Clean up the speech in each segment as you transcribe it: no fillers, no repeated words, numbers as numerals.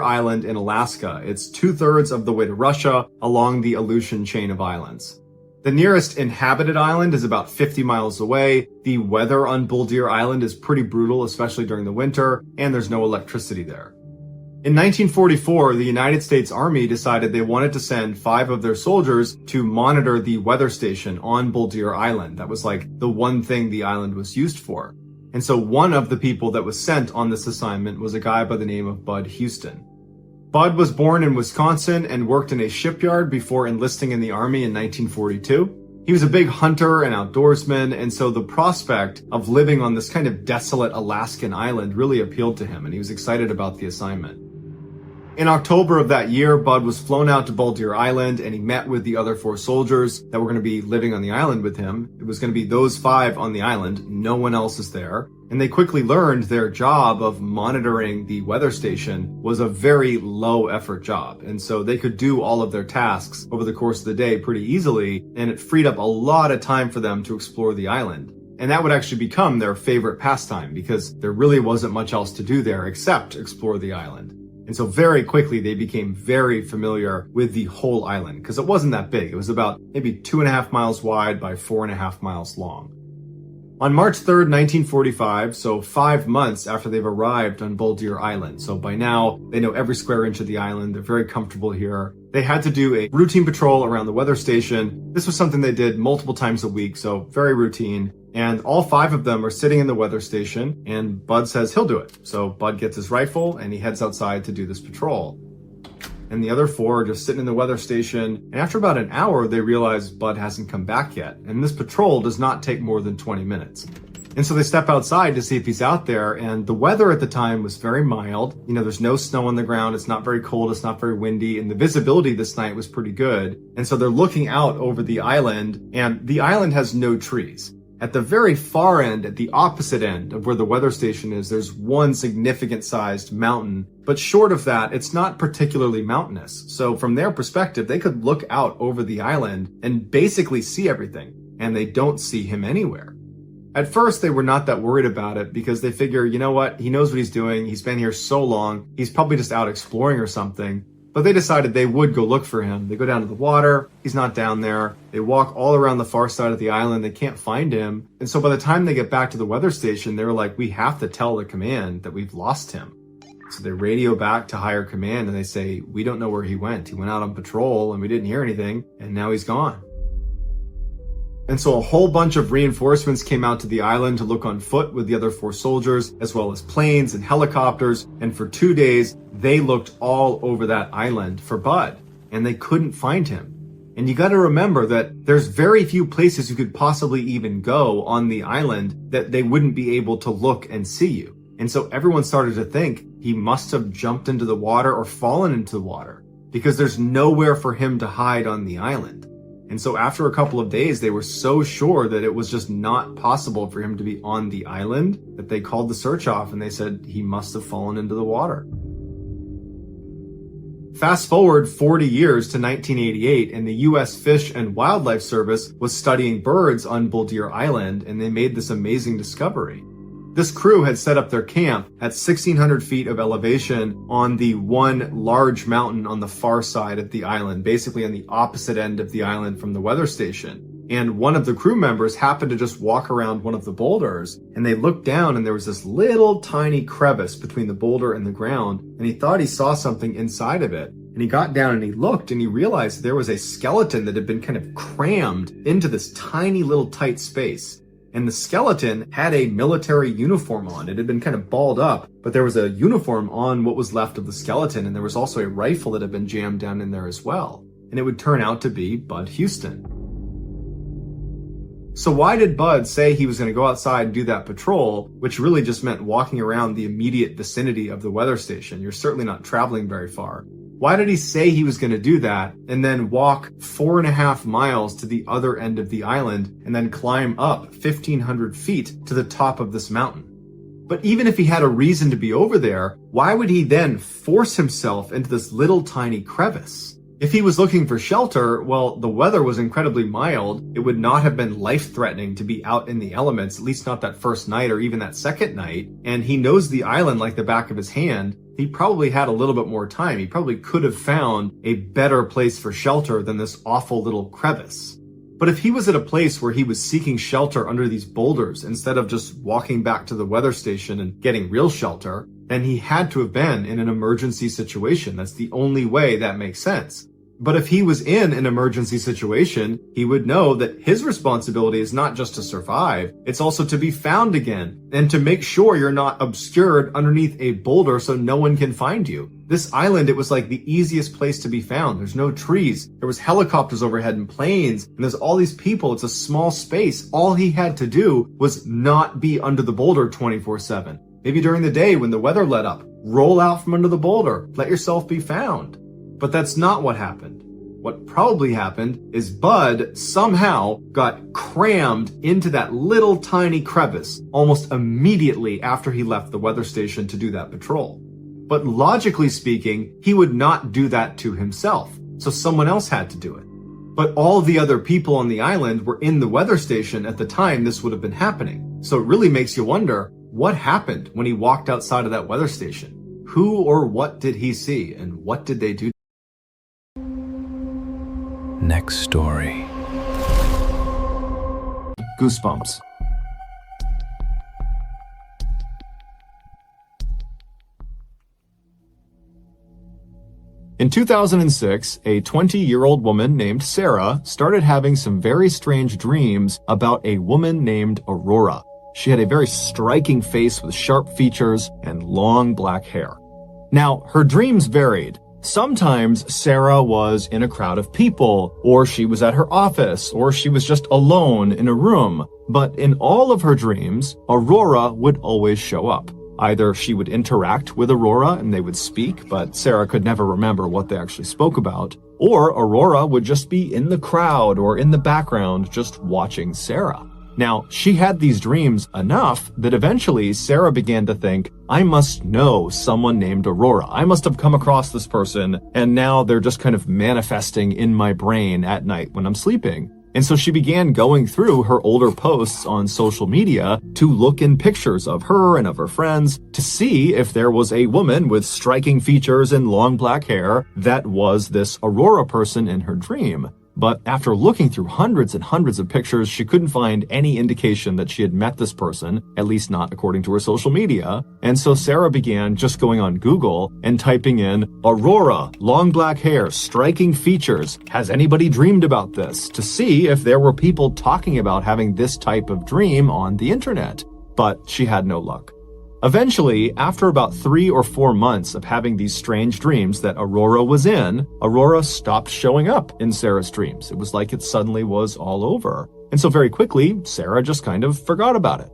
Deer Island in Alaska. It's 2/3 of the way to Russia along the Aleutian chain of islands. The nearest inhabited island is about 50 miles away. The weather on Bull Deer Island is pretty brutal, especially during the winter, and there's no electricity there. In 1944, the United States Army decided they wanted to send 5 of their soldiers to monitor the weather station on Bull Deer Island. That was like the one thing the island was used for. And so one of the people that was sent on this assignment was a guy by the name of Bud Houston. Bud was born in Wisconsin and worked in a shipyard before enlisting in the Army in 1942. He was a big hunter and outdoorsman, and so the prospect of living on this kind of desolate Alaskan island really appealed to him, and he was excited about the assignment. In October of that year, Bud was flown out to Bull Deer Island, and he met with the other 4 soldiers that were going to be living on the island with him. It was going to be those 5 on the island. No one else is there. And they quickly learned their job of monitoring the weather station was a very low effort job. And so they could do all of their tasks over the course of the day pretty easily, and it freed up a lot of time for them to explore the island. And that would actually become their favorite pastime because there really wasn't much else to do there except explore the island. And so very quickly, they became very familiar with the whole island because it wasn't that big. It was about maybe 2.5 miles wide by 4.5 miles long. On March 3rd, 1945, so 5 months after they've arrived on Bull Deer Island. So by now, they know every square inch of the island. They're very comfortable here. They had to do a routine patrol around the weather station. This was something they did multiple times a week, so very routine. And all 5 of them are sitting in the weather station, and Bud says he'll do it. So Bud gets his rifle, and he heads outside to do this patrol. And the other 4 are just sitting in the weather station, and after about an hour, they realize Bud hasn't come back yet. And this patrol does not take more than 20 minutes. And so they step outside to see if he's out there, and the weather at the time was very mild. You know, there's no snow on the ground, it's not very cold, it's not very windy, and the visibility this night was pretty good. And so they're looking out over the island, and the island has no trees. At the very far end, at the opposite end of where the weather station is, there's one significant sized mountain. But short of that, it's not particularly mountainous. So from their perspective, they could look out over the island and basically see everything. And they don't see him anywhere. At first, they were not that worried about it because they figure, you know what? He knows what he's doing. He's been here so long. He's probably just out exploring or something. But they decided they would go look for him. They go down to the water. He's not down there. They walk all around the far side of the island. They can't find him. And so by the time they get back to the weather station, they were like, we have to tell the command that we've lost him. So they radio back to higher command and they say, we don't know where he went. He went out on patrol and we didn't hear anything. And now he's gone. And so a whole bunch of reinforcements came out to the island to look on foot with the other 4 soldiers, as well as planes and helicopters. And for 2 days, they looked all over that island for Bud, and they couldn't find him. And you got to remember that there's very few places you could possibly even go on the island that they wouldn't be able to look and see you. And so everyone started to think he must have jumped into the water or fallen into the water because there's nowhere for him to hide on the island. And so after a couple of days, they were so sure that it was just not possible for him to be on the island that they called the search off and they said he must have fallen into the water. Fast forward 40 years to 1988, and the U.S. Fish and Wildlife Service was studying birds on Bull Deer Island, and they made this amazing discovery. This crew had set up their camp at 1,600 feet of elevation on the one large mountain on the far side of the island, basically on the opposite end of the island from the weather station. And one of the crew members happened to just walk around one of the boulders, and they looked down and there was this little tiny crevice between the boulder and the ground, and he thought he saw something inside of it. And he got down and he looked and he realized there was a skeleton that had been kind of crammed into this tiny little tight space. And the skeleton had a military uniform on. It had been kind of balled up, but there was a uniform on what was left of the skeleton, and there was also a rifle that had been jammed down in there as well. And it would turn out to be Bud Houston. So why did Bud say he was going to go outside and do that patrol, which really just meant walking around the immediate vicinity of the weather station? You're certainly not traveling very far. Why did he say he was going to do that and then walk 4.5 miles to the other end of the island and then climb up 1,500 feet to the top of this mountain? But even if he had a reason to be over there, why would he then force himself into this little tiny crevice? If he was looking for shelter, well, the weather was incredibly mild. It would not have been life-threatening to be out in the elements, at least not that first night or even that second night. And he knows the island like the back of his hand. he probably had a little bit more time. He probably could have found a better place for shelter than this awful little crevice. But if he was at a place where he was seeking shelter under these boulders instead of just walking back to the weather station and getting real shelter, then he had to have been in an emergency situation. That's the only way that makes sense. But if he was in an emergency situation, he would know that his responsibility is not just to survive, it's also to be found again and to make sure you're not obscured underneath a boulder so no one can find you. This island, it was like the easiest place to be found. There's no trees. There was helicopters overhead and planes, and there's all these people. It's a small space. All he had to do was not be under the boulder 24/7. Maybe during the day when the weather let up, roll out from under the boulder, let yourself be found. But that's not what happened. What probably happened is Bud somehow got crammed into that little tiny crevice almost immediately after he left the weather station to do that patrol. But logically speaking, he would not do that to himself, so someone else had to do it. But all the other people on the island were in the weather station at the time this would have been happening. So it really makes you wonder, what happened when he walked outside of that weather station? Who or what did he see, and what did they do? Next story. Goosebumps. In 2006, a 20-year-old woman named Sarah started having some very strange dreams about a woman named Aurora. She had a very striking face with sharp features and long black hair. Now, her dreams varied. Sometimes Sarah was in a crowd of people, or she was at her office, or she was just alone in a room. But in all of her dreams, Aurora would always show up. Either she would interact with Aurora and they would speak, but Sarah could never remember what they actually spoke about, or Aurora would just be in the crowd or in the background just watching Sarah. Now, she had these dreams enough that eventually Sarah began to think, I must know someone named Aurora. I must have come across this person, and now they're just kind of manifesting in my brain at night when I'm sleeping. And so she began going through her older posts on social media to look in pictures of her and of her friends to see if there was a woman with striking features and long black hair that was this Aurora person in her dream. But after looking through hundreds and hundreds of pictures, she couldn't find any indication that she had met this person, at least not according to her social media. And so Sarah began just going on Google and typing in, Aurora, long black hair, striking features. Has anybody dreamed about this? To see if there were people talking about having this type of dream on the internet. But she had no luck. Eventually, after about 3 or 4 months of having these strange dreams that Aurora was in, Aurora stopped showing up in Sarah's dreams. It was like it suddenly was all over. And so very quickly, Sarah just kind of forgot about it.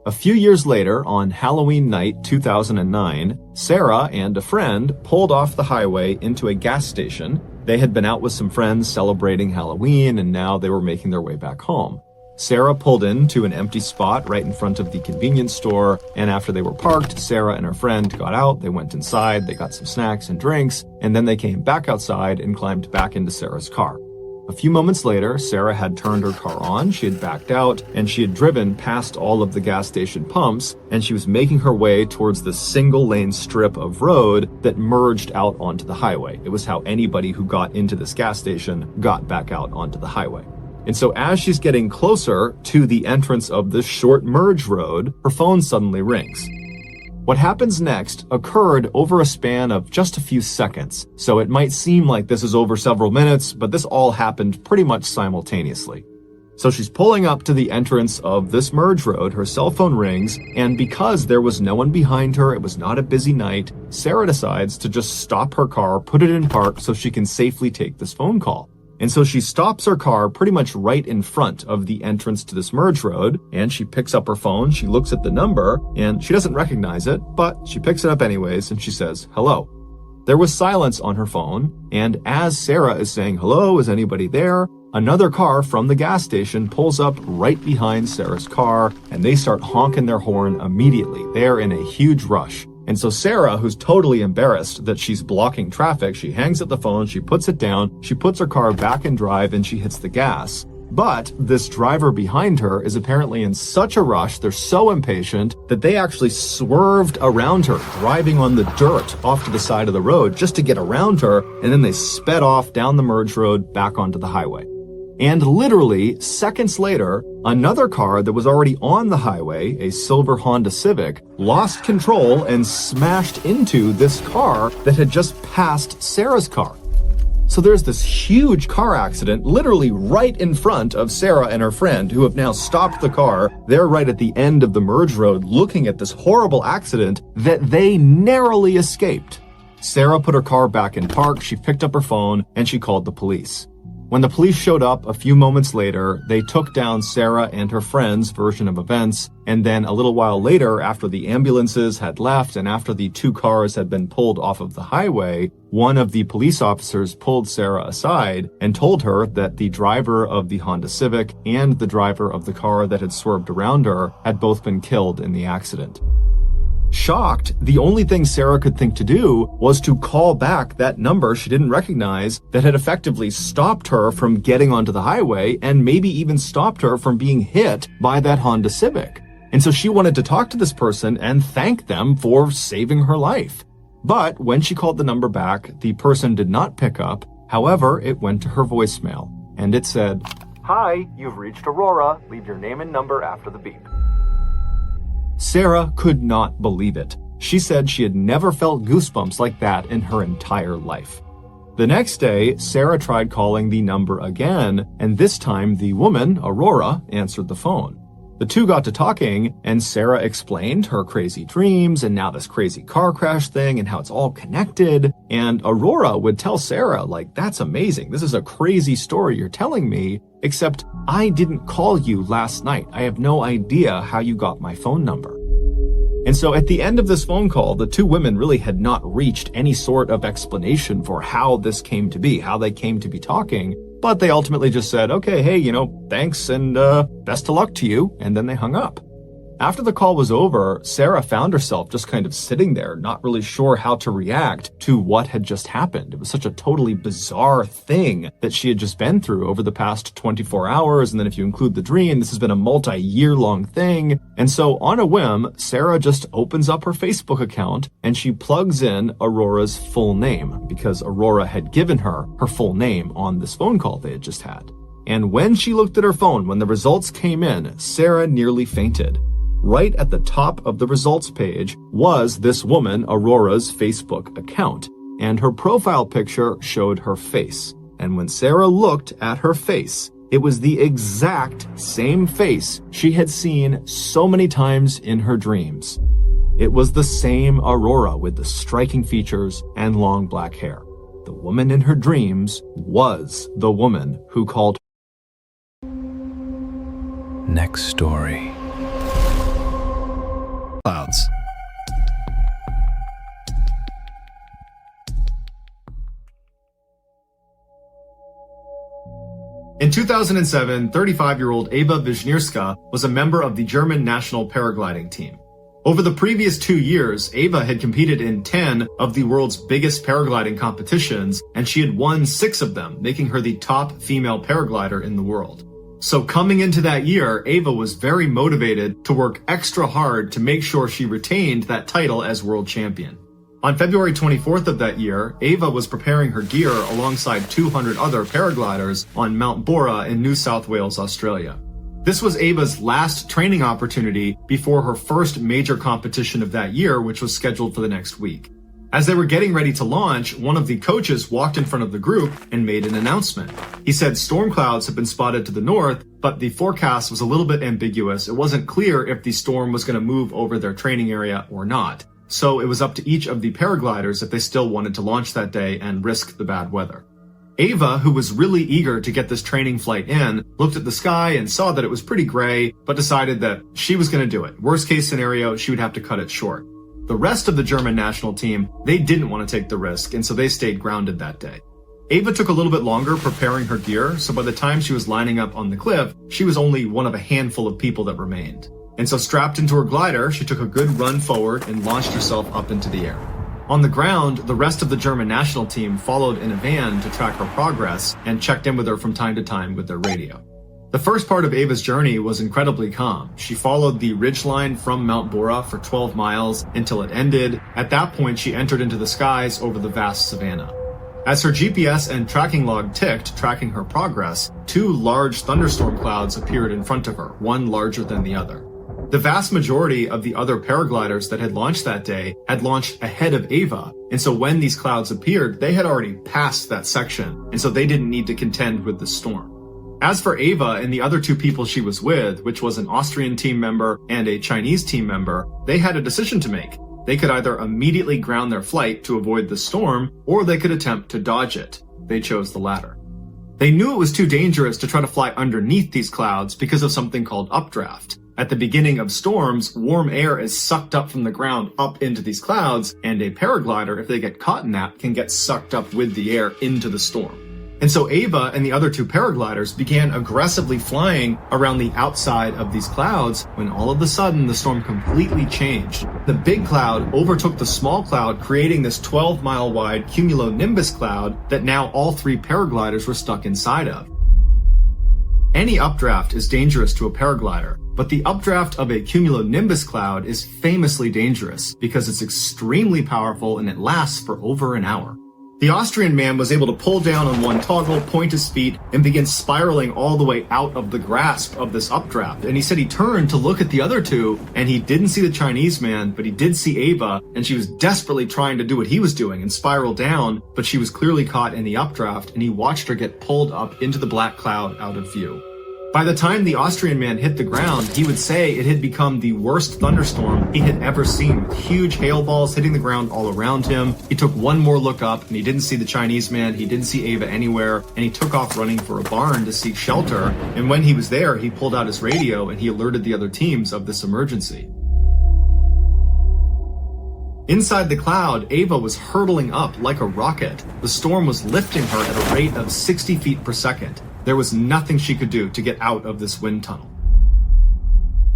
A few years later, on Halloween night 2009, Sarah and a friend pulled off the highway into a gas station. They had been out with some friends celebrating Halloween, and now they were making their way back home. Sarah pulled into an empty spot right in front of the convenience store, and after they were parked, Sarah and her friend got out, they went inside, they got some snacks and drinks, and then they came back outside and climbed back into Sarah's car. A few moments later, Sarah had turned her car on, she had backed out, and she had driven past all of the gas station pumps, and she was making her way towards the single-lane strip of road that merged out onto the highway. It was how anybody who got into this gas station got back out onto the highway. And so as she's getting closer to the entrance of this short merge road, her phone suddenly rings. What happens next occurred over a span of just a few seconds, so it might seem like this is over several minutes, but this all happened pretty much simultaneously. So she's pulling up to the entrance of this merge road, her cell phone rings, and because there was no one behind her, it was not a busy night, Sarah decides to just stop her car, put it in park so she can safely take this phone call. And so she stops her car pretty much right in front of the entrance to this merge road, and she picks up her phone, she looks at the number, and she doesn't recognize it, but she picks it up anyways, and she says, hello. There was silence on her phone, and as Sarah is saying, hello, is anybody there? Another car from the gas station pulls up right behind Sarah's car, and they start honking their horn immediately. They're in a huge rush. And so Sarah, who's totally embarrassed that she's blocking traffic, she hangs up the phone, she puts it down, she puts her car back in drive, and she hits the gas. But this driver behind her is apparently in such a rush, they're so impatient, that they actually swerved around her, driving on the dirt off to the side of the road just to get around her, and then they sped off down the merge road back onto the highway. And literally, seconds later, another car that was already on the highway, a silver Honda Civic, lost control and smashed into this car that had just passed Sarah's car. So there's this huge car accident literally right in front of Sarah and her friend, who have now stopped the car. They're right at the end of the merge road looking at this horrible accident that they narrowly escaped. Sarah put her car back in park, she picked up her phone, and she called the police. When the police showed up a few moments later, they took down Sarah and her friend's version of events, and then a little while later, after the ambulances had left and after the two cars had been pulled off of the highway, one of the police officers pulled Sarah aside and told her that the driver of the Honda Civic and the driver of the car that had swerved around her had both been killed in the accident. Shocked, the only thing Sarah could think to do was to call back that number she didn't recognize that had effectively stopped her from getting onto the highway and maybe even stopped her from being hit by that Honda Civic. And so she wanted to talk to this person and thank them for saving her life. But when she called the number back, the person did not pick up. However, it went to her voicemail, and it said, "Hi, you've reached Aurora. Leave your name and number after the beep." Sarah could not believe it. She said she had never felt goosebumps like that in her entire life. The next day, Sarah tried calling the number again, and this time the woman, Aurora, answered the phone. The two got to talking, and Sarah explained her crazy dreams and now this crazy car crash thing and how it's all connected. And Aurora would tell Sarah, like, "That's amazing. This is a crazy story you're telling me, except I didn't call you last night. I have no idea how you got my phone number." And so at the end of this phone call, the two women really had not reached any sort of explanation for how this came to be, how they came to be talking, but they ultimately just said, "Okay, hey, thanks and best of luck to you," and then they hung up. After the call was over, Sarah found herself just kind of sitting there, not really sure how to react to what had just happened. It was such a totally bizarre thing that she had just been through over the past 24 hours, and then if you include the dream, this has been a multi-year-long thing. And so on a whim, Sarah just opens up her Facebook account and she plugs in Aurora's full name, because Aurora had given her her full name on this phone call they had just had. And when she looked at her phone, when the results came in, Sarah nearly fainted. Right at the top of the results page was this woman, Aurora's Facebook account, and her profile picture showed her face. And when Sarah looked at her face, it was the exact same face she had seen so many times in her dreams. It was the same Aurora with the striking features and long black hair. The woman in her dreams was the woman who called her. Next story. Clouds. In 2007, 35-year-old Ava Wisniewska was a member of the German national paragliding team. Over the previous 2 years, Ava had competed in 10 of the world's biggest paragliding competitions, and she had won 6 of them, making her the top female paraglider in the world. So coming into that year, Ava was very motivated to work extra hard to make sure she retained that title as world champion. On February 24th of that year, Ava was preparing her gear alongside 200 other paragliders on Mount Bora in New South Wales, Australia. This was Ava's last training opportunity before her first major competition of that year, which was scheduled for the next week. As they were getting ready to launch, one of the coaches walked in front of the group and made an announcement. He said storm clouds had been spotted to the north, but the forecast was a little bit ambiguous. It wasn't clear if the storm was going to move over their training area or not. So it was up to each of the paragliders if they still wanted to launch that day and risk the bad weather. Ava, who was really eager to get this training flight in, looked at the sky and saw that it was pretty gray, but decided that she was going to do it. Worst case scenario, she would have to cut it short. The rest of the German national team, they didn't want to take the risk, and so they stayed grounded that day. Ava took a little bit longer preparing her gear, so by the time she was lining up on the cliff, she was only one of a handful of people that remained. And so strapped into her glider, she took a good run forward and launched herself up into the air. On the ground, the rest of the German national team followed in a van to track her progress and checked in with her from time to time with their radio. The first part of Ava's journey was incredibly calm. She followed the ridgeline from Mount Bora for 12 miles until it ended. At that point, she entered into the skies over the vast savanna. As her GPS and tracking log ticked, tracking her progress, 2 large thunderstorm clouds appeared in front of her, one larger than the other. The vast majority of the other paragliders that had launched that day had launched ahead of Ava, and so when these clouds appeared, they had already passed that section, and so they didn't need to contend with the storm. As for Ava and the other 2 people she was with, which was an Austrian team member and a Chinese team member, they had a decision to make. They could either immediately ground their flight to avoid the storm, or they could attempt to dodge it. They chose the latter. They knew it was too dangerous to try to fly underneath these clouds because of something called updraft. At the beginning of storms, warm air is sucked up from the ground up into these clouds, and a paraglider, if they get caught in that, can get sucked up with the air into the storm. And so Ava and the other 2 paragliders began aggressively flying around the outside of these clouds when all of a sudden the storm completely changed. The big cloud overtook the small cloud, creating this 12-mile wide cumulonimbus cloud that now all 3 paragliders were stuck inside of. Any updraft is dangerous to a paraglider, but the updraft of a cumulonimbus cloud is famously dangerous because it's extremely powerful and it lasts for over an hour. The Austrian man was able to pull down on one toggle, point his feet, and begin spiraling all the way out of the grasp of this updraft. And he said he turned to look at the other 2, and he didn't see the Chinese man, but he did see Ava, and she was desperately trying to do what he was doing and spiral down, but she was clearly caught in the updraft, and he watched her get pulled up into the black cloud out of view. By the time the Austrian man hit the ground, he would say it had become the worst thunderstorm he had ever seen, with huge hail balls hitting the ground all around him. He took one more look up, and he didn't see the Chinese man, he didn't see Ava anywhere, and he took off running for a barn to seek shelter. And when he was there, he pulled out his radio and he alerted the other teams of this emergency. Inside the cloud, Ava was hurtling up like a rocket. The storm was lifting her at a rate of 60 feet per second. There was nothing she could do to get out of this wind tunnel.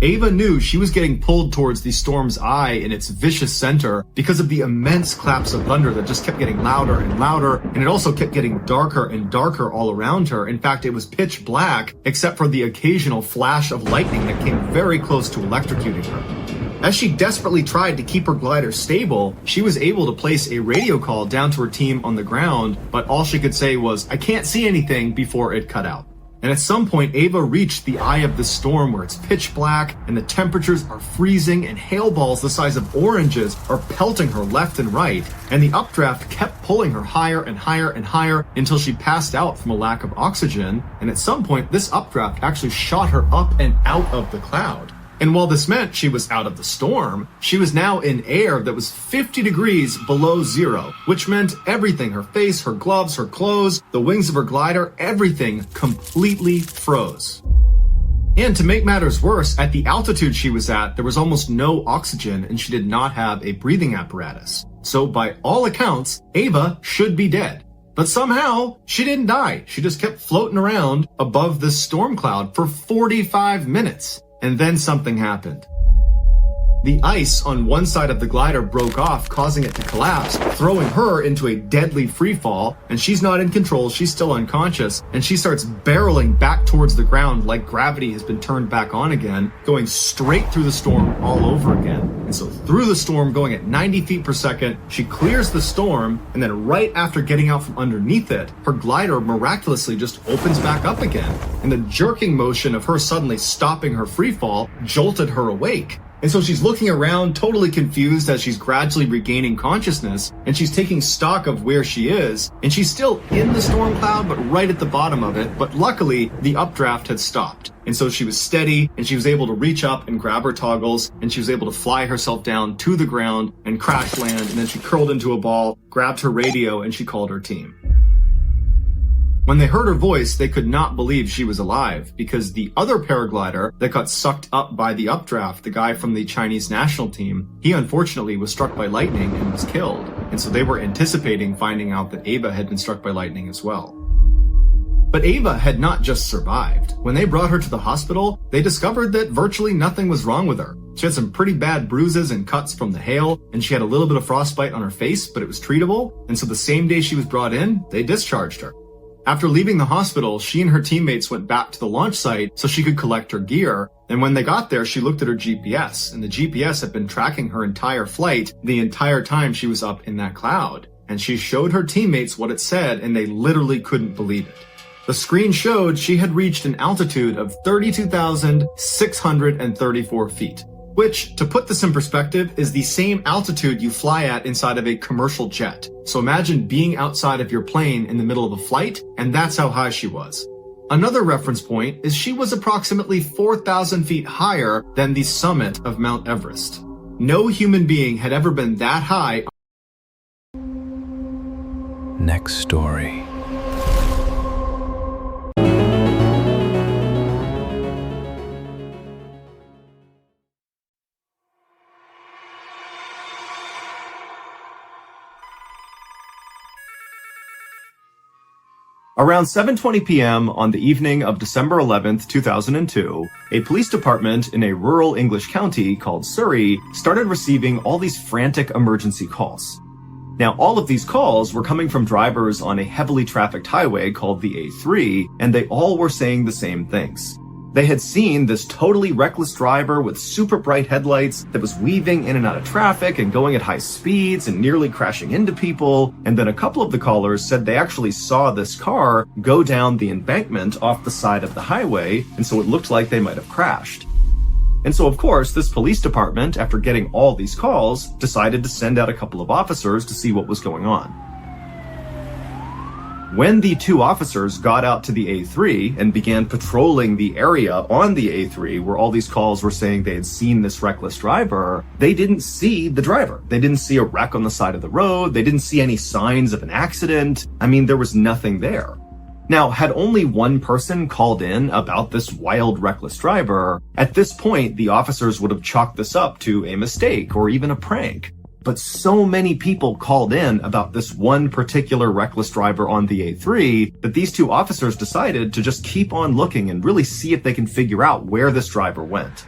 Ava knew she was getting pulled towards the storm's eye in its vicious center because of the immense claps of thunder that just kept getting louder and louder, and it also kept getting darker and darker all around her. In fact, it was pitch black, except for the occasional flash of lightning that came very close to electrocuting her. As she desperately tried to keep her glider stable, she was able to place a radio call down to her team on the ground, but all she could say was, "I can't see anything," before it cut out. And at some point, Ava reached the eye of the storm where it's pitch black and the temperatures are freezing and hail balls the size of oranges are pelting her left and right. And the updraft kept pulling her higher and higher and higher until she passed out from a lack of oxygen. And at some point, this updraft actually shot her up and out of the cloud. And while this meant she was out of the storm, she was now in air that was 50 degrees below zero, which meant everything, her face, her gloves, her clothes, the wings of her glider, everything completely froze. And to make matters worse, at the altitude she was at, there was almost no oxygen and she did not have a breathing apparatus. So by all accounts, Ava should be dead. But somehow, she didn't die. She just kept floating around above this storm cloud for 45 minutes. And then something happened. The ice on one side of the glider broke off, causing it to collapse, throwing her into a deadly free fall, and she's not in control, she's still unconscious, and she starts barreling back towards the ground like gravity has been turned back on again, going straight through the storm all over again. And so through the storm, going at 90 feet per second, she clears the storm, and then right after getting out from underneath it, her glider miraculously just opens back up again. And the jerking motion of her suddenly stopping her free fall jolted her awake. And so she's looking around, totally confused as she's gradually regaining consciousness, and she's taking stock of where she is, and she's still in the storm cloud, but right at the bottom of it. But luckily, the updraft had stopped. And so she was steady, and she was able to reach up and grab her toggles, and she was able to fly herself down to the ground and crash land, and then she curled into a ball, grabbed her radio, and she called her team. When they heard her voice, they could not believe she was alive, because the other paraglider that got sucked up by the updraft, the guy from the Chinese national team, he unfortunately was struck by lightning and was killed. And so they were anticipating finding out that Ava had been struck by lightning as well. But Ava had not just survived. When they brought her to the hospital, they discovered that virtually nothing was wrong with her. She had some pretty bad bruises and cuts from the hail, and she had a little bit of frostbite on her face, but it was treatable. And so the same day she was brought in, they discharged her. After leaving the hospital, she and her teammates went back to the launch site so she could collect her gear, and when they got there, she looked at her GPS, and the GPS had been tracking her entire flight the entire time she was up in that cloud. And she showed her teammates what it said, and they literally couldn't believe it. The screen showed she had reached an altitude of 32,634 feet, which, to put this in perspective, is the same altitude you fly at inside of a commercial jet. So imagine being outside of your plane in the middle of a flight, and that's how high she was. Another reference point is she was approximately 4,000 feet higher than the summit of Mount Everest. No human being had ever been that high. Next story. Around 7:20 p.m. on the evening of December 11th, 2002, a police department in a rural English county called Surrey started receiving all these frantic emergency calls. Now, all of these calls were coming from drivers on a heavily trafficked highway called the A3, and they all were saying the same things. They had seen this totally reckless driver with super bright headlights that was weaving in and out of traffic and going at high speeds and nearly crashing into people. And then a couple of the callers said they actually saw this car go down the embankment off the side of the highway, and so it looked like they might have crashed. And so, of course, this police department, after getting all these calls, decided to send out a couple of officers to see what was going on. When the two officers got out to the A3 and began patrolling the area on the A3 where all these calls were saying they had seen this reckless driver, they didn't see the driver. They didn't see a wreck on the side of the road. They didn't see any signs of an accident. I mean, there was nothing there. Now, had only one person called in about this wild, reckless driver, at this point, the officers would have chalked this up to a mistake or even a prank. But so many people called in about this one particular reckless driver on the A3 that these two officers decided to just keep on looking and really see if they can figure out where this driver went.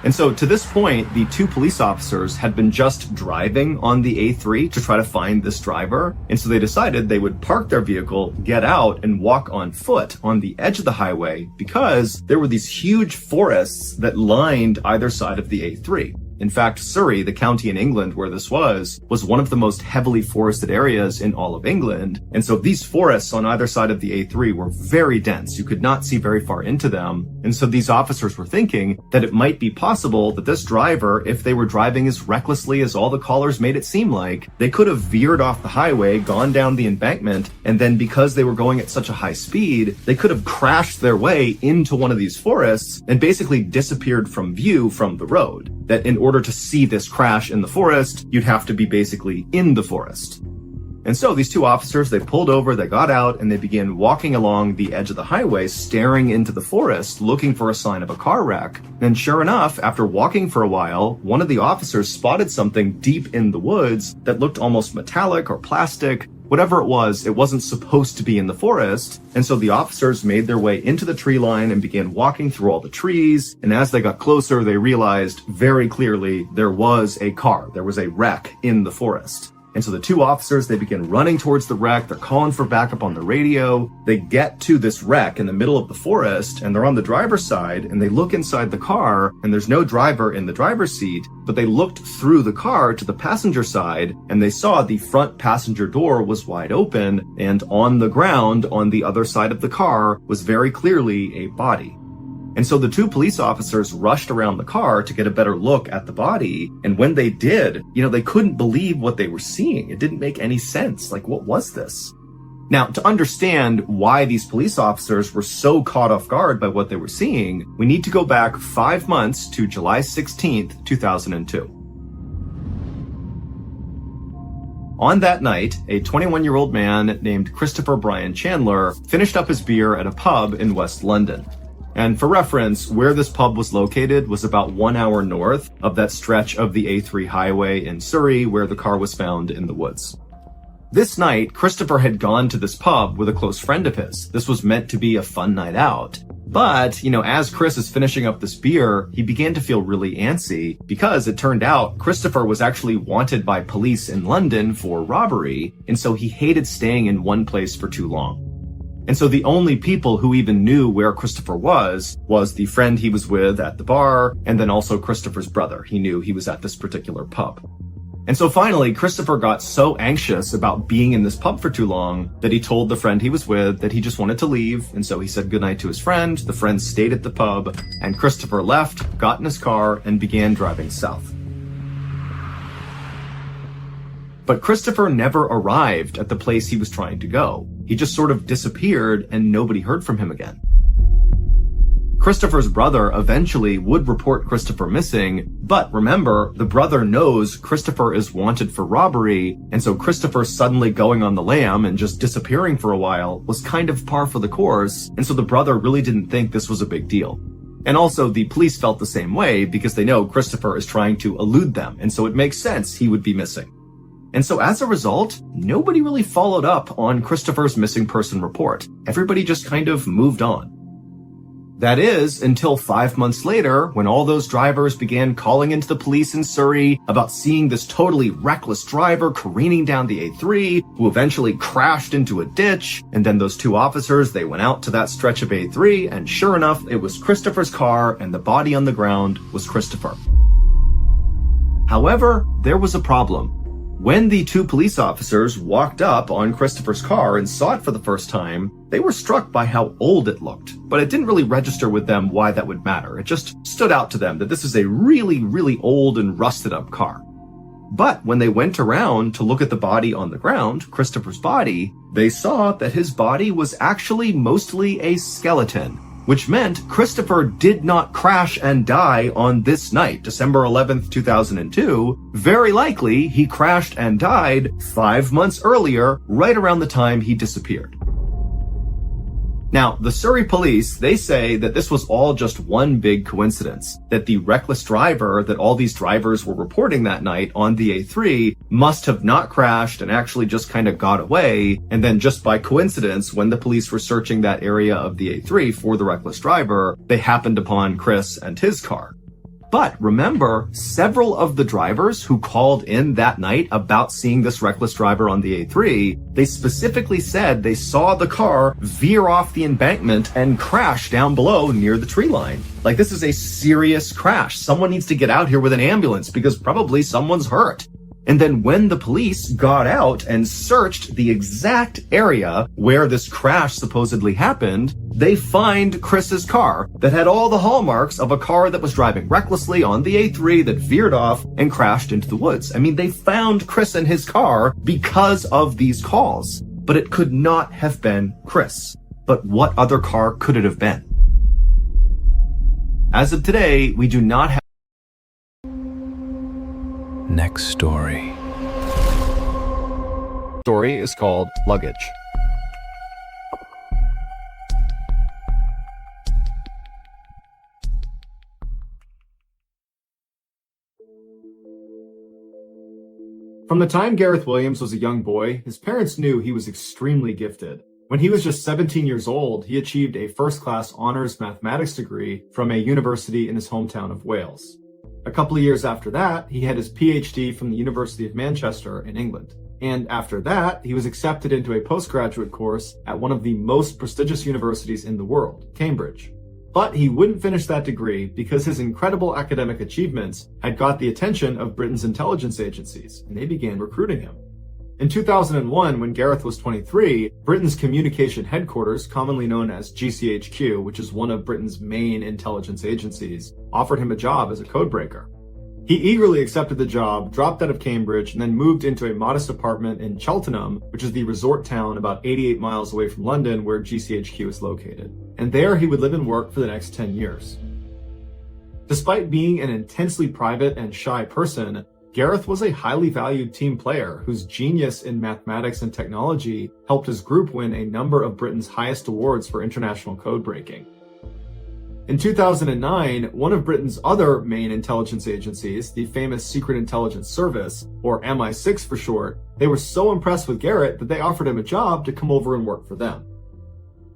And so to this point, the two police officers had been just driving on the A3 to try to find this driver. And so they decided they would park their vehicle, get out, and walk on foot on the edge of the highway because there were these huge forests that lined either side of the A3. In fact, Surrey, the county in England where this was one of the most heavily forested areas in all of England. And so these forests on either side of the A3 were very dense. You could not see very far into them. And so these officers were thinking that it might be possible that this driver, if they were driving as recklessly as all the callers made it seem like, they could have veered off the highway, gone down the embankment, and then because they were going at such a high speed, they could have crashed their way into one of these forests and basically disappeared from view from the road. That in order to see this crash in the forest, you'd have to be basically in the forest. And so these two officers, they pulled over, they got out, and they began walking along the edge of the highway, staring into the forest, looking for a sign of a car wreck. And sure enough, after walking for a while, one of the officers spotted something deep in the woods that looked almost metallic or plastic. Whatever it wasn't supposed to be in the forest. And so the officers made their way into the tree line and began walking through all the trees. And as they got closer, they realized very clearly there was a car. There was a wreck in the forest. And so the two officers, they begin running towards the wreck. They're calling for backup on the radio. They get to this wreck in the middle of the forest, and they're on the driver's side, and they look inside the car, and there's no driver in the driver's seat, but they looked through the car to the passenger side, and they saw the front passenger door was wide open, and on the ground on the other side of the car was very clearly a body. And so the two police officers rushed around the car to get a better look at the body. And when they did, they couldn't believe what they were seeing. It didn't make any sense. Like, what was this? Now, to understand why these police officers were so caught off guard by what they were seeing, we need to go back 5 months to July 16th, 2002. On that night, a 21-year-old man named Christopher Brian Chandler finished up his beer at a pub in West London. And for reference, where this pub was located was about 1 hour north of that stretch of the A3 highway in Surrey where the car was found in the woods. This night, Christopher had gone to this pub with a close friend of his. This was meant to be a fun night out. But, as Chris is finishing up this beer, he began to feel really antsy because it turned out Christopher was actually wanted by police in London for robbery, and so he hated staying in one place for too long. And so the only people who even knew where Christopher was the friend he was with at the bar, and then also Christopher's brother. He knew he was at this particular pub. And so finally, Christopher got so anxious about being in this pub for too long that he told the friend he was with that he just wanted to leave. And so he said goodnight to his friend. The friend stayed at the pub, and Christopher left, got in his car, and began driving south. But Christopher never arrived at the place he was trying to go. He just sort of disappeared, and nobody heard from him again. Christopher's brother eventually would report Christopher missing, but remember, the brother knows Christopher is wanted for robbery, and so Christopher suddenly going on the lam and just disappearing for a while was kind of par for the course, and so the brother really didn't think this was a big deal. And also, the police felt the same way because they know Christopher is trying to elude them, and so it makes sense he would be missing. And so as a result, nobody really followed up on Christopher's missing person report. Everybody just kind of moved on. That is, until 5 months later, when all those drivers began calling into the police in Surrey about seeing this totally reckless driver careening down the A3, who eventually crashed into a ditch, and then those two officers, they went out to that stretch of A3, and sure enough, it was Christopher's car, and the body on the ground was Christopher. However, there was a problem. When the two police officers walked up on Christopher's car and saw it for the first time, they were struck by how old it looked, but it didn't really register with them why that would matter. It just stood out to them that this is a really, really old and rusted up car. But when they went around to look at the body on the ground, Christopher's body, they saw that his body was actually mostly a skeleton, which meant Christopher did not crash and die on this night, December 11th, 2002. Very likely, he crashed and died 5 months earlier, right around the time he disappeared. Now, the Surrey police, they say that this was all just one big coincidence, that the reckless driver that all these drivers were reporting that night on the A3 must have not crashed and actually just kind of got away, and then just by coincidence, when the police were searching that area of the A3 for the reckless driver, they happened upon Chris and his car. But remember, several of the drivers who called in that night about seeing this reckless driver on the A3, they specifically said they saw the car veer off the embankment and crash down below near the tree line. Like, this is a serious crash. Someone needs to get out here with an ambulance because probably someone's hurt. And then when the police got out and searched the exact area where this crash supposedly happened, they find Chris's car that had all the hallmarks of a car that was driving recklessly on the A3 that veered off and crashed into the woods. I mean, they found Chris and his car because of these calls, but it could not have been Chris. But what other car could it have been? As of today, we do not have. Next story. Story is called Luggage. From the time Gareth Williams was a young boy, his parents knew he was extremely gifted. When he was just 17 years old, he achieved a first-class honors mathematics degree from a university in his hometown of Wales. A couple of years after that, he had his PhD from the University of Manchester in England. And after that, he was accepted into a postgraduate course at one of the most prestigious universities in the world, Cambridge. But he wouldn't finish that degree because his incredible academic achievements had got the attention of Britain's intelligence agencies, and they began recruiting him. In 2001, when Gareth was 23, Britain's communication headquarters, commonly known as GCHQ, which is one of Britain's main intelligence agencies, offered him a job as a codebreaker. He eagerly accepted the job, dropped out of Cambridge, and then moved into a modest apartment in Cheltenham, which is the resort town about 88 miles away from London where GCHQ is located. And there he would live and work for the next 10 years. Despite being an intensely private and shy person, Gareth was a highly valued team player whose genius in mathematics and technology helped his group win a number of Britain's highest awards for international code breaking. In 2009, one of Britain's other main intelligence agencies, the famous Secret Intelligence Service, or MI6 for short, they were so impressed with Gareth that they offered him a job to come over and work for them.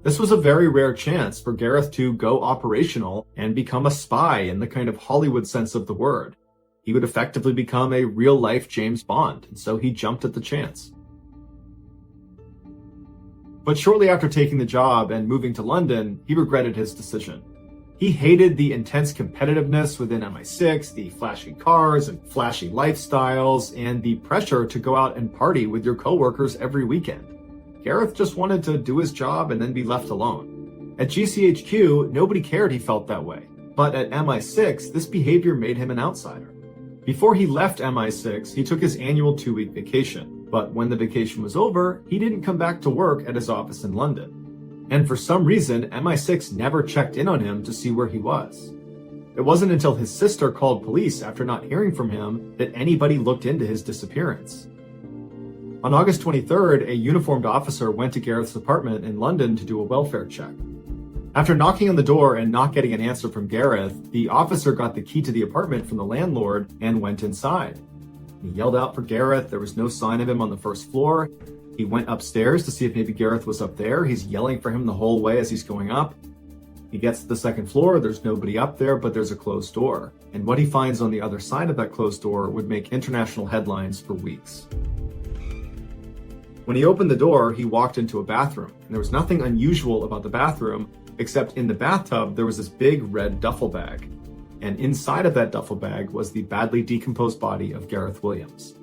This was a very rare chance for Gareth to go operational and become a spy in the kind of Hollywood sense of the word. He would effectively become a real-life James Bond, and so he jumped at the chance. But shortly after taking the job and moving to London, he regretted his decision. He hated the intense competitiveness within MI6, the flashy cars and flashy lifestyles, and the pressure to go out and party with your coworkers every weekend. Gareth just wanted to do his job and then be left alone. At GCHQ, nobody cared he felt that way. But at MI6, this behavior made him an outsider. Before he left MI6, he took his annual 2-week vacation. But when the vacation was over, he didn't come back to work at his office in London. And for some reason, MI6 never checked in on him to see where he was. It wasn't until his sister called police after not hearing from him that anybody looked into his disappearance. On August 23rd, a uniformed officer went to Gareth's apartment in London to do a welfare check. After knocking on the door and not getting an answer from Gareth, the officer got the key to the apartment from the landlord and went inside. He yelled out for Gareth. There was no sign of him on the first floor. He went upstairs to see if maybe Gareth was up there. He's yelling for him the whole way as he's going up. He gets to the second floor. There's nobody up there, but there's a closed door. And what he finds on the other side of that closed door would make international headlines for weeks. When he opened the door, he walked into a bathroom. And there was nothing unusual about the bathroom, except in the bathtub, there was this big red duffel bag. And inside of that duffel bag was the badly decomposed body of Gareth Williams.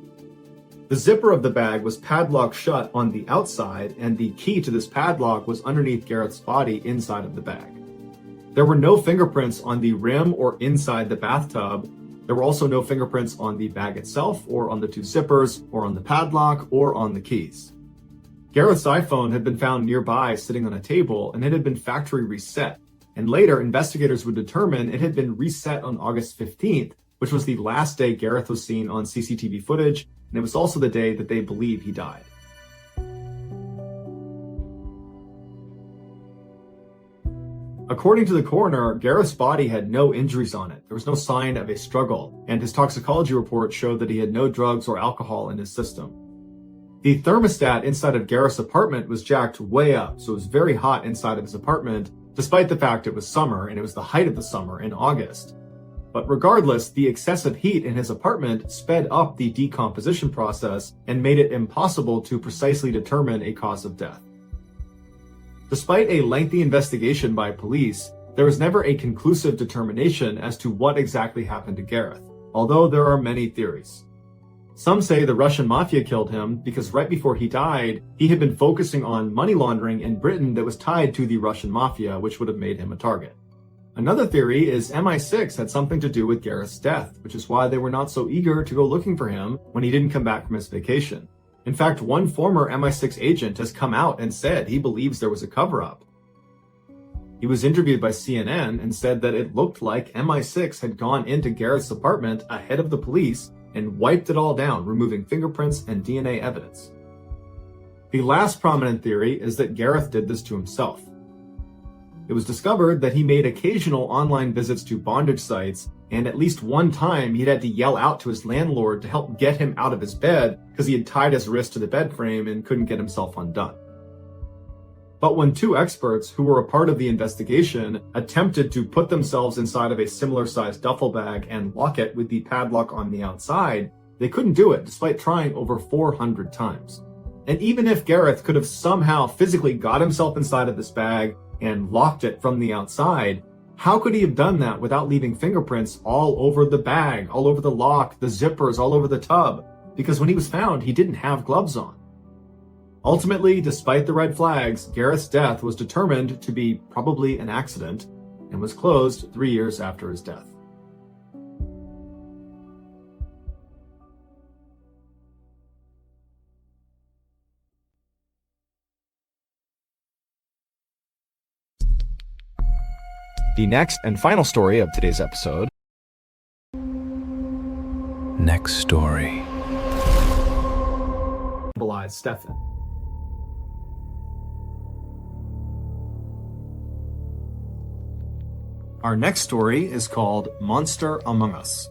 The zipper of the bag was padlocked shut on the outside, and the key to this padlock was underneath Gareth's body inside of the bag. There were no fingerprints on the rim or inside the bathtub. There were also no fingerprints on the bag itself, or on the two zippers, or on the padlock, or on the keys. Gareth's iPhone had been found nearby sitting on a table, and it had been factory reset. And later, investigators would determine it had been reset on August 15th, which was the last day Gareth was seen on CCTV footage, and it was also the day that they believe he died. According to the coroner, Gareth's body had no injuries on it. There was no sign of a struggle, and his toxicology report showed that he had no drugs or alcohol in his system. The thermostat inside of Gareth's apartment was jacked way up, so it was very hot inside of his apartment, despite the fact it was summer, and it was the height of the summer in August. But regardless, the excessive heat in his apartment sped up the decomposition process and made it impossible to precisely determine a cause of death. Despite a lengthy investigation by police, there was never a conclusive determination as to what exactly happened to Gareth, although there are many theories. Some say the Russian mafia killed him because right before he died, he had been focusing on money laundering in Britain that was tied to the Russian mafia, which would have made him a target. Another theory is MI6 had something to do with Gareth's death, which is why they were not so eager to go looking for him when he didn't come back from his vacation. In fact, one former MI6 agent has come out and said he believes there was a cover-up. He was interviewed by CNN and said that it looked like MI6 had gone into Gareth's apartment ahead of the police and wiped it all down, removing fingerprints and DNA evidence. The last prominent theory is that Gareth did this to himself. It was discovered that he made occasional online visits to bondage sites, and at least one time he'd had to yell out to his landlord to help get him out of his bed because he had tied his wrist to the bed frame and couldn't get himself undone. But when two experts who were a part of the investigation attempted to put themselves inside of a similar-sized duffel bag and lock it with the padlock on the outside, they couldn't do it despite trying over 400 times. And even if Gareth could have somehow physically got himself inside of this bag and locked it from the outside, how could he have done that without leaving fingerprints all over the bag, all over the lock, the zippers, all over the tub? Because when he was found, he didn't have gloves on. Ultimately, despite the red flags, Gareth's death was determined to be probably an accident and was closed 3 years after his death. The next and final story of today's episode. Next story. Cannibalized Stefan. Our next story is called Monster Among Us.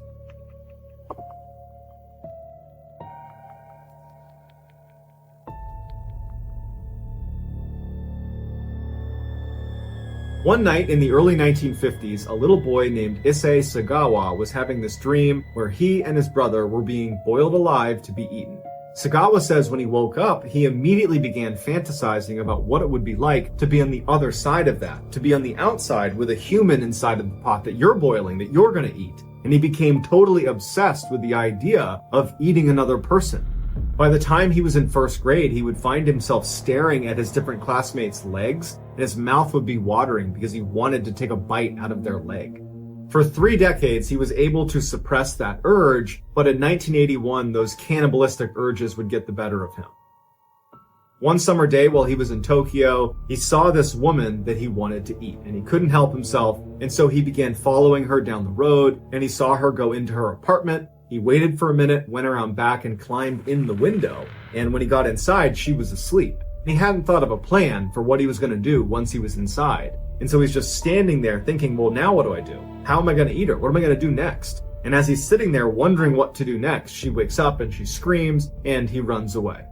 One night in the early 1950s, a little boy named Issei Sagawa was having this dream where he and his brother were being boiled alive to be eaten. Sagawa says when he woke up, he immediately began fantasizing about what it would be like to be on the other side of that, to be on the outside with a human inside of the pot that you're boiling, that you're gonna eat. And he became totally obsessed with the idea of eating another person. By the time he was in first grade, he would find himself staring at his different classmates' legs, and his mouth would be watering because he wanted to take a bite out of their leg. For 3 decades, he was able to suppress that urge, but in 1981, those cannibalistic urges would get the better of him. One summer day while he was in Tokyo, he saw this woman that he wanted to eat, and he couldn't help himself, and so he began following her down the road, and he saw her go into her apartment. He waited for a minute, went around back, and climbed in the window, and when he got inside, she was asleep. And he hadn't thought of a plan for what he was going to do once he was inside. And so he's just standing there thinking, well, now what do I do? How am I going to eat her? What am I going to do next? And as he's sitting there wondering what to do next, she wakes up and she screams and he runs away.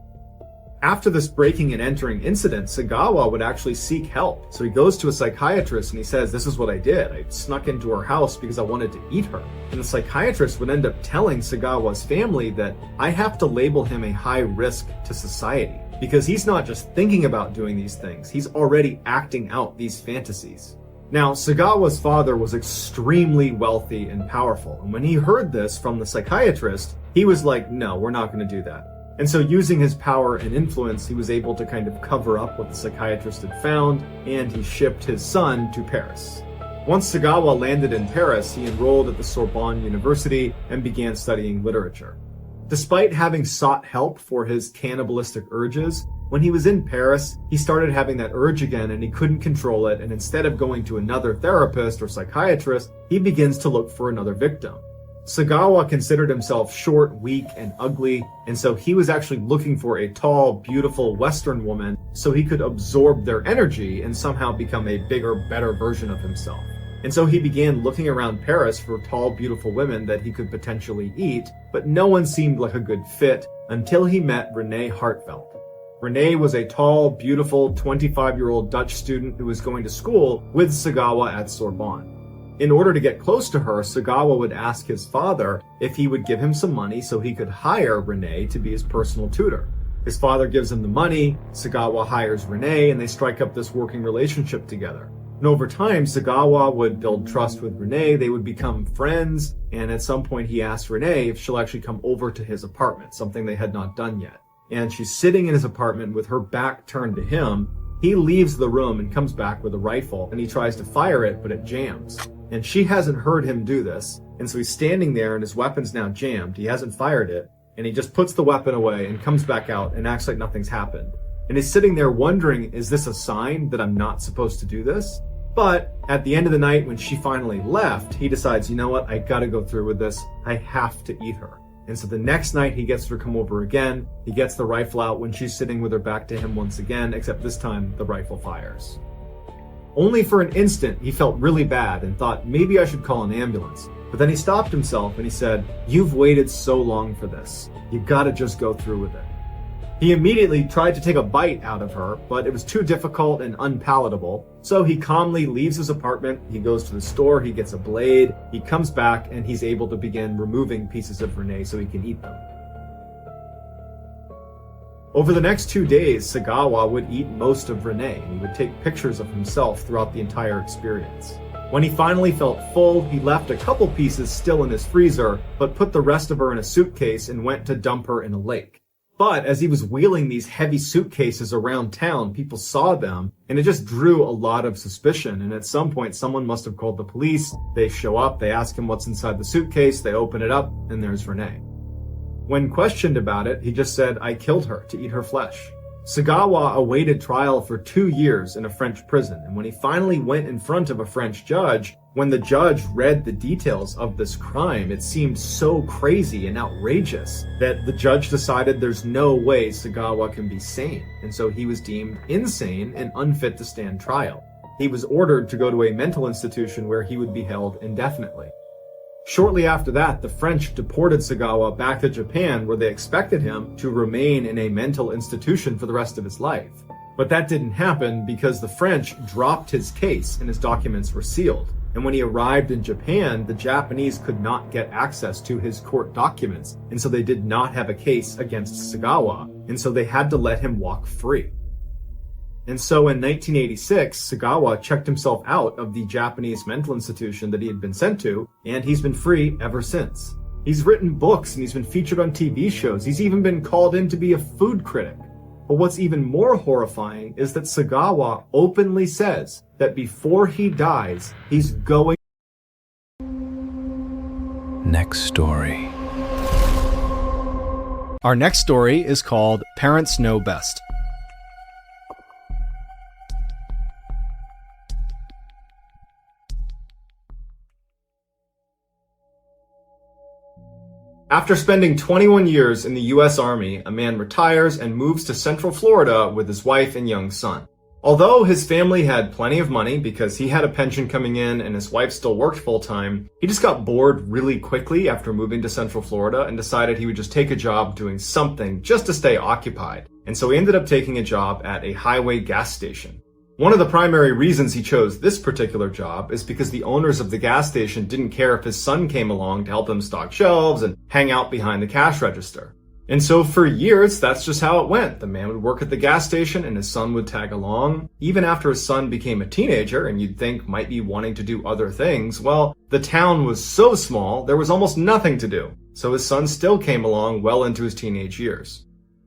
After this breaking and entering incident, Sagawa would actually seek help. So he goes to a psychiatrist and he says, this is what I did. I snuck into her house because I wanted to eat her. And the psychiatrist would end up telling Sagawa's family that I have to label him a high risk to society because he's not just thinking about doing these things, he's already acting out these fantasies. Now, Sagawa's father was extremely wealthy and powerful. And when he heard this from the psychiatrist, he was like, no, we're not going to do that. And so using his power and influence, he was able to kind of cover up what the psychiatrist had found, and he shipped his son to Paris. Once Sagawa landed in Paris, he enrolled at the Sorbonne University and began studying literature. Despite having sought help for his cannibalistic urges, when he was in Paris, he started having that urge again and he couldn't control it, and instead of going to another therapist or psychiatrist, he begins to look for another victim. Sagawa considered himself short, weak, and ugly, and so he was actually looking for a tall, beautiful Western woman so he could absorb their energy and somehow become a bigger, better version of himself. And so he began looking around Paris for tall, beautiful women that he could potentially eat, but no one seemed like a good fit until he met Renee Hartvelt. Renee was a tall, beautiful, 25-year-old Dutch student who was going to school with Sagawa at Sorbonne. In order to get close to her, Sagawa would ask his father if he would give him some money so he could hire Renee to be his personal tutor. His father gives him the money, Sagawa hires Renee, and they strike up this working relationship together. And over time, Sagawa would build trust with Renee, they would become friends, and at some point he asked Renee if she'll actually come over to his apartment, something they had not done yet. And she's sitting in his apartment with her back turned to him. He leaves the room and comes back with a rifle, and he tries to fire it, but it jams. And she hasn't heard him do this, and so he's standing there and his weapon's now jammed. He hasn't fired it, and he just puts the weapon away and comes back out and acts like nothing's happened. And he's sitting there wondering, is this a sign that I'm not supposed to do this? But at the end of the night, when she finally left, he decides, you know what, I gotta go through with this. I have to eat her. And so the next night he gets her to come over again. He gets the rifle out when she's sitting with her back to him once again, except this time the rifle fires. Only for an instant, he felt really bad and thought maybe I should call an ambulance. But then he stopped himself and he said, you've waited so long for this. You gotta just go through with it. He immediately tried to take a bite out of her, but it was too difficult and unpalatable. So he calmly leaves his apartment, he goes to the store, he gets a blade, he comes back, and he's able to begin removing pieces of Renee so he can eat them. Over the next 2 days, Sagawa would eat most of Renee, and he would take pictures of himself throughout the entire experience. When he finally felt full, he left a couple pieces still in his freezer, but put the rest of her in a suitcase and went to dump her in a lake. But as he was wheeling these heavy suitcases around town, people saw them, and it just drew a lot of suspicion. And at some point, someone must have called the police. They show up, they ask him what's inside the suitcase, they open it up, and there's Renee. When questioned about it, he just said, I killed her to eat her flesh. Sagawa awaited trial for 2 years in a French prison, and when he finally went in front of a French judge, when the judge read the details of this crime, it seemed so crazy and outrageous that the judge decided there's no way Sagawa can be sane, and so he was deemed insane and unfit to stand trial. He was ordered to go to a mental institution where he would be held indefinitely. Shortly after that, the French deported Sagawa back to Japan, where they expected him to remain in a mental institution for the rest of his life. But that didn't happen because the French dropped his case and his documents were sealed. And when he arrived in Japan, the Japanese could not get access to his court documents, and so they did not have a case against Sagawa, and so they had to let him walk free. And so in 1986, Sagawa checked himself out of the Japanese mental institution that he had been sent to, and he's been free ever since. He's written books and he's been featured on TV shows. He's even been called in to be a food critic. But what's even more horrifying is that Sagawa openly says that before he dies, he's going. Next story. Our next story is called Parents Know Best. After spending 21 years in the US Army, a man retires and moves to Central Florida with his wife and young son. Although his family had plenty of money because he had a pension coming in and his wife still worked full-time, he just got bored really quickly after moving to Central Florida and decided he would just take a job doing something just to stay occupied. And so he ended up taking a job at a highway gas station. One of the primary reasons he chose this particular job is because the owners of the gas station didn't care if his son came along to help them stock shelves and hang out behind the cash register. And so for years, that's just how it went. The man would work at the gas station and his son would tag along. Even after his son became a teenager and you'd think might be wanting to do other things, well, the town was so small, there was almost nothing to do. So his son still came along well into his teenage years.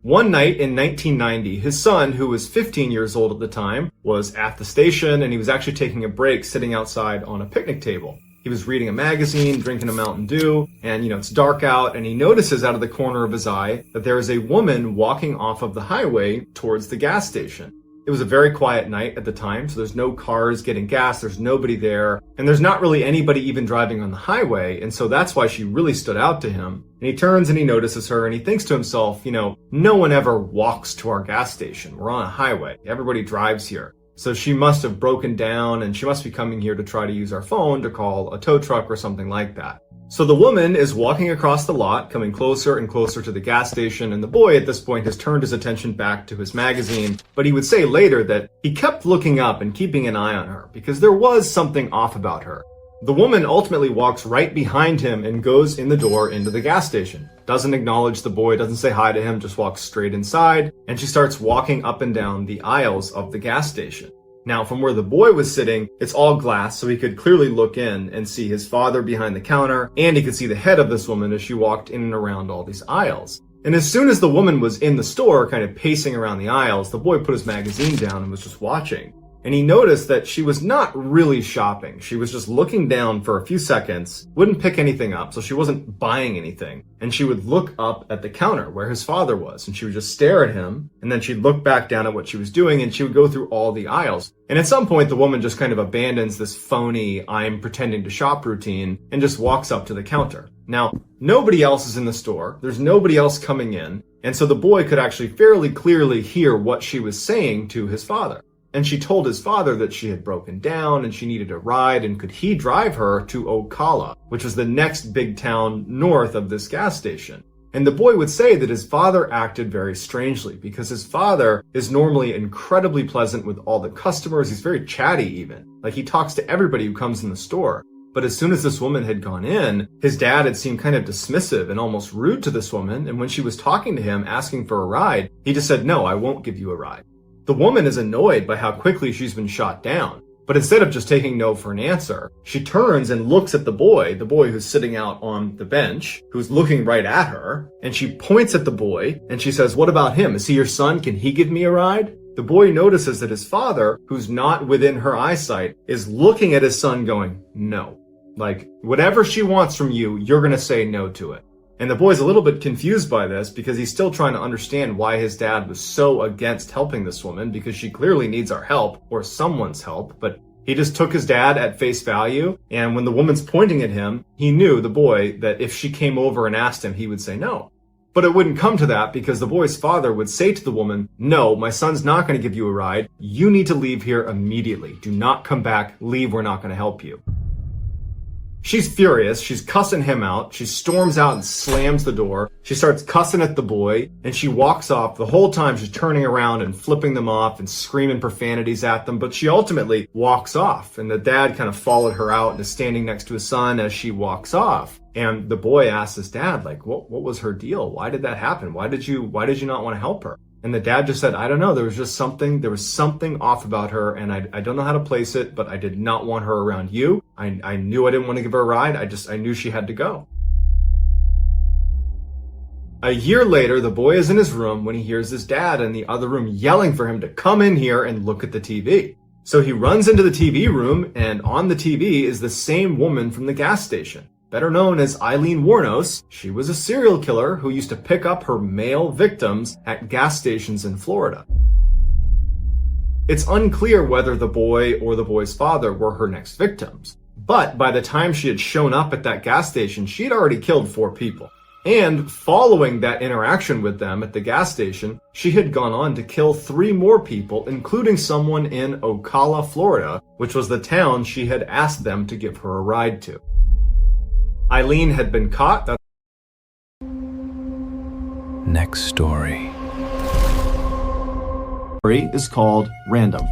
One night in 1990, his son, who was 15 years old at the time, was at the station and he was actually taking a break sitting outside on a picnic table. He was reading a magazine, drinking a Mountain Dew, and it's dark out, and he notices out of the corner of his eye that there is a woman walking off of the highway towards the gas station. It was a very quiet night at the time, so there's no cars getting gas, there's nobody there, and there's not really anybody even driving on the highway, and so that's why she really stood out to him. And he turns and he notices her and he thinks to himself, no one ever walks to our gas station. We're on a highway. Everybody drives here. So she must have broken down and she must be coming here to try to use our phone to call a tow truck or something like that. So the woman is walking across the lot, coming closer and closer to the gas station, and the boy at this point has turned his attention back to his magazine, but he would say later that he kept looking up and keeping an eye on her because there was something off about her. The woman ultimately walks right behind him and goes in the door into the gas station. Doesn't acknowledge the boy, doesn't say hi to him, just walks straight inside, and she starts walking up and down the aisles of the gas station. Now, from where the boy was sitting, it's all glass, so he could clearly look in and see his father behind the counter, and he could see the head of this woman as she walked in and around all these aisles. And as soon as the woman was in the store, kind of pacing around the aisles, the boy put his magazine down and was just watching. And he noticed that she was not really shopping. She was just looking down for a few seconds, wouldn't pick anything up, so she wasn't buying anything. And she would look up at the counter where his father was, and she would just stare at him, and then she'd look back down at what she was doing, and she would go through all the aisles. And at some point, the woman just kind of abandons this phony, I'm pretending to shop routine, and just walks up to the counter. Now, nobody else is in the store, there's nobody else coming in, and so the boy could actually fairly clearly hear what she was saying to his father. And she told his father that she had broken down and she needed a ride and could he drive her to Ocala, which was the next big town north of this gas station. And the boy would say that his father acted very strangely because his father is normally incredibly pleasant with all the customers. He's very chatty even. Like he talks to everybody who comes in the store. But as soon as this woman had gone in, his dad had seemed kind of dismissive and almost rude to this woman. And when she was talking to him, asking for a ride, he just said, no, I won't give you a ride. The woman is annoyed by how quickly she's been shot down, but instead of just taking no for an answer, she turns and looks at the boy who's sitting out on the bench, who's looking right at her, and she points at the boy, and she says, what about him? Is he your son? Can he give me a ride? The boy notices that his father, who's not within her eyesight, is looking at his son going, no. Like, whatever she wants from you, you're gonna say no to it. And the boy's a little bit confused by this because he's still trying to understand why his dad was so against helping this woman because she clearly needs our help or someone's help. But he just took his dad at face value. And when the woman's pointing at him, he knew, the boy, that if she came over and asked him, he would say no. But it wouldn't come to that because the boy's father would say to the woman, no, my son's not going to give you a ride. You need to leave here immediately. Do not come back. Leave. We're not going to help you. She's furious. She's cussing him out. She storms out and slams the door. She starts cussing at the boy, and she walks off. The whole time she's turning around and flipping them off and screaming profanities at them, but she ultimately walks off, and the dad kind of followed her out and is standing next to his son as she walks off. And the boy asks his dad, like, what was her deal? Why did that happen? Why did you not want to help her? And the dad just said, I don't know. There was something off about her, and I don't know how to place it, but I did not want her around you. I knew I didn't want to give her a ride. I knew she had to go. A year later, the boy is in his room when he hears his dad in the other room yelling for him to come in here and look at the TV. So he runs into the TV room, and on the TV is the same woman from the gas station. Better known as Eileen Wuornos, she was a serial killer who used to pick up her male victims at gas stations in Florida. It's unclear whether the boy or the boy's father were her next victims, but by the time she had shown up at that gas station, she had already killed 4 people. And following that interaction with them at the gas station, she had gone on to kill 3 more people, including someone in Ocala, Florida, which was the town she had asked them to give her a ride to. Eileen had been caught. Next story. The story is called Random.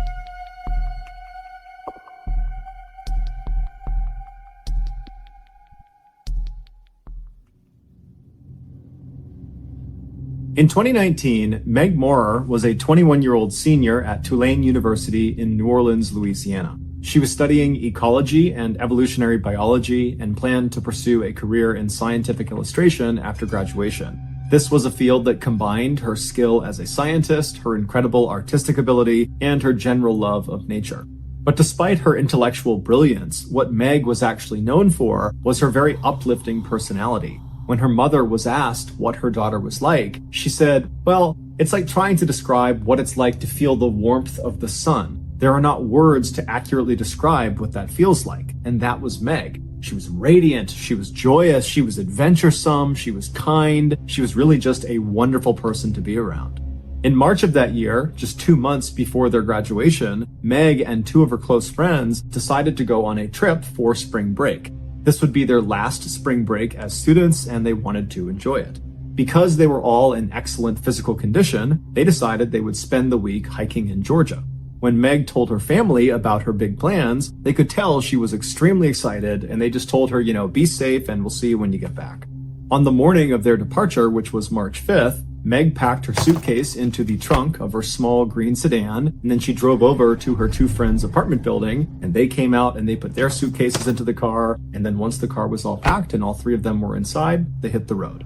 In 2019, Meg Morer was a 21-year-old senior at Tulane University in New Orleans, Louisiana. She was studying ecology and evolutionary biology and planned to pursue a career in scientific illustration after graduation. This was a field that combined her skill as a scientist, her incredible artistic ability, and her general love of nature. But despite her intellectual brilliance, what Meg was actually known for was her very uplifting personality. When her mother was asked what her daughter was like, she said, "Well, it's like trying to describe what it's like to feel the warmth of the sun. There are not words to accurately describe what that feels like." And that was Meg. She was radiant, she was joyous, she was adventuresome, she was kind, she was really just a wonderful person to be around. In March of that year, just 2 months before their graduation, Meg and 2 of her close friends decided to go on a trip for spring break. This would be their last spring break as students, and they wanted to enjoy it. Because they were all in excellent physical condition, they decided they would spend the week hiking in Georgia. When Meg told her family about her big plans, they could tell she was extremely excited, and they just told her, be safe and we'll see you when you get back. On the morning of their departure, which was March 5th, Meg packed her suitcase into the trunk of her small green sedan, and then she drove over to her 2 friends' apartment building, and they came out and they put their suitcases into the car, and then once the car was all packed and all 3 of them were inside, they hit the road.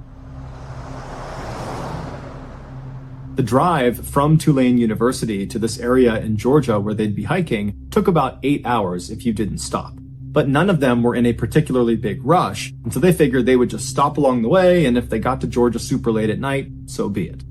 The drive from Tulane University to this area in Georgia where they'd be hiking took about 8 hours if you didn't stop. But none of them were in a particularly big rush, and so they figured they would just stop along the way, and if they got to Georgia super late at night, so be it.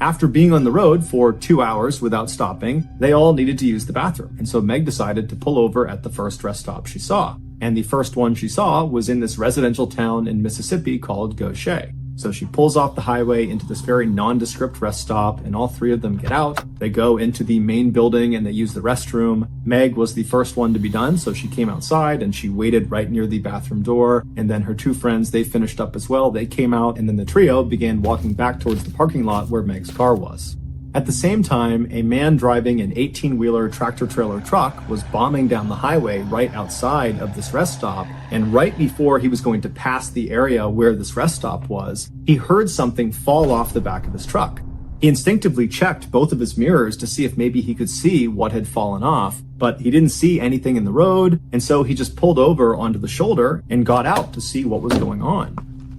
After being on the road for 2 hours without stopping, they all needed to use the bathroom, and so Meg decided to pull over at the first rest stop she saw. And the first one she saw was in this residential town in Mississippi called Gaucher. So she pulls off the highway into this very nondescript rest stop, and all 3 of them get out. They go into the main building and they use the restroom. Meg was the first one to be done, so she came outside and she waited right near the bathroom door. And then her 2 friends, they finished up as well. They came out, and then the trio began walking back towards the parking lot where Meg's car was. At the same time, a man driving an 18-wheeler tractor-trailer truck was bombing down the highway right outside of this rest stop, and right before he was going to pass the area where this rest stop was, he heard something fall off the back of his truck. He instinctively checked both of his mirrors to see if maybe he could see what had fallen off, but he didn't see anything in the road, and so he just pulled over onto the shoulder and got out to see what was going on.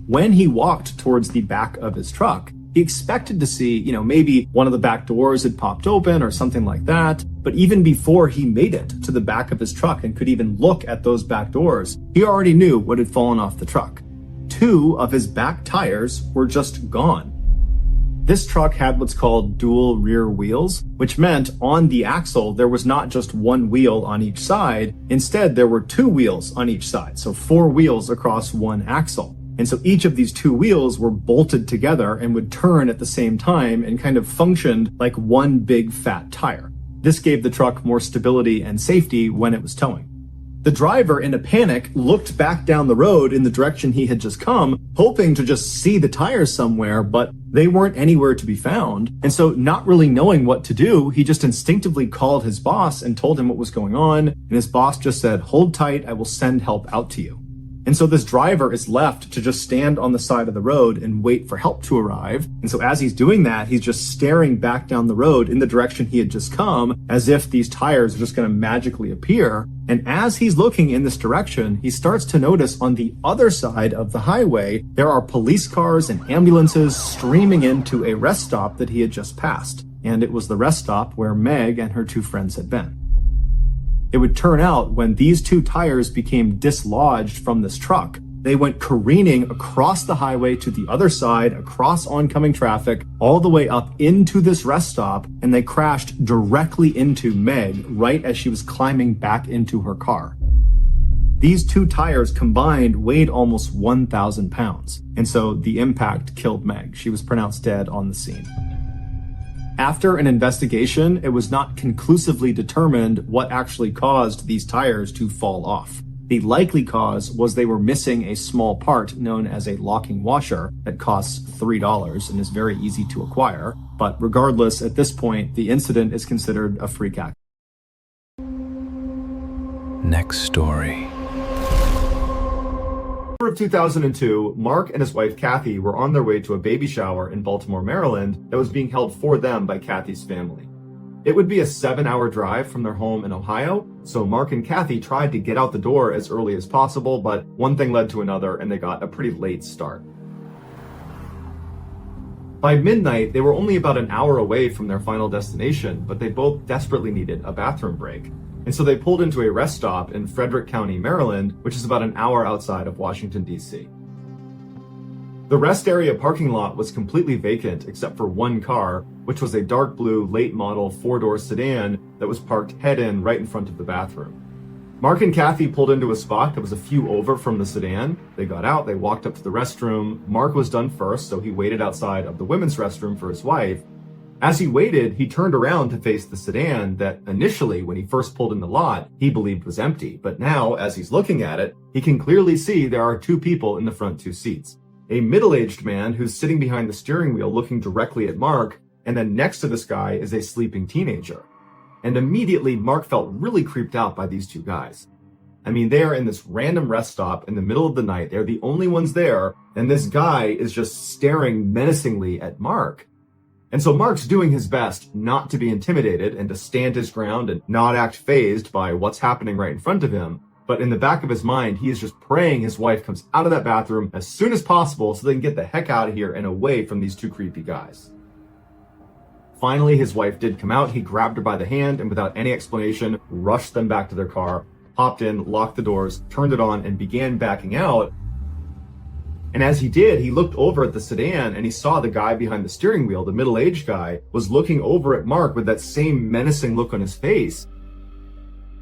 When he walked towards the back of his truck, he expected to see, maybe one of the back doors had popped open or something like that. But even before he made it to the back of his truck and could even look at those back doors, he already knew what had fallen off the truck. 2 of his back tires were just gone. This truck had what's called dual rear wheels, which meant on the axle, there was not just 1 wheel on each side. Instead, there were 2 wheels on each side. So 4 wheels across 1 axle. And so each of these 2 wheels were bolted together and would turn at the same time and kind of functioned like 1 big fat tire. This gave the truck more stability and safety when it was towing. The driver, in a panic, looked back down the road in the direction he had just come, hoping to just see the tires somewhere, but they weren't anywhere to be found. And so, not really knowing what to do, he just instinctively called his boss and told him what was going on, and his boss just said, "Hold tight, I will send help out to you." And so this driver is left to just stand on the side of the road and wait for help to arrive. And so as he's doing that, he's just staring back down the road in the direction he had just come, as if these tires are just going to magically appear. And as he's looking in this direction, he starts to notice on the other side of the highway, there are police cars and ambulances streaming into a rest stop that he had just passed. And it was the rest stop where Meg and her two friends had been. It would turn out when these two tires became dislodged from this truck, they went careening across the highway to the other side, across oncoming traffic, all the way up into this rest stop, and they crashed directly into Meg right as she was climbing back into her car. These two tires combined weighed almost 1,000 pounds, and so the impact killed Meg. She was pronounced dead on the scene. After an investigation, it was not conclusively determined what actually caused these tires to fall off. The likely cause was they were missing a small part known as a locking washer that costs $3 and is very easy to acquire. But regardless, at this point, the incident is considered a freak accident. Next story. Of 2002, Mark and his wife Kathy were on their way to a baby shower in Baltimore, Maryland that was being held for them by Kathy's family. It would be a 7-hour drive from their home in Ohio, so Mark and Kathy tried to get out the door as early as possible, but one thing led to another and they got a pretty late start. By midnight, they were only about an hour away from their final destination, but they both desperately needed a bathroom break. And so they pulled into a rest stop in Frederick County, Maryland, which is about an hour outside of Washington, D.C. The rest area parking lot was completely vacant except for one car, which was a dark blue late model 4-door sedan that was parked head-in right in front of the bathroom. Mark and Kathy pulled into a spot that was a few over from the sedan. They got out, they walked up to the restroom. Mark was done first, so he waited outside of the women's restroom for his wife. As he waited, he turned around to face the sedan that initially, when he first pulled in the lot, he believed was empty. But now, as he's looking at it, he can clearly see there are two people in the front two seats. A middle-aged man who's sitting behind the steering wheel looking directly at Mark, and then next to this guy is a sleeping teenager. And immediately, Mark felt really creeped out by these two guys. I mean, they are in this random rest stop in the middle of the night. They're the only ones there, and this guy is just staring menacingly at Mark. And so Mark's doing his best not to be intimidated and to stand his ground and not act fazed by what's happening right in front of him. But in the back of his mind, he is just praying his wife comes out of that bathroom as soon as possible so they can get the heck out of here and away from these two creepy guys. Finally, his wife did come out. He grabbed her by the hand and without any explanation, rushed them back to their car, hopped in, locked the doors, turned it on, and began backing out. And as he did, he looked over at the sedan and he saw the guy behind the steering wheel, the middle-aged guy, was looking over at Mark with that same menacing look on his face.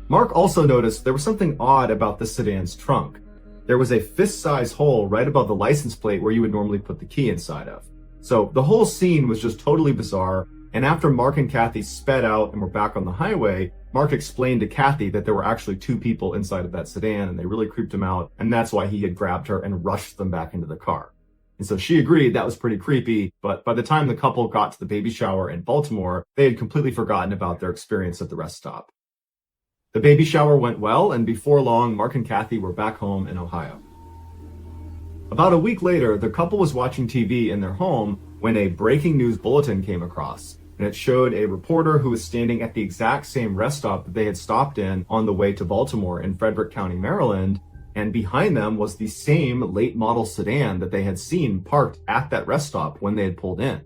Mark also noticed there was something odd about the sedan's trunk. There was a fist-size hole right above the license plate where you would normally put the key inside of. So the whole scene was just totally bizarre, and after Mark and Kathy sped out and were back on the highway, Mark explained to Kathy that there were actually two people inside of that sedan and they really creeped him out, and that's why he had grabbed her and rushed them back into the car. And so she agreed that was pretty creepy, but by the time the couple got to the baby shower in Baltimore, they had completely forgotten about their experience at the rest stop. The baby shower went well, and before long, Mark and Kathy were back home in Ohio. About a week later, the couple was watching TV in their home when a breaking news bulletin came across. And it showed a reporter who was standing at the exact same rest stop that they had stopped in on the way to Baltimore in Frederick County, Maryland. And behind them was the same late model sedan that they had seen parked at that rest stop when they had pulled in.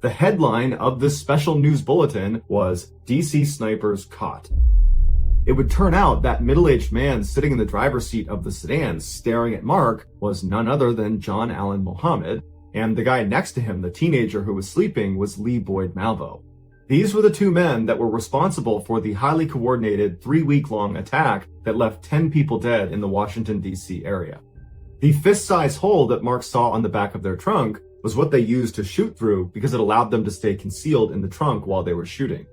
The headline of this special news bulletin was DC Snipers Caught. It would turn out that middle-aged man sitting in the driver's seat of the sedan staring at Mark was none other than John Allen Muhammad, and the guy next to him, the teenager who was sleeping, was Lee Boyd Malvo. These were the two men that were responsible for the highly coordinated 3-week-long attack that left 10 people dead in the Washington, D.C. area. The fist-sized hole that Mark saw on the back of their trunk was what they used to shoot through because it allowed them to stay concealed in the trunk while they were shooting.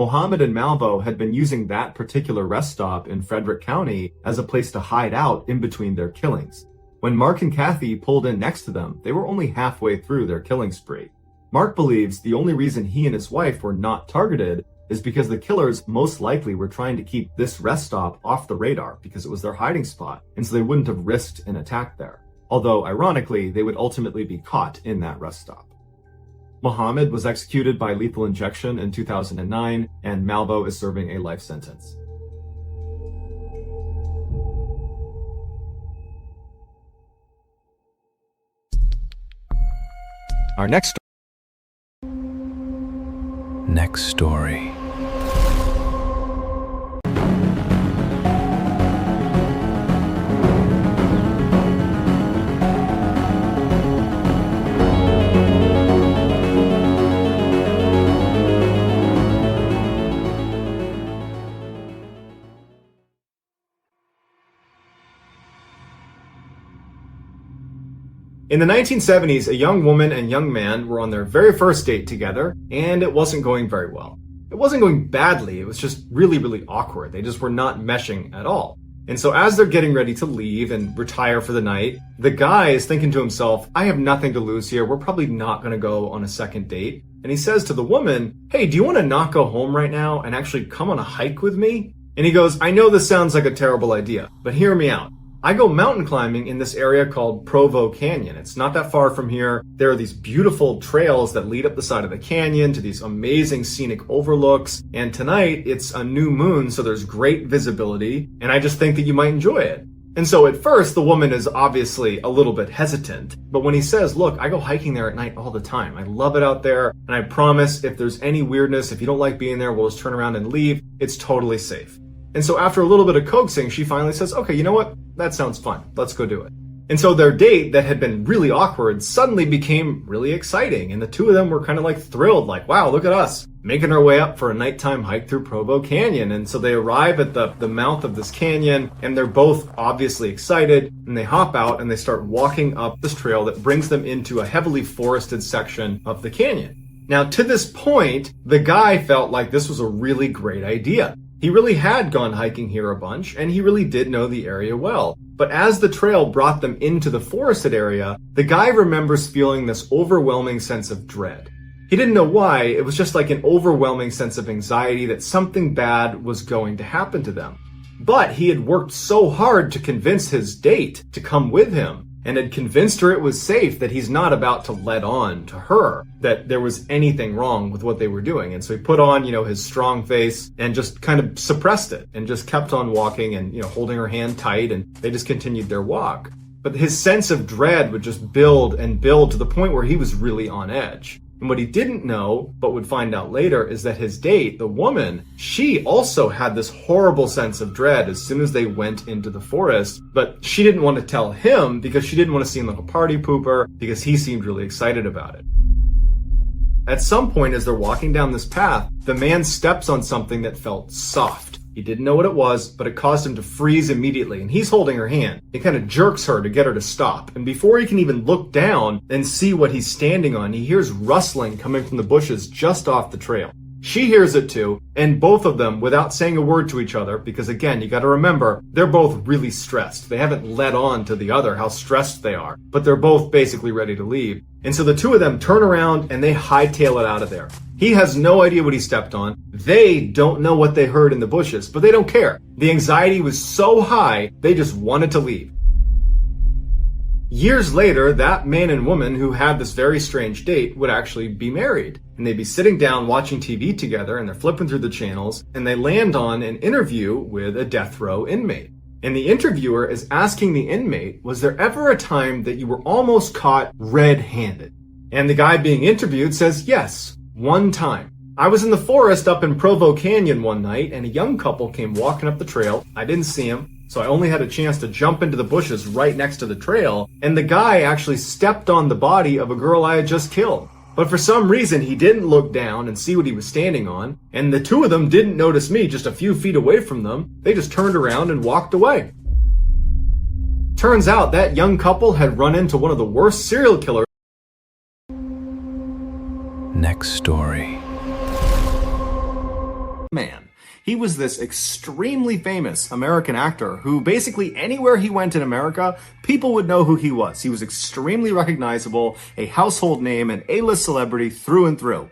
Mohammed and Malvo had been using that particular rest stop in Frederick County as a place to hide out in between their killings. When Mark and Kathy pulled in next to them, they were only halfway through their killing spree. Mark believes the only reason he and his wife were not targeted is because the killers most likely were trying to keep this rest stop off the radar because it was their hiding spot, and so they wouldn't have risked an attack there. Although, ironically, they would ultimately be caught in that rest stop. Mohammed was executed by lethal injection in 2009, and Malvo is serving a life sentence. Our next story. In the 1970s, a young woman and young man were on their very first date together, and it wasn't going very well. It wasn't going badly, it was just really, really awkward. They just were not meshing at all. And so as they're getting ready to leave and retire for the night, the guy is thinking to himself, I have nothing to lose here, we're probably not going to go on a second date. And he says to the woman, hey, do you want to not go home right now and actually come on a hike with me? And he goes, I know this sounds like a terrible idea, but hear me out. I go mountain climbing in this area called Provo Canyon. It's not that far from here. There are these beautiful trails that lead up the side of the canyon to these amazing scenic overlooks. And tonight it's a new moon, so there's great visibility. And I just think that you might enjoy it. And so at first, the woman is obviously a little bit hesitant. But when he says, look, I go hiking there at night all the time. I love it out there. And I promise if there's any weirdness, if you don't like being there, we'll just turn around and leave. It's totally safe. And so after a little bit of coaxing, she finally says, okay, you know what? That sounds fun. Let's go do it. And so their date that had been really awkward suddenly became really exciting. And the two of them were kind of like thrilled, like, wow, look at us making our way up for a nighttime hike through Provo Canyon. And so they arrive at the mouth of this canyon, and they're both obviously excited, and they hop out and they start walking up this trail that brings them into a heavily forested section of the canyon. Now, to this point, the guy felt like this was a really great idea. He really had gone hiking here a bunch, and he really did know the area well. But as the trail brought them into the forested area, the guy remembers feeling this overwhelming sense of dread. He didn't know why, it was just like an overwhelming sense of anxiety that something bad was going to happen to them. But he had worked so hard to convince his date to come with him, and had convinced her it was safe, that he's not about to let on to her that there was anything wrong with what they were doing. And so he put on, his strong face and just kind of suppressed it and just kept on walking and, holding her hand tight, and they just continued their walk. But his sense of dread would just build and build to the point where he was really on edge. And what he didn't know, but would find out later, is that his date, the woman, she also had this horrible sense of dread as soon as they went into the forest. But she didn't want to tell him because she didn't want to seem like a party pooper, because he seemed really excited about it. At some point as they're walking down this path, the man steps on something that felt soft. He didn't know what it was, but it caused him to freeze immediately, and he's holding her hand. He kind of jerks her to get her to stop, and before he can even look down and see what he's standing on, he hears rustling coming from the bushes just off the trail. She hears it too, and both of them, without saying a word to each other, because again, you gotta remember, they're both really stressed. They haven't let on to the other how stressed they are, but they're both basically ready to leave. And so the two of them turn around and they hightail it out of there. He has no idea what he stepped on. They don't know what they heard in the bushes, but they don't care. The anxiety was so high, they just wanted to leave. Years later, that man and woman who had this very strange date would actually be married. And they'd be sitting down watching TV together, and they're flipping through the channels, and they land on an interview with a death row inmate. And the interviewer is asking the inmate, was there ever a time that you were almost caught red-handed? And the guy being interviewed says, yes, one time. I was in the forest up in Provo Canyon one night, and a young couple came walking up the trail. I didn't see them, so I only had a chance to jump into the bushes right next to the trail, and the guy actually stepped on the body of a girl I had just killed. But for some reason, he didn't look down and see what he was standing on, and the two of them didn't notice me just a few feet away from them. They just turned around and walked away. Turns out that young couple had run into one of the worst serial killers. Next story. man. He was this extremely famous American actor who basically anywhere he went in America, people would know who he was. He was extremely recognizable, a household name, an A-list celebrity through and through.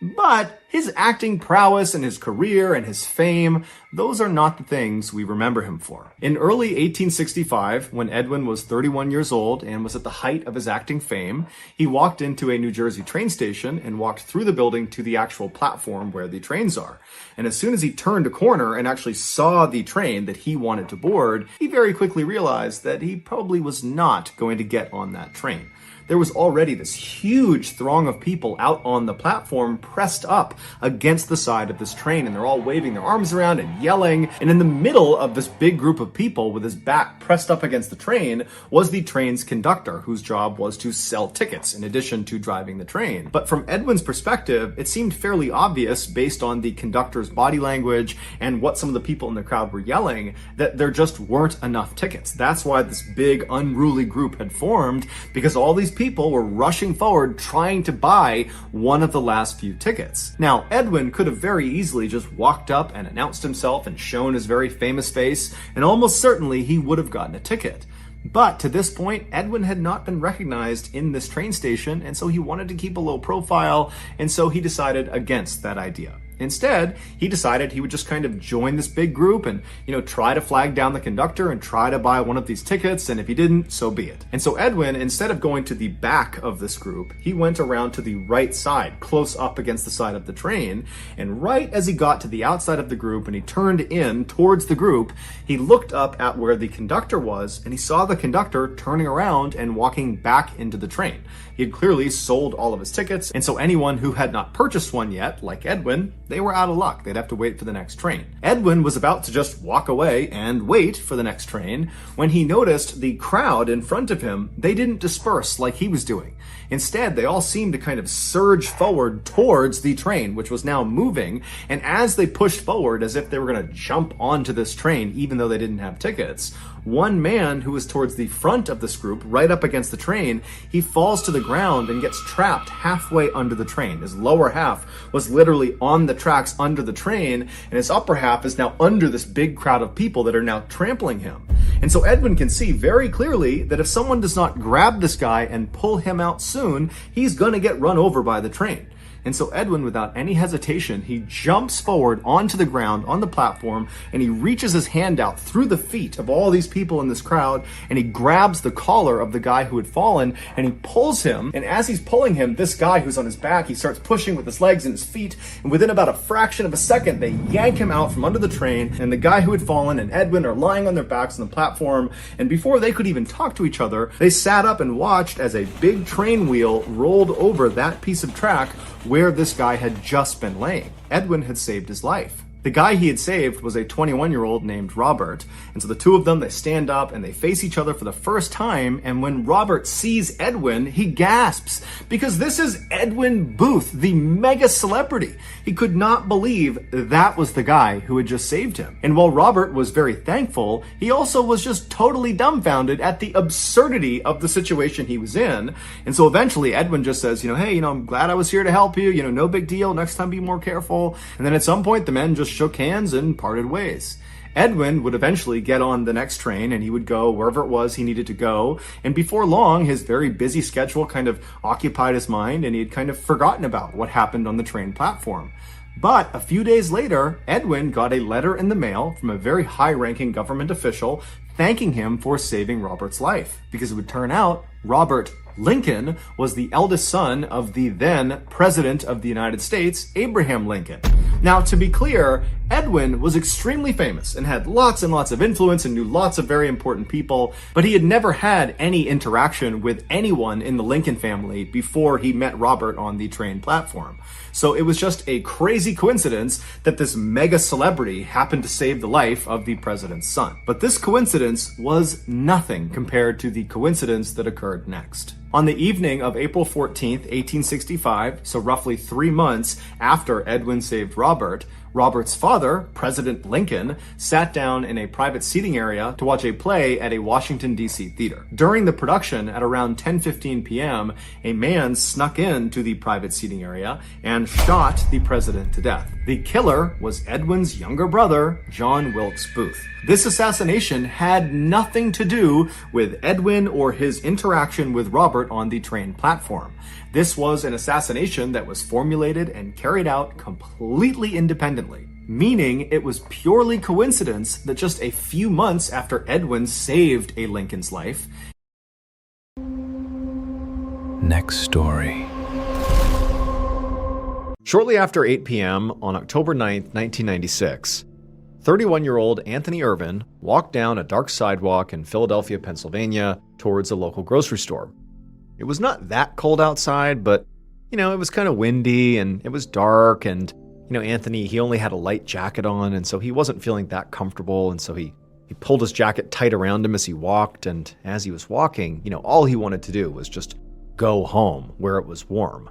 But his acting prowess and his career and his fame, those are not the things we remember him for. In early 1865, when Edwin was 31 years old and was at the height of his acting fame, he walked into a New Jersey train station and walked through the building to the actual platform where the trains are. And as soon as he turned a corner and actually saw the train that he wanted to board, he very quickly realized that he probably was not going to get on that train. There was already this huge throng of people out on the platform pressed up against the side of this train, and they're all waving their arms around and yelling. And in the middle of this big group of people with his back pressed up against the train was the train's conductor, whose job was to sell tickets in addition to driving the train. But from Edwin's perspective, it seemed fairly obvious based on the conductor's body language and what some of the people in the crowd were yelling that there just weren't enough tickets. That's why this big unruly group had formed, because all these people were rushing forward trying to buy one of the last few tickets. Now, Edwin could have very easily just walked up and announced himself and shown his very famous face, and almost certainly he would have gotten a ticket. But to this point, Edwin had not been recognized in this train station, and so he wanted to keep a low profile, and so he decided against that idea. Instead, he decided he would just kind of join this big group and, try to flag down the conductor and try to buy one of these tickets, and if he didn't, so be it. And so Edwin, instead of going to the back of this group, he went around to the right side, close up against the side of the train, and right as he got to the outside of the group and he turned in towards the group, he looked up at where the conductor was, and he saw the conductor turning around and walking back into the train. He had clearly sold all of his tickets, and so anyone who had not purchased one yet, like Edwin, they were out of luck. They'd have to wait for the next train. Edwin was about to just walk away and wait for the next train when he noticed the crowd in front of him. They didn't disperse like he was doing. Instead, they all seemed to kind of surge forward towards the train, which was now moving. And as they pushed forward as if they were going to jump onto this train, even though they didn't have tickets, one man who was towards the front of this group, right up against the train, he falls to the ground and gets trapped halfway under the train. His lower half was literally on the tracks under the train, and his upper half is now under this big crowd of people that are now trampling him. And so Edwin can see very clearly that if someone does not grab this guy and pull him out soon, he's going to get run over by the train. And so Edwin, without any hesitation, he jumps forward onto the ground on the platform, and he reaches his hand out through the feet of all these people in this crowd, and he grabs the collar of the guy who had fallen, and he pulls him. And as he's pulling him, this guy who's on his back, he starts pushing with his legs and his feet, and within about a fraction of a second, they yank him out from under the train, and the guy who had fallen and Edwin are lying on their backs on the platform. And before they could even talk to each other, they sat up and watched as a big train wheel rolled over that piece of track where this guy had just been laying. Edwin had saved his life. The guy he had saved was a 21-year-old named Robert, and so the two of them, they stand up and they face each other for the first time, and when Robert sees Edwin, he gasps, because this is Edwin Booth, the mega celebrity. He could not believe that was the guy who had just saved him. And while Robert was very thankful, he also was just totally dumbfounded at the absurdity of the situation he was in. And so eventually Edwin just says, hey, I'm glad I was here to help you, no big deal, next time be more careful. And then at some point the men just shook hands and parted ways. Edwin would eventually get on the next train and he would go wherever it was he needed to go. And before long, his very busy schedule kind of occupied his mind and he had kind of forgotten about what happened on the train platform. But a few days later, Edwin got a letter in the mail from a very high-ranking government official thanking him for saving Robert's life, because it would turn out Robert Lincoln was the eldest son of the then President of the United States, Abraham Lincoln. Now, to be clear, Edwin was extremely famous and had lots and lots of influence and knew lots of very important people, but he had never had any interaction with anyone in the Lincoln family before he met Robert on the train platform. So it was just a crazy coincidence that this mega celebrity happened to save the life of the president's son. But this coincidence was nothing compared to the coincidence that occurred next. On the evening of April 14th, 1865, so roughly 3 months after Edwin saved Robert, Robert's father, President Lincoln, sat down in a private seating area to watch a play at a Washington, D.C. theater. During the production, at around 10:15 p.m., a man snuck into the private seating area and shot the president to death. The killer was Edwin's younger brother, John Wilkes Booth. This assassination had nothing to do with Edwin or his interaction with Robert on the train platform. This was an assassination that was formulated and carried out completely independently, meaning it was purely coincidence that just a few months after Edwin saved a Lincoln's life. Next story. Shortly after 8 p.m. on October 9th, 1996, 31-year-old Anthony Irvin walked down a dark sidewalk in Philadelphia, Pennsylvania, towards a local grocery store. It was not that cold outside, but, it was kind of windy and it was dark, and, Anthony, he only had a light jacket on, and so he wasn't feeling that comfortable, and so he pulled his jacket tight around him as he walked, and as he was walking, all he wanted to do was just go home where it was warm.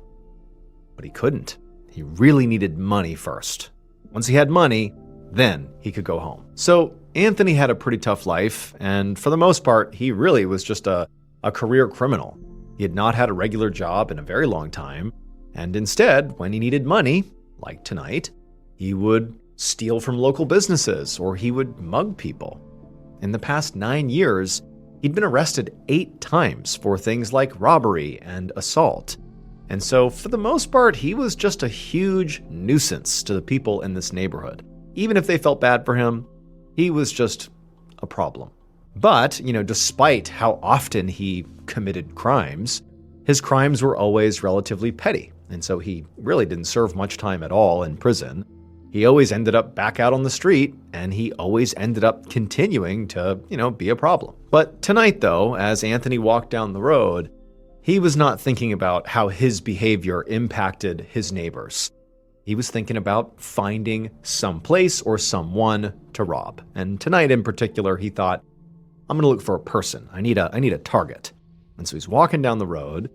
But he couldn't. He really needed money first. Once he had money, then he could go home. So Anthony had a pretty tough life, and for the most part, he really was just a career criminal. He had not had a regular job in a very long time, and instead, when he needed money, like tonight, he would steal from local businesses or he would mug people. In the past 9 years, he'd been arrested 8 times for things like robbery and assault. And so, for the most part, he was just a huge nuisance to the people in this neighborhood. Even if they felt bad for him, he was just a problem. But, despite how often he committed crimes, his crimes were always relatively petty. And so he really didn't serve much time at all in prison. He always ended up back out on the street, and he always ended up continuing to, be a problem. But tonight, though, as Anthony walked down the road, he was not thinking about how his behavior impacted his neighbors. He was thinking about finding some place or someone to rob. And tonight in particular, he thought, I'm going to look for a person. I need a target. And so he's walking down the road,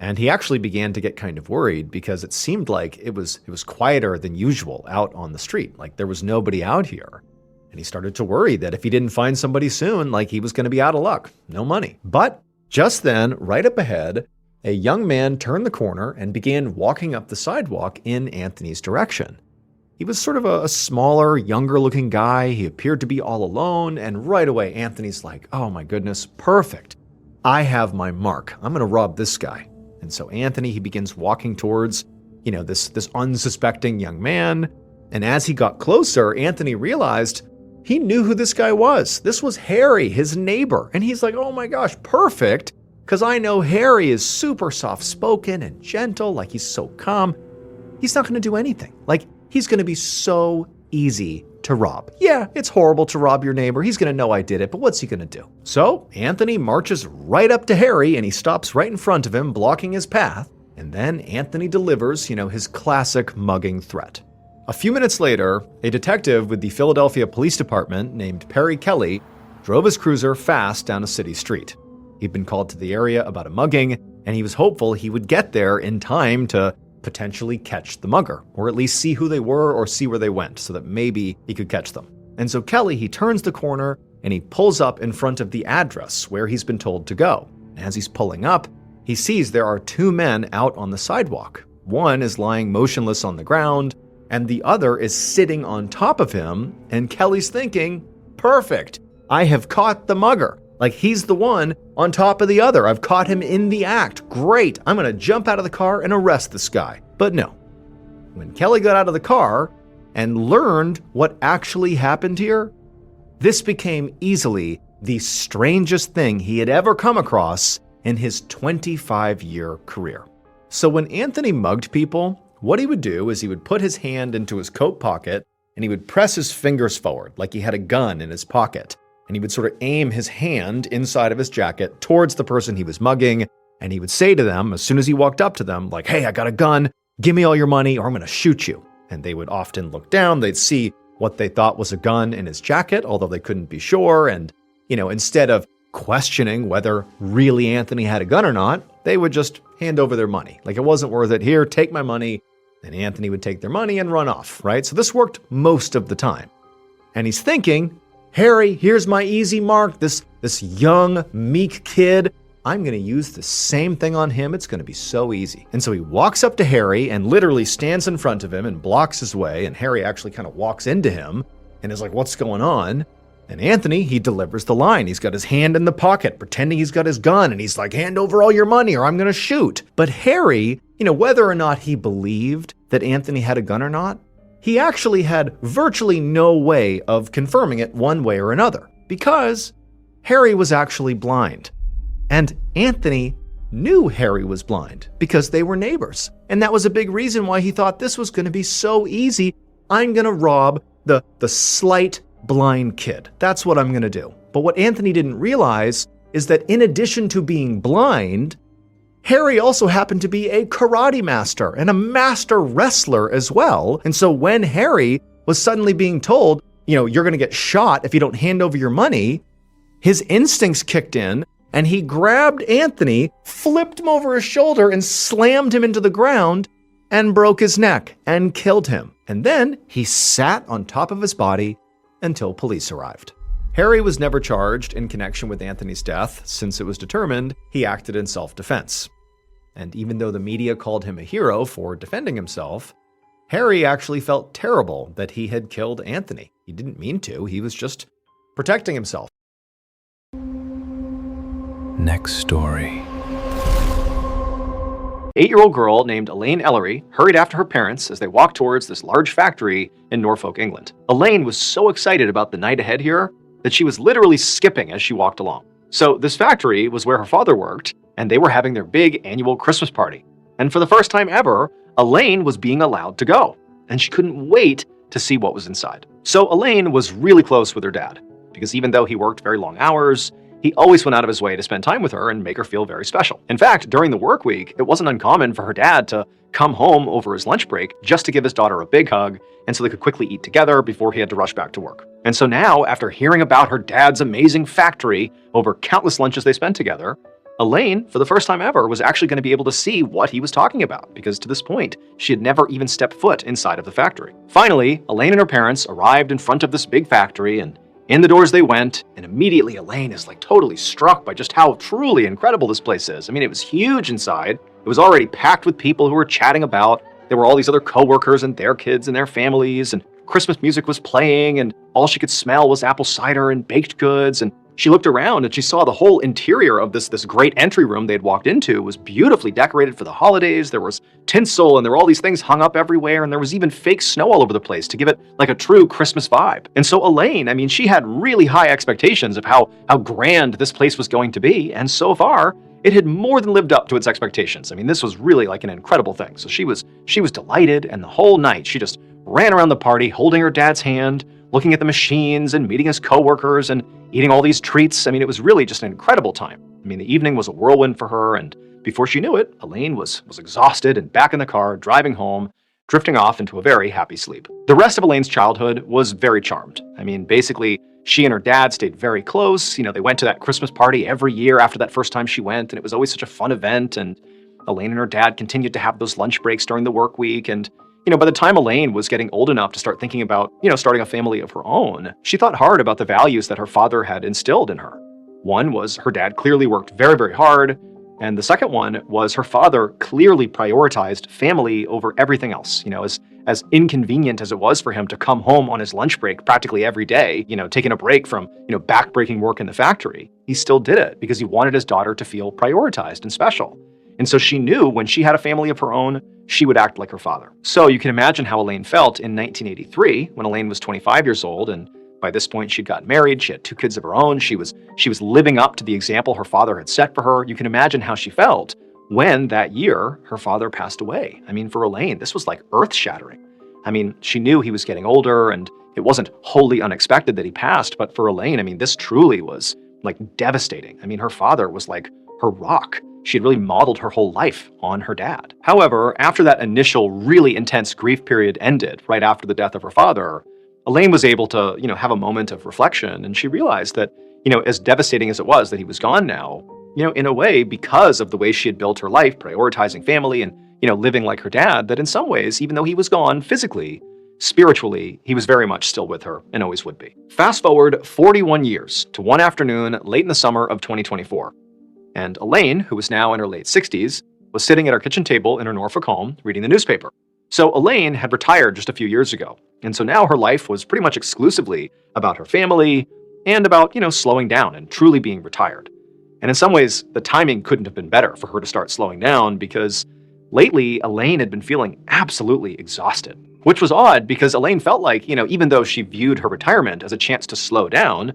and he actually began to get kind of worried because it seemed like it was quieter than usual out on the street. Like there was nobody out here. And he started to worry that if he didn't find somebody soon, like he was going to be out of luck. No money. But just then, right up ahead, a young man turned the corner and began walking up the sidewalk in Anthony's direction. He was sort of a smaller, younger-looking guy. He appeared to be all alone, and right away, Anthony's like, oh my goodness, perfect. I have my mark. I'm going to rob this guy. And so Anthony, he begins walking towards, this unsuspecting young man. And as he got closer, Anthony realized he knew who this guy was. This was Harry, his neighbor. And he's like, oh my gosh, perfect. Because I know Harry is super soft-spoken and gentle, like he's so calm. He's not going to do anything. Like, he's going to be so easy to rob. Yeah, it's horrible to rob your neighbor. He's going to know I did it, but what's he going to do? So Anthony marches right up to Harry and he stops right in front of him, blocking his path. And then Anthony delivers, his classic mugging threat. A few minutes later, a detective with the Philadelphia Police Department named Perry Kelly drove his cruiser fast down a city street. He'd been called to the area about a mugging, and he was hopeful he would get there in time to potentially catch the mugger, or at least see who they were or see where they went so that maybe he could catch them. And so Kelly, he turns the corner and he pulls up in front of the address where he's been told to go. As he's pulling up, he sees there are 2 men out on the sidewalk. One is lying motionless on the ground, and the other is sitting on top of him, and Kelly's thinking, perfect, I have caught the mugger. Like, he's the one on top of the other. I've caught him in the act. Great. I'm going to jump out of the car and arrest this guy. But no. When Kelly got out of the car and learned what actually happened here, this became easily the strangest thing he had ever come across in his 25-year career. So when Anthony mugged people, what he would do is he would put his hand into his coat pocket and he would press his fingers forward like he had a gun in his pocket. And he would sort of aim his hand inside of his jacket towards the person he was mugging, and he would say to them, as soon as he walked up to them, like, hey, I got a gun, give me all your money or I'm going to shoot you. And they would often look down, they'd see what they thought was a gun in his jacket, although they couldn't be sure, and, instead of questioning whether really Anthony had a gun or not, they would just hand over their money. Like, it wasn't worth it. Here, take my money And Anthony would take their money and run off, right? So this worked most of the time. And he's thinking, Harry, here's my easy mark, this young, meek kid. I'm going to use the same thing on him. It's going to be so easy. And so he walks up to Harry and literally stands in front of him and blocks his way. And Harry actually kind of walks into him and is like, what's going on? And Anthony, he delivers the line. He's got his hand in the pocket, pretending he's got his gun. And he's like, hand over all your money or I'm going to shoot. But Harry, whether or not he believed that Anthony had a gun or not, he actually had virtually no way of confirming it one way or another because Harry was actually blind. And Anthony knew Harry was blind because they were neighbors. And that was a big reason why he thought this was going to be so easy. I'm going to rob the slight blind kid. That's what I'm going to do. But what Anthony didn't realize is that in addition to being blind, Harry also happened to be a karate master and a master wrestler as well. And so when Harry was suddenly being told, you're going to get shot if you don't hand over your money, his instincts kicked in. And he grabbed Anthony, flipped him over his shoulder, and slammed him into the ground and broke his neck and killed him. And then he sat on top of his body until police arrived. Harry was never charged in connection with Anthony's death, since it was determined he acted in self-defense. And even though the media called him a hero for defending himself, Harry actually felt terrible that he had killed Anthony. He didn't mean to, he was just protecting himself. Next story. 8-year-old girl named Elaine Ellery hurried after her parents as they walked towards this large factory in Norfolk, England. Elaine was so excited about the night ahead here that she was literally skipping as she walked along. So this factory was where her father worked, and they were having their big annual Christmas party. And for the first time ever, Elaine was being allowed to go, and she couldn't wait to see what was inside. So Elaine was really close with her dad, because even though he worked very long hours, he always went out of his way to spend time with her and make her feel very special. In fact, during the work week, it wasn't uncommon for her dad to come home over his lunch break just to give his daughter a big hug, and so they could quickly eat together before he had to rush back to work. And so now, after hearing about her dad's amazing factory over countless lunches they spent together, Elaine, for the first time ever, was actually going to be able to see what he was talking about, because to this point, she had never even stepped foot inside of the factory. Finally, Elaine and her parents arrived in front of this big factory, and in the doors they went, and immediately Elaine is totally struck by just how truly incredible this place is. I mean, it was huge inside. It was already packed with people who were chatting about. There were all these other coworkers and their kids and their families, and Christmas music was playing, and all she could smell was apple cider and baked goods. And she looked around and she saw the whole interior of this great entry room they had walked into was beautifully decorated for the holidays. There was tinsel and there were all these things hung up everywhere, and there was even fake snow all over the place to give it a true Christmas vibe. And so Elaine, she had really high expectations of how grand this place was going to be, and so far, it had more than lived up to its expectations. This was really an incredible thing. So she was delighted, and the whole night she just ran around the party holding her dad's hand, looking at the machines and meeting his coworkers and eating all these treats. It was really just an incredible time. The evening was a whirlwind for her, and before she knew it, Elaine was exhausted and back in the car, driving home, drifting off into a very happy sleep. The rest of Elaine's childhood was very charmed. Basically, she and her dad stayed very close. They went to that Christmas party every year after that first time she went, and it was always such a fun event, and Elaine and her dad continued to have those lunch breaks during the work week, and by the time Elaine was getting old enough to start thinking about, starting a family of her own, she thought hard about the values that her father had instilled in her. One was her dad clearly worked very, very hard, and the second one was her father clearly prioritized family over everything else. As inconvenient as it was for him to come home on his lunch break practically every day, taking a break from, back-breaking work in the factory, he still did it because he wanted his daughter to feel prioritized and special. And so she knew when she had a family of her own, she would act like her father. So you can imagine how Elaine felt in 1983 when Elaine was 25 years old, and by this point she'd gotten married, she had 2 kids of her own, she was living up to the example her father had set for her. You can imagine how she felt when that year her father passed away. For Elaine, this was earth-shattering. She knew he was getting older, and it wasn't wholly unexpected that he passed, but for Elaine, this truly was devastating. Her father was her rock. She had really modeled her whole life on her dad. However, after that initial really intense grief period ended, right after the death of her father, Elaine was able to, have a moment of reflection, and she realized that, as devastating as it was that he was gone now, in a way, because of the way she had built her life, prioritizing family and, living like her dad, that in some ways, even though he was gone physically, spiritually, he was very much still with her and always would be. Fast forward 41 years to one afternoon late in the summer of 2024. And Elaine, who was now in her late 60s, was sitting at her kitchen table in her Norfolk home reading the newspaper. So Elaine had retired just a few years ago, and so now her life was pretty much exclusively about her family and about, slowing down and truly being retired. And in some ways, the timing couldn't have been better for her to start slowing down because lately Elaine had been feeling absolutely exhausted, which was odd because Elaine felt like, even though she viewed her retirement as a chance to slow down,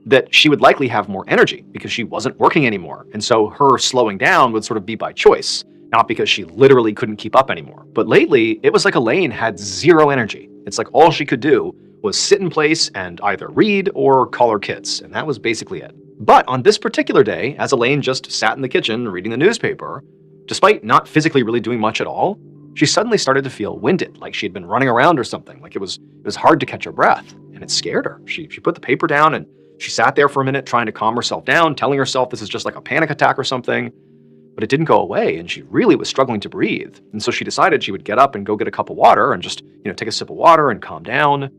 that she would likely have more energy because she wasn't working anymore. And so her slowing down would sort of be by choice, not because she literally couldn't keep up anymore. But lately, it was like Elaine had zero energy. It's like all she could do was sit in place and either read or call her kids, and that was basically it. But on this particular day, as Elaine just sat in the kitchen reading the newspaper, despite not physically really doing much at all, she suddenly started to feel winded, like she had been running around or something, like it was hard to catch her breath, and it scared her. She put the paper down and she sat there for a minute trying to calm herself down, telling herself this is just like a panic attack or something, but it didn't go away, and she really was struggling to breathe. And so she decided she would get up and go get a cup of water and just, take a sip of water and calm down.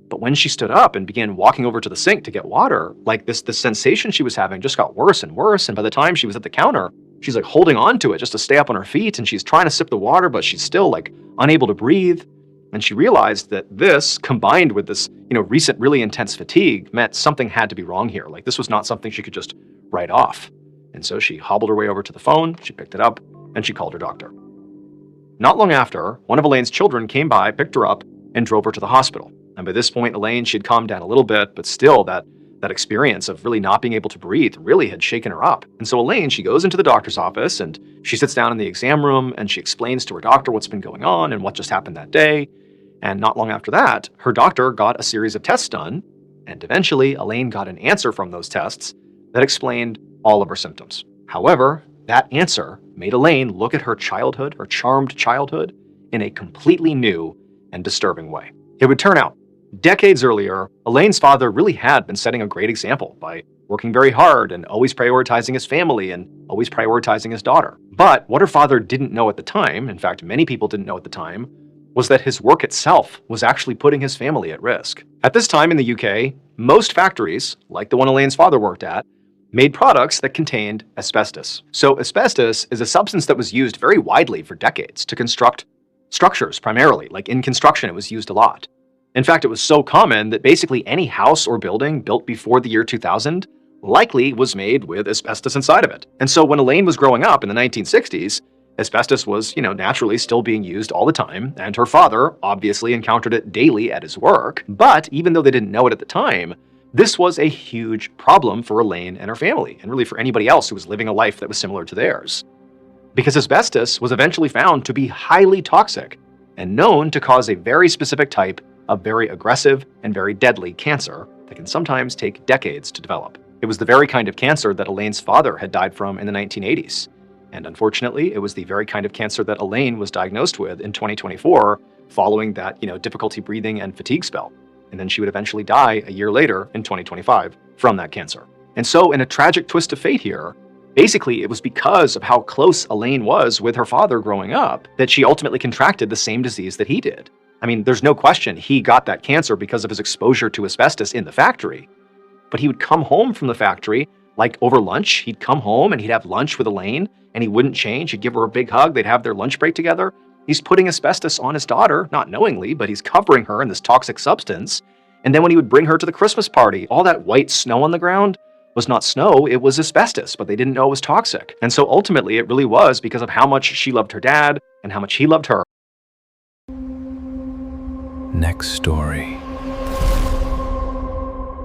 But when she stood up and began walking over to the sink to get water, like this sensation she was having just got worse and worse, and by the time she was at the counter, she's like holding on to it just to stay up on her feet, and she's trying to sip the water, but she's still like unable to breathe. And she realized that this, combined with this, recent really intense fatigue, meant something had to be wrong here. Like this was not something she could just write off. And so she hobbled her way over to the phone, she picked it up, and she called her doctor. Not long after, one of Elaine's children came by, picked her up, and drove her to the hospital. And by this point, Elaine, she had calmed down a little bit, but still that experience of really not being able to breathe really had shaken her up. And so Elaine, she goes into the doctor's office and she sits down in the exam room and she explains to her doctor what's been going on and what just happened that day. And not long after that, her doctor got a series of tests done, and eventually Elaine got an answer from those tests that explained all of her symptoms. However, that answer made Elaine look at her childhood, her charmed childhood, in a completely new and disturbing way. It would turn out, decades earlier, Elaine's father really had been setting a great example by working very hard and always prioritizing his family and always prioritizing his daughter. But what her father didn't know at the time, in fact, many people didn't know at the time, was that his work itself was actually putting his family at risk. At this time in the UK, most factories, like the one Elaine's father worked at, made products that contained asbestos. So asbestos is a substance that was used very widely for decades to construct structures primarily. Like in construction, it was used a lot. In fact, it was so common that basically any house or building built before the year 2000 likely was made with asbestos inside of it. And so when Elaine was growing up in the 1960s, asbestos was, naturally still being used all the time, and her father obviously encountered it daily at his work. But even though they didn't know it at the time, this was a huge problem for Elaine and her family, and really for anybody else who was living a life that was similar to theirs. Because asbestos was eventually found to be highly toxic and known to cause a very specific type of very aggressive and very deadly cancer that can sometimes take decades to develop. It was the very kind of cancer that Elaine's father had died from in the 1980s. And unfortunately, it was the very kind of cancer that Elaine was diagnosed with in 2024 following that, difficulty breathing and fatigue spell. And then she would eventually die a year later in 2025 from that cancer. And so in a tragic twist of fate here, basically it was because of how close Elaine was with her father growing up that she ultimately contracted the same disease that he did. I mean, there's no question he got that cancer because of his exposure to asbestos in the factory. But he would come home from the factory, like over lunch, he'd come home and he'd have lunch with Elaine, and he wouldn't change. He'd give her a big hug. They'd have their lunch break together. He's putting asbestos on his daughter, not knowingly, but he's covering her in this toxic substance. And then when he would bring her to the Christmas party, all that white snow on the ground was not snow, it was asbestos, but they didn't know it was toxic. And so ultimately, it really was because of how much she loved her dad and how much he loved her. Next story.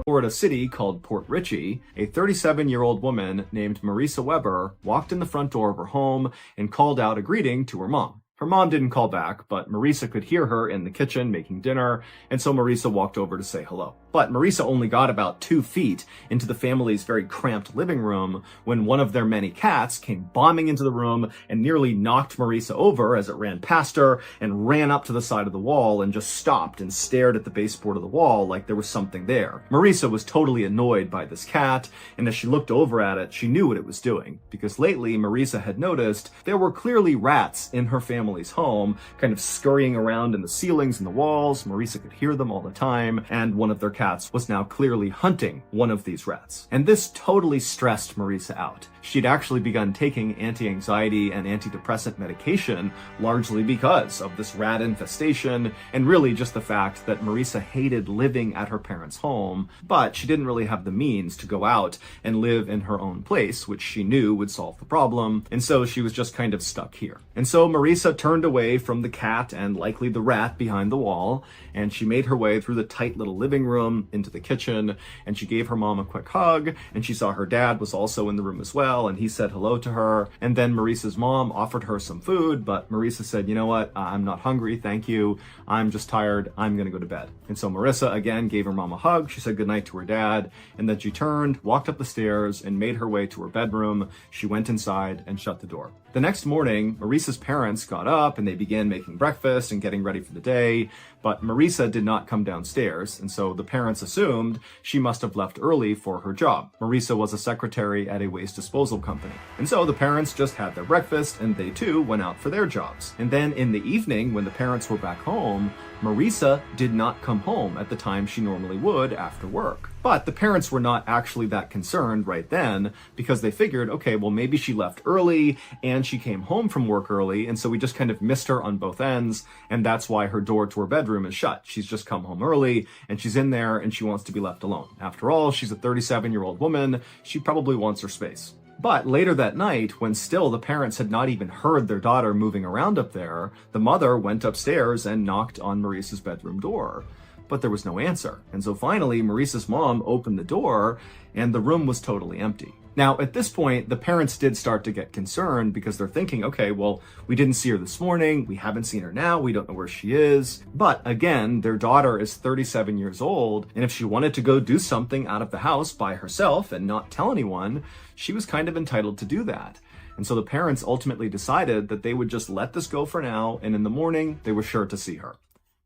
Florida city called Port Richey, a 37-year-old woman named Marisa Weber walked in the front door of her home and called out a greeting to her mom. Her mom didn't call back, but Marisa could hear her in the kitchen making dinner, and so Marisa walked over to say hello. But Marisa only got about 2 feet into the family's very cramped living room when one of their many cats came bombing into the room and nearly knocked Marisa over as it ran past her and ran up to the side of the wall and just stopped and stared at the baseboard of the wall like there was something there. Marisa was totally annoyed by this cat, and as she looked over at it, she knew what it was doing, because lately Marisa had noticed there were clearly rats in her family's home, kind of scurrying around in the ceilings and the walls. Marisa could hear them all the time, and one of their cats was now clearly hunting one of these rats. And this totally stressed Marisa out. She'd actually begun taking anti-anxiety and antidepressant medication largely because of this rat infestation, and really just the fact that Marisa hated living at her parents' home, but she didn't really have the means to go out and live in her own place, which she knew would solve the problem, and so she was just kind of stuck here. And so Marisa turned away from the cat and likely the rat behind the wall, and she made her way through the tight little living room into the kitchen, and she gave her mom a quick hug, and she saw her dad was also in the room as well, and he said hello to her. And then Marisa's mom offered her some food, but Marisa said, you know what, I'm not hungry, thank you. I'm just tired, I'm gonna go to bed. And so Marisa again gave her mom a hug, she said goodnight to her dad, and then she turned, walked up the stairs, and made her way to her bedroom. She went inside and shut the door. The next morning, Marisa's parents got up and they began making breakfast and getting ready for the day, but Marisa did not come downstairs, and so the parents assumed she must have left early for her job. Marisa was a secretary at a waste disposal company. And so the parents just had their breakfast and they too went out for their jobs. And then in the evening, when the parents were back home, Marisa did not come home at the time she normally would after work. But the parents were not actually that concerned right then, because they figured, okay, well maybe she left early and she came home from work early, and so we just kind of missed her on both ends, and that's why her door to her bedroom is shut. She's just come home early and she's in there and she wants to be left alone. After all, she's a 37-year-old woman. She probably wants her space. But later that night, when still the parents had not even heard their daughter moving around up there, the mother went upstairs and knocked on Marisa's bedroom door. But there was no answer. And so finally, Marisa's mom opened the door and the room was totally empty. Now, at this point, the parents did start to get concerned because they're thinking, okay, well, we didn't see her this morning. We haven't seen her now. We don't know where she is. But again, their daughter is 37 years old. And if she wanted to go do something out of the house by herself and not tell anyone, she was kind of entitled to do that. And so the parents ultimately decided that they would just let this go for now. And in the morning, they were sure to see her.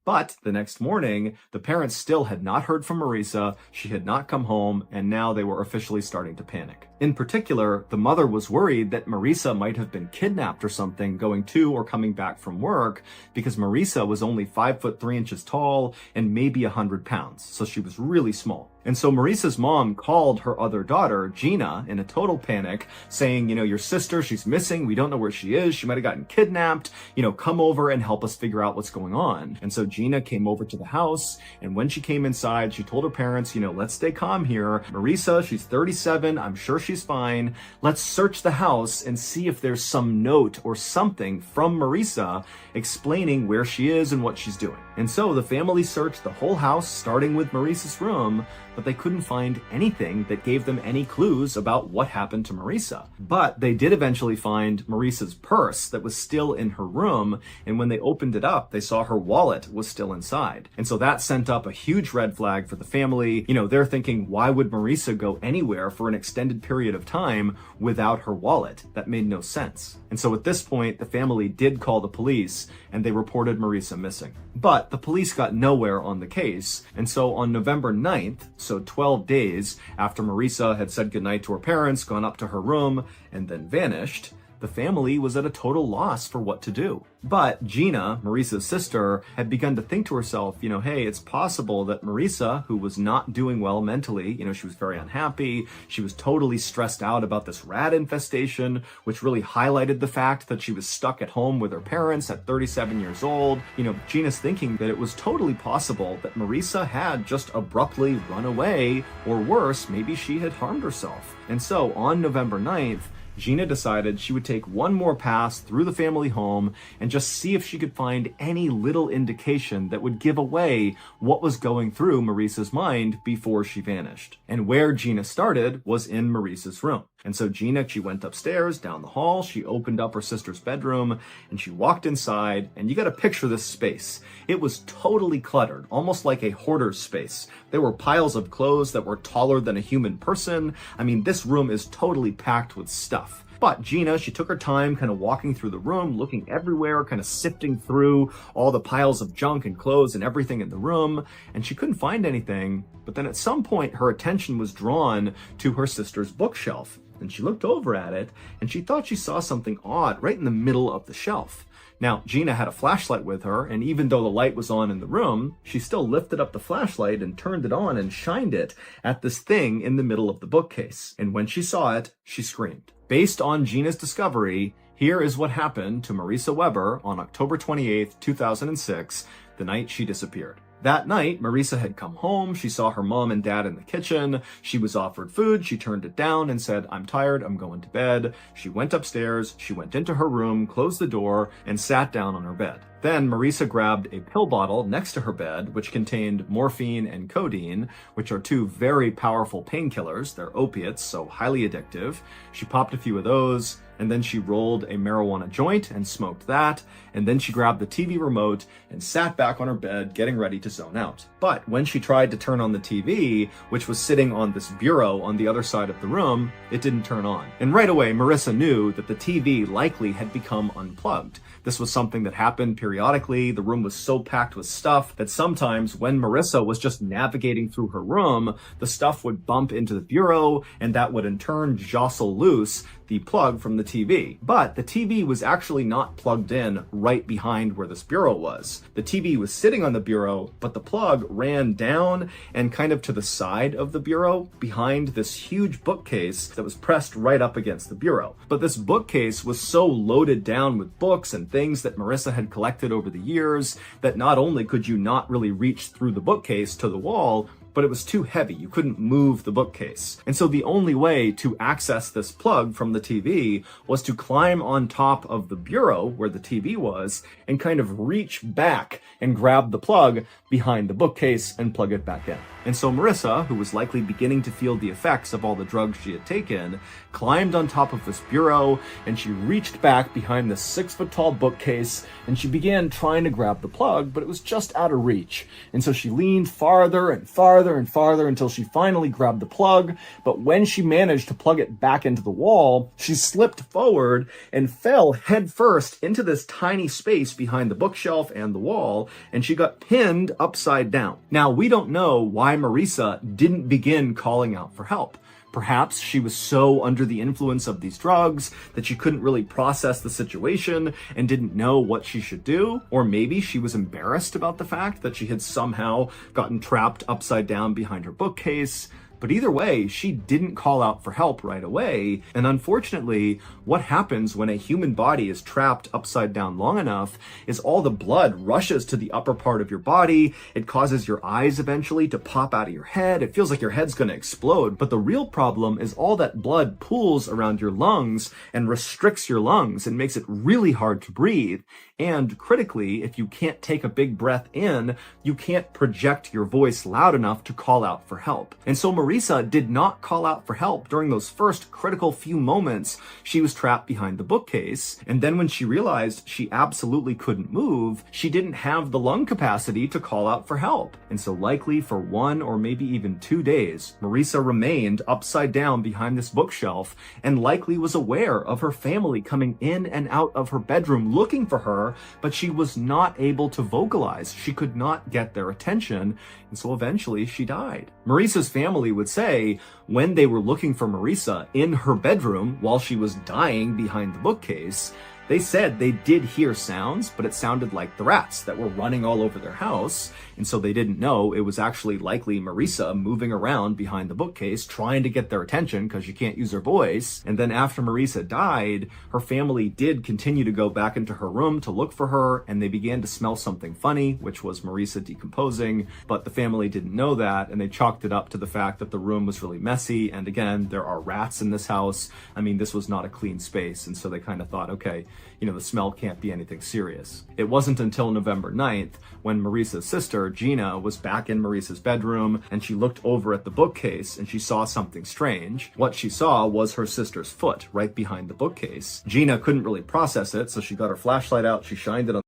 But the next morning, the parents still had not heard from Marisa, she had not come home, and now they were officially starting to panic. In particular, the mother was worried that Marisa might have been kidnapped or something going to or coming back from work, because Marisa was only 5'3" tall and maybe 100 pounds, so she was really small. And so Marisa's mom called her other daughter, Gina, in a total panic, saying, you know, your sister, she's missing. We don't know where she is. She might have gotten kidnapped. You know, come over and help us figure out what's going on. And so Gina came over to the house. And when she came inside, she told her parents, you know, let's stay calm here. Marisa, she's 37. I'm sure she's fine. Let's search the house and see if there's some note or something from Marisa explaining where she is and what she's doing. And so the family searched the whole house, starting with Marisa's room, but they couldn't find anything that gave them any clues about what happened to Marisa. But they did eventually find Marisa's purse that was still in her room, and when they opened it up, they saw her wallet was still inside. And so that sent up a huge red flag for the family. You know, they're thinking, why would Marisa go anywhere for an extended period of time without her wallet? That made no sense. And so at this point, the family did call the police, and they reported Marisa missing. But the police got nowhere on the case, and so on November 9th, so 12 days after Marisa had said goodnight to her parents, gone up to her room, and then vanished, the family was at a total loss for what to do. But Gina, Marisa's sister, had begun to think to herself, you know, hey, it's possible that Marisa, who was not doing well mentally, you know, she was very unhappy, she was totally stressed out about this rat infestation, which really highlighted the fact that she was stuck at home with her parents at 37 years old. You know, Gina's thinking that it was totally possible that Marisa had just abruptly run away, or worse, maybe she had harmed herself. And so on November 9th, Gina decided she would take one more pass through the family home and just see if she could find any little indication that would give away what was going through Marisa's mind before she vanished. And where Gina started was in Marisa's room. And so Gina, she went upstairs, down the hall, she opened up her sister's bedroom, and she walked inside, and you gotta picture this space. It was totally cluttered, almost like a hoarder's space. There were piles of clothes that were taller than a human person. I mean, this room is totally packed with stuff. But Gina, she took her time kind of walking through the room, looking everywhere, kind of sifting through all the piles of junk and clothes and everything in the room, and she couldn't find anything. But then at some point, her attention was drawn to her sister's bookshelf. And she looked over at it, and she thought she saw something odd right in the middle of the shelf. Now, Gina had a flashlight with her, and even though the light was on in the room, she still lifted up the flashlight and turned it on and shined it at this thing in the middle of the bookcase. And when she saw it, she screamed. Based on Gina's discovery, here is what happened to Marisa Weber on October 28th, 2006, the night she disappeared. That night, Marisa had come home. She saw her mom and dad in the kitchen. She was offered food. She turned it down and said, "I'm tired. I'm going to bed." She went upstairs. She went into her room, closed the door, and sat down on her bed. Then Marisa grabbed a pill bottle next to her bed, which contained morphine and codeine, which are two very powerful painkillers. They're opiates, so highly addictive. She popped a few of those, and then she rolled a marijuana joint and smoked that, and then she grabbed the TV remote and sat back on her bed, getting ready to zone out. But when she tried to turn on the TV, which was sitting on this bureau on the other side of the room, it didn't turn on. And right away, Marisa knew that the TV likely had become unplugged. This was something that happened periodically. The room was so packed with stuff that sometimes when Marisa was just navigating through her room, the stuff would bump into the bureau, and that would in turn jostle loose the plug from the TV. But the TV was actually not plugged in right behind where this bureau was. The TV was sitting on the bureau, but the plug ran down and kind of to the side of the bureau behind this huge bookcase that was pressed right up against the bureau. But this bookcase was so loaded down with books and things that Marisa had collected over the years that not only could you not really reach through the bookcase to the wall, but it was too heavy. You couldn't move the bookcase. And so the only way to access this plug from the TV was to climb on top of the bureau where the TV was and kind of reach back and grab the plug behind the bookcase and plug it back in. And so Marisa, who was likely beginning to feel the effects of all the drugs she had taken, climbed on top of this bureau and she reached back behind this 6-foot-tall bookcase and she began trying to grab the plug, but it was just out of reach. And so she leaned farther and farther and farther until she finally grabbed the plug. But when she managed to plug it back into the wall, she slipped forward and fell headfirst into this tiny space behind the bookshelf and the wall, and she got pinned upside down. Now, we don't know why Marisa didn't begin calling out for help. Perhaps she was so under the influence of these drugs that she couldn't really process the situation and didn't know what she should do. Or maybe she was embarrassed about the fact that she had somehow gotten trapped upside down behind her bookcase. But either way, she didn't call out for help right away. And unfortunately, what happens when a human body is trapped upside down long enough is all the blood rushes to the upper part of your body. It causes your eyes eventually to pop out of your head. It feels like your head's going to explode. But the real problem is all that blood pools around your lungs and restricts your lungs and makes it really hard to breathe. And critically, if you can't take a big breath in, you can't project your voice loud enough to call out for help. And so Marisa did not call out for help during those first critical few moments she was trapped behind the bookcase. And then when she realized she absolutely couldn't move, she didn't have the lung capacity to call out for help. And so likely for 1 or maybe even 2 days, Marisa remained upside down behind this bookshelf and likely was aware of her family coming in and out of her bedroom looking for her, but she was not able to vocalize. She could not get their attention, and so eventually she died. Marisa's family would say when they were looking for Marisa in her bedroom while she was dying behind the bookcase, they said they did hear sounds, but it sounded like the rats that were running all over their house. And so they didn't know it was actually likely Marisa moving around behind the bookcase trying to get their attention because she can't use her voice. And then after Marisa died, her family did continue to go back into her room to look for her, and they began to smell something funny, which was Marisa decomposing. But the family didn't know that, and they chalked it up to the fact that the room was really messy. And again, there are rats in this house. I mean, this was not a clean space. And so they kind of thought, okay, the smell can't be anything serious. It wasn't until November 9th when Maurice's sister, Gina, was back in Maurice's bedroom and she looked over at the bookcase and she saw something strange. What she saw was her sister's foot right behind the bookcase. Gina couldn't really process it, so she got her flashlight out, she shined it on.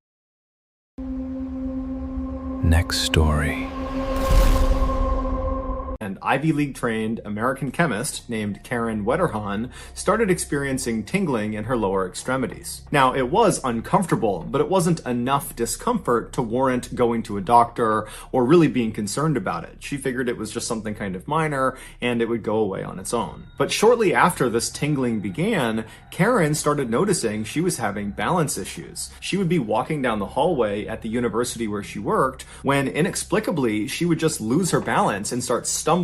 Next story. An Ivy League trained American chemist named Karen Wetterhahn started experiencing tingling in her lower extremities. Now, it was uncomfortable, but it wasn't enough discomfort to warrant going to a doctor or really being concerned about it. She figured it was just something kind of minor and it would go away on its own. But shortly after this tingling began, Karen started noticing she was having balance issues. She would be walking down the hallway at the university where she worked when inexplicably she would just lose her balance and start stumbling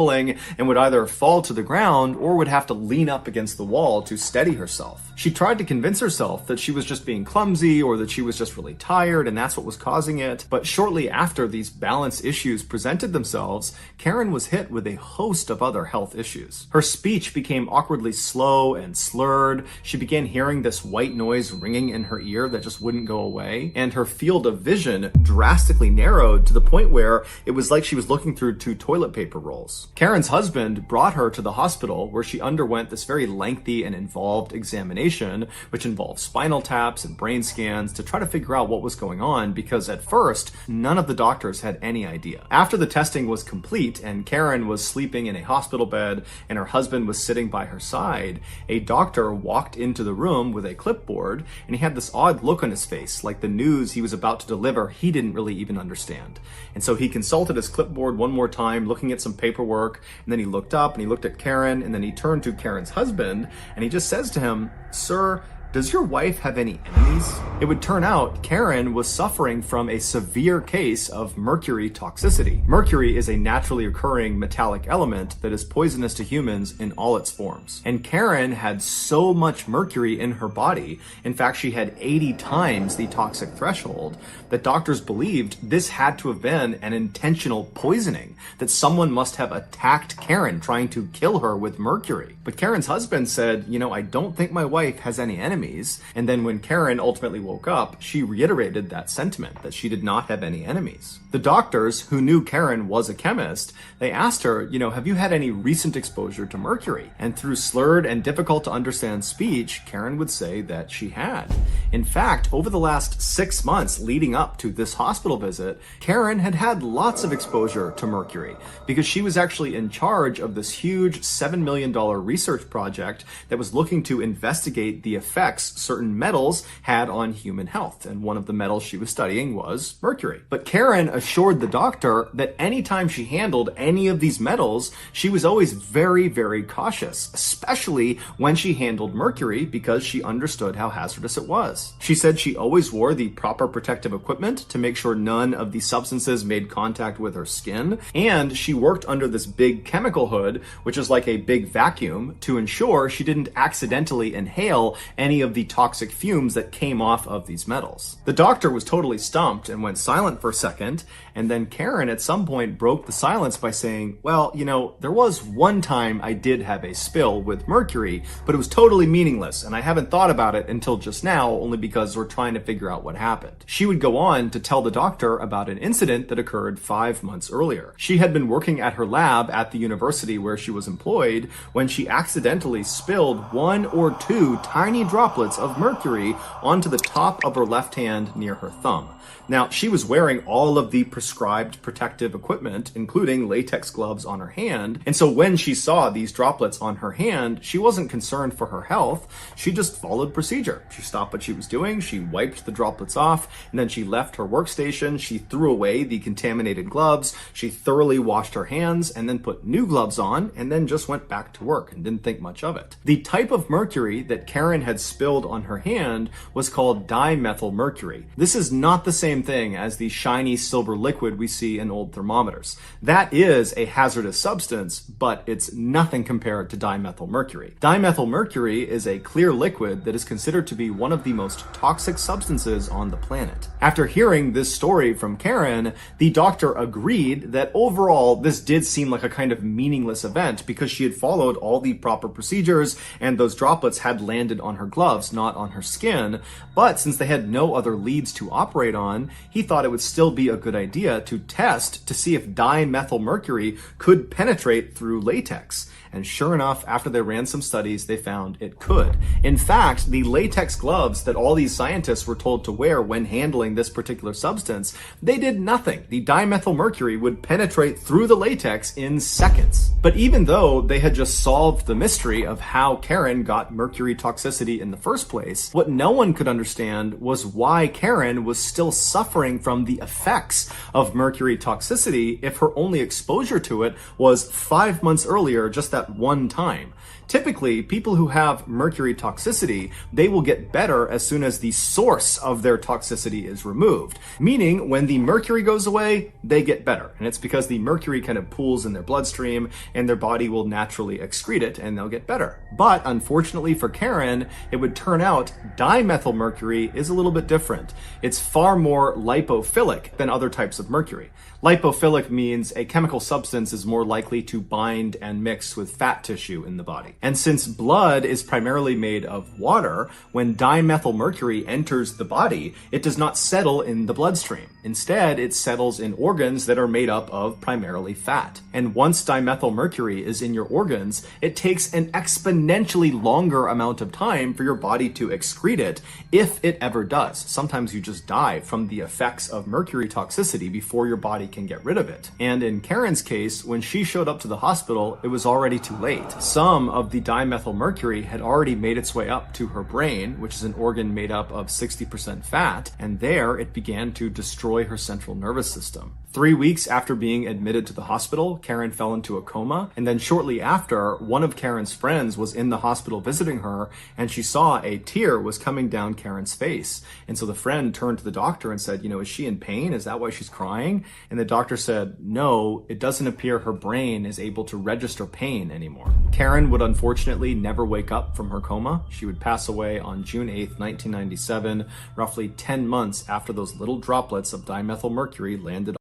and would either fall to the ground or would have to lean up against the wall to steady herself. She tried to convince herself that she was just being clumsy or that she was just really tired and that's what was causing it. But shortly after these balance issues presented themselves, Karen was hit with a host of other health issues. Her speech became awkwardly slow and slurred. She began hearing this white noise ringing in her ear that just wouldn't go away. And her field of vision drastically narrowed to the point where it was like she was looking through 2 toilet paper rolls. Karen's husband brought her to the hospital where she underwent this very lengthy and involved examination, which involved spinal taps and brain scans to try to figure out what was going on because at first, none of the doctors had any idea. After the testing was complete and Karen was sleeping in a hospital bed and her husband was sitting by her side, a doctor walked into the room with a clipboard and he had this odd look on his face, like the news he was about to deliver he didn't really even understand. And so he consulted his clipboard one more time, looking at some paperwork, and then he looked up and he looked at Karen and then he turned to Karen's husband and he just says to him, "Sir, does your wife have any enemies?" It would turn out Karen was suffering from a severe case of mercury toxicity. Mercury is a naturally occurring metallic element that is poisonous to humans in all its forms. And Karen had so much mercury in her body, in fact she had 80 times the toxic threshold, that doctors believed this had to have been an intentional poisoning, that someone must have attacked Karen trying to kill her with mercury. But Karen's husband said, I don't think my wife has any enemies. And then when Karen ultimately woke up, she reiterated that sentiment, that she did not have any enemies. The doctors, who knew Karen was a chemist, they asked her, have you had any recent exposure to mercury? And through slurred and difficult to understand speech, Karen would say that she had. In fact, over the last 6 months leading up to this hospital visit, Karen had had lots of exposure to mercury because she was actually in charge of this huge $7 million research project that was looking to investigate the effects certain metals had on human health. And one of the metals she was studying was mercury. But Karen assured the doctor that anytime she handled any of these metals, she was always very, very cautious, especially when she handled mercury because she understood how hazardous it was. She said she always wore the proper protective equipment to make sure none of the substances made contact with her skin. And she worked under this big chemical hood, which is like a big vacuum, to ensure she didn't accidentally inhale any of the toxic fumes that came off of these metals. The doctor was totally stumped and went silent for a second, and then Karen at some point broke the silence by saying, well, there was one time I did have a spill with mercury, but it was totally meaningless, and I haven't thought about it until just now, only because we're trying to figure out what happened. She would go on to tell the doctor about an incident that occurred 5 months earlier. She had been working at her lab at the university where she was employed when she accidentally spilled 1 or 2 tiny droplets of mercury onto the top of her left hand near her thumb. Now, she was wearing all of the prescribed protective equipment, including latex gloves on her hand, and so when she saw these droplets on her hand, she wasn't concerned for her health. She just followed procedure. She stopped what she was doing, she wiped the droplets off, and then she left her workstation, she threw away the contaminated gloves, she thoroughly washed her hands, and then put new gloves on, and then just went back to work and didn't think much of it. The type of mercury that Karen had spilled on her hand was called dimethyl mercury. This is not the same thing as the shiny silver liquid we see in old thermometers. That is a hazardous substance, but it's nothing compared to dimethyl mercury. Dimethyl mercury is a clear liquid that is considered to be one of the most toxic substances on the planet. After hearing this story from Karen, the doctor agreed that overall this did seem like a kind of meaningless event because she had followed all the proper procedures and those droplets had landed on her gloves gloves, not on her skin. But since they had no other leads to operate on, he thought it would still be a good idea to test to see if dimethylmercury could penetrate through latex. And sure enough, after they ran some studies, they found it could. In fact, the latex gloves that all these scientists were told to wear when handling this particular substance, they did nothing. The dimethylmercury would penetrate through the latex in seconds. But even though they had just solved the mystery of how Karen got mercury toxicity in the first place, what no one could understand was why Karen was still suffering from the effects of mercury toxicity if her only exposure to it was 5 months earlier, just that one time. Typically, people who have mercury toxicity, they will get better as soon as the source of their toxicity is removed. Meaning, when the mercury goes away, they get better. And it's because the mercury kind of pools in their bloodstream and their body will naturally excrete it and they'll get better. But unfortunately for Karen, it would turn out dimethylmercury is a little bit different. It's far more lipophilic than other types of mercury. Lipophilic means a chemical substance is more likely to bind and mix with fat tissue in the body. And since blood is primarily made of water, when dimethylmercury enters the body, it does not settle in the bloodstream. Instead, it settles in organs that are made up of primarily fat. And once dimethylmercury is in your organs, it takes an exponentially longer amount of time for your body to excrete it, if it ever does. Sometimes you just die from the effects of mercury toxicity before your body can get rid of it. And in Karen's case, when she showed up to the hospital, it was already too late. Some of the dimethylmercury had already made its way up to her brain, which is an organ made up of 60% fat, and there it began to destroy her central nervous system. 3 weeks after being admitted to the hospital, Karen fell into a coma, and then shortly after, one of Karen's friends was in the hospital visiting her, and she saw a tear was coming down Karen's face. And so the friend turned to the doctor and said, is she in pain? Is that why she's crying? And the doctor said, no, it doesn't appear her brain is able to register pain anymore. Karen would unfortunately never wake up from her coma. She would pass away on June 8th, 1997, roughly 10 months after those little droplets of dimethylmercury landed.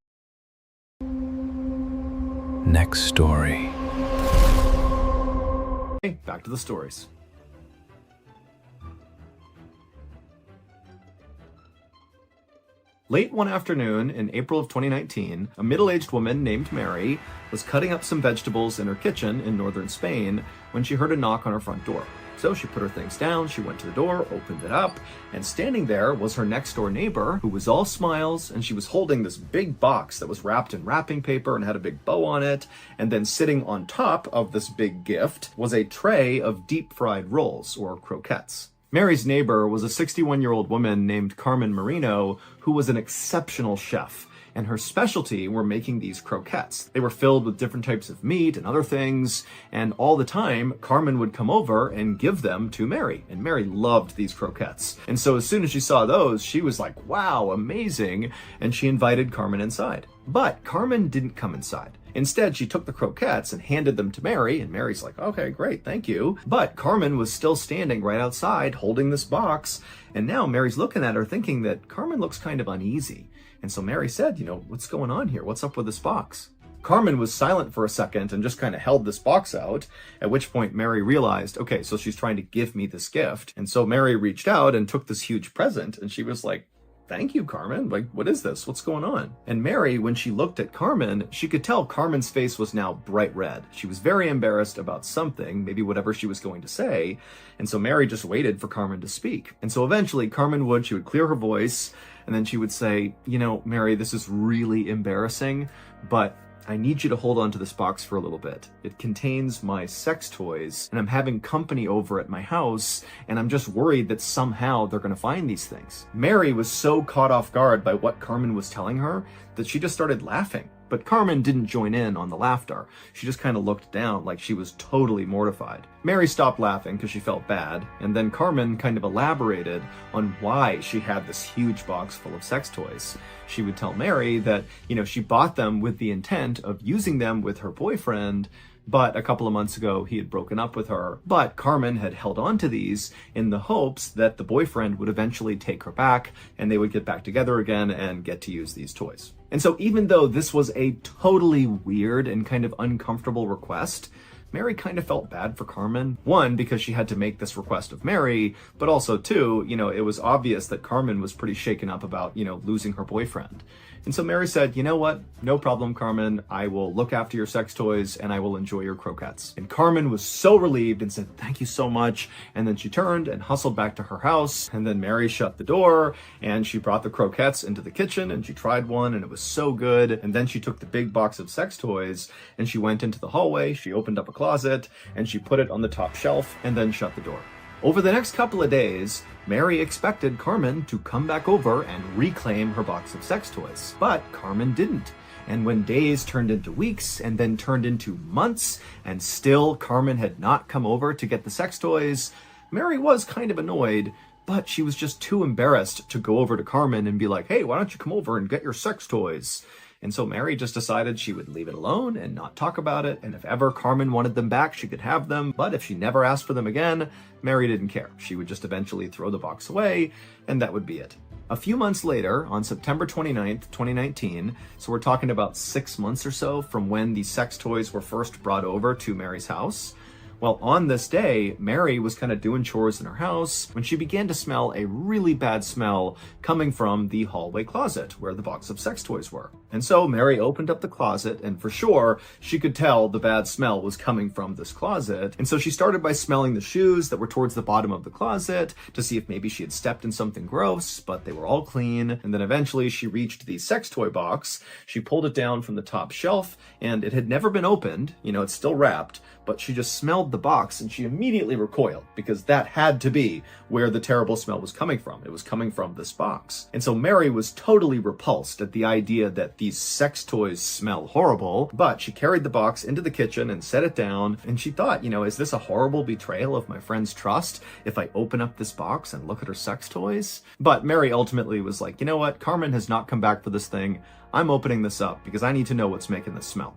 Next story. Okay, back to the stories. Late one afternoon in April of 2019, a middle-aged woman named Mary was cutting up some vegetables in her kitchen in northern Spain when she heard a knock on her front door. So she put her things down, she went to the door, opened it up, and standing there was her next door neighbor, who was all smiles, and she was holding this big box that was wrapped in wrapping paper and had a big bow on it, and then sitting on top of this big gift was a tray of deep-fried rolls, or croquettes. Mary's neighbor was a 61-year-old woman named Carmen Marino, who was an exceptional chef. And her specialty were making these croquettes. They were filled with different types of meat and other things, and all the time, Carmen would come over and give them to Mary, and Mary loved these croquettes. And so as soon as she saw those, she was like, wow, amazing, and she invited Carmen inside. But Carmen didn't come inside. Instead, she took the croquettes and handed them to Mary, and Mary's like, okay, great, thank you. But Carmen was still standing right outside holding this box, and now Mary's looking at her thinking that Carmen looks kind of uneasy. And so Mary said, what's going on here? What's up with this box? Carmen was silent for a second and just kind of held this box out, at which point Mary realized, okay, so she's trying to give me this gift. And so Mary reached out and took this huge present, and she was like, thank you, Carmen. Like, what is this? What's going on? And Mary, when she looked at Carmen, she could tell Carmen's face was now bright red. She was very embarrassed about something, maybe whatever she was going to say. And so Mary just waited for Carmen to speak. And so eventually she would clear her voice, and then she would say, Mary, this is really embarrassing, but I need you to hold on to this box for a little bit. It contains my sex toys, and I'm having company over at my house, and I'm just worried that somehow they're going to find these things. Mary was so caught off guard by what Carmen was telling her that she just started laughing. But Carmen didn't join in on the laughter. She just kind of looked down like she was totally mortified. Mary stopped laughing because she felt bad, and then Carmen kind of elaborated on why she had this huge box full of sex toys. She would tell Mary that, she bought them with the intent of using them with her boyfriend, but a couple of months ago he had broken up with her. But Carmen had held on to these in the hopes that the boyfriend would eventually take her back and they would get back together again and get to use these toys. And so even though this was a totally weird and kind of uncomfortable request, Mary kind of felt bad for Carmen. One, because she had to make this request of Mary, but also two, it was obvious that Carmen was pretty shaken up about, losing her boyfriend. And so Mary said, you know what? No problem, Carmen. I will look after your sex toys and I will enjoy your croquettes. And Carmen was so relieved and said, thank you so much. And then she turned and hustled back to her house. And then Mary shut the door and she brought the croquettes into the kitchen and she tried one and it was so good. And then she took the big box of sex toys and she went into the hallway. She opened up a closet and she put it on the top shelf and then shut the door. Over the next couple of days, Mary expected Carmen to come back over and reclaim her box of sex toys, but Carmen didn't. And when days turned into weeks and then turned into months, and still Carmen had not come over to get the sex toys, Mary was kind of annoyed, but she was just too embarrassed to go over to Carmen and be like, hey, why don't you come over and get your sex toys? And so Mary just decided she would leave it alone and not talk about it. And if ever Carmen wanted them back, she could have them. But if she never asked for them again, Mary didn't care. She would just eventually throw the box away, and that would be it. A few months later, on September 29th, 2019, so we're talking about 6 months or so from when the sex toys were first brought over to Mary's house, well, on this day, Mary was kind of doing chores in her house when she began to smell a really bad smell coming from the hallway closet where the box of sex toys were. And so Mary opened up the closet, and for sure, she could tell the bad smell was coming from this closet. And so she started by smelling the shoes that were towards the bottom of the closet to see if maybe she had stepped in something gross, but they were all clean. And then eventually she reached the sex toy box. She pulled it down from the top shelf, and it had never been opened. It's still wrapped, but she just smelled the box and she immediately recoiled because that had to be where the terrible smell was coming from. It was coming from this box. And so Mary was totally repulsed at the idea that these sex toys smell horrible, but she carried the box into the kitchen and set it down. And she thought, is this a horrible betrayal of my friend's trust if I open up this box and look at her sex toys? But Mary ultimately was like, you know what? Carmen has not come back for this thing. I'm opening this up because I need to know what's making this smell.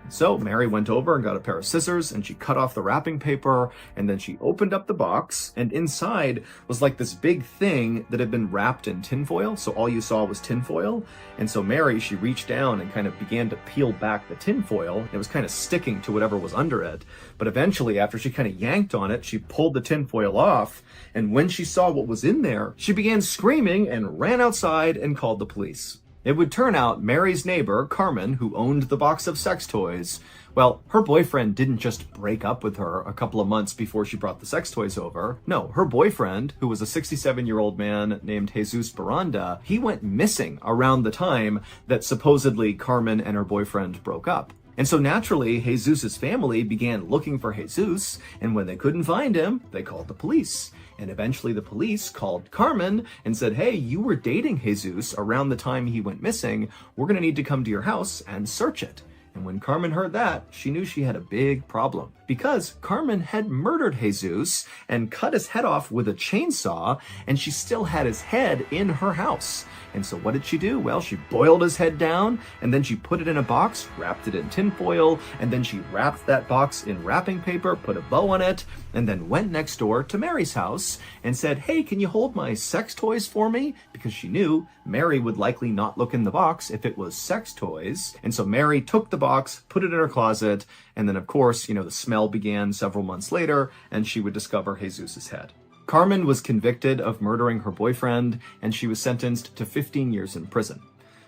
So Mary went over and got a pair of scissors and she cut off the wrapping paper, and then she opened up the box, and inside was like this big thing that had been wrapped in tinfoil. So all you saw was tinfoil. And so Mary, she reached down and kind of began to peel back the tinfoil. It was kind of sticking to whatever was under it. But eventually, after she kind of yanked on it, she pulled the tinfoil off. And when she saw what was in there, she began screaming and ran outside and called the police. It would turn out Mary's neighbor, Carmen, who owned the box of sex toys, well, her boyfriend didn't just break up with her a couple of months before she brought the sex toys over. No, her boyfriend, who was a 67-year-old man named Jesus Baranda, he went missing around the time that supposedly Carmen and her boyfriend broke up. And so naturally, Jesus's family began looking for Jesus, and when they couldn't find him, they called the police. And eventually the police called Carmen and said, hey, you were dating Jesus around the time he went missing. We're going to need to come to your house and search it. And when Carmen heard that, she knew she had a big problem, because Carmen had murdered Jesus and cut his head off with a chainsaw, and she still had his head in her house. And so what did she do? Well, she boiled his head down, and then she put it in a box, wrapped it in tinfoil, and then she wrapped that box in wrapping paper, put a bow on it, and then went next door to Mary's house and said, hey, can you hold my sex toys for me? Because she knew Mary would likely not look in the box if it was sex toys. And so Mary took the box, put it in her closet, and then of course, the smell began several months later, and she would discover Jesus's head. Carmen was convicted of murdering her boyfriend, and she was sentenced to 15 years in prison.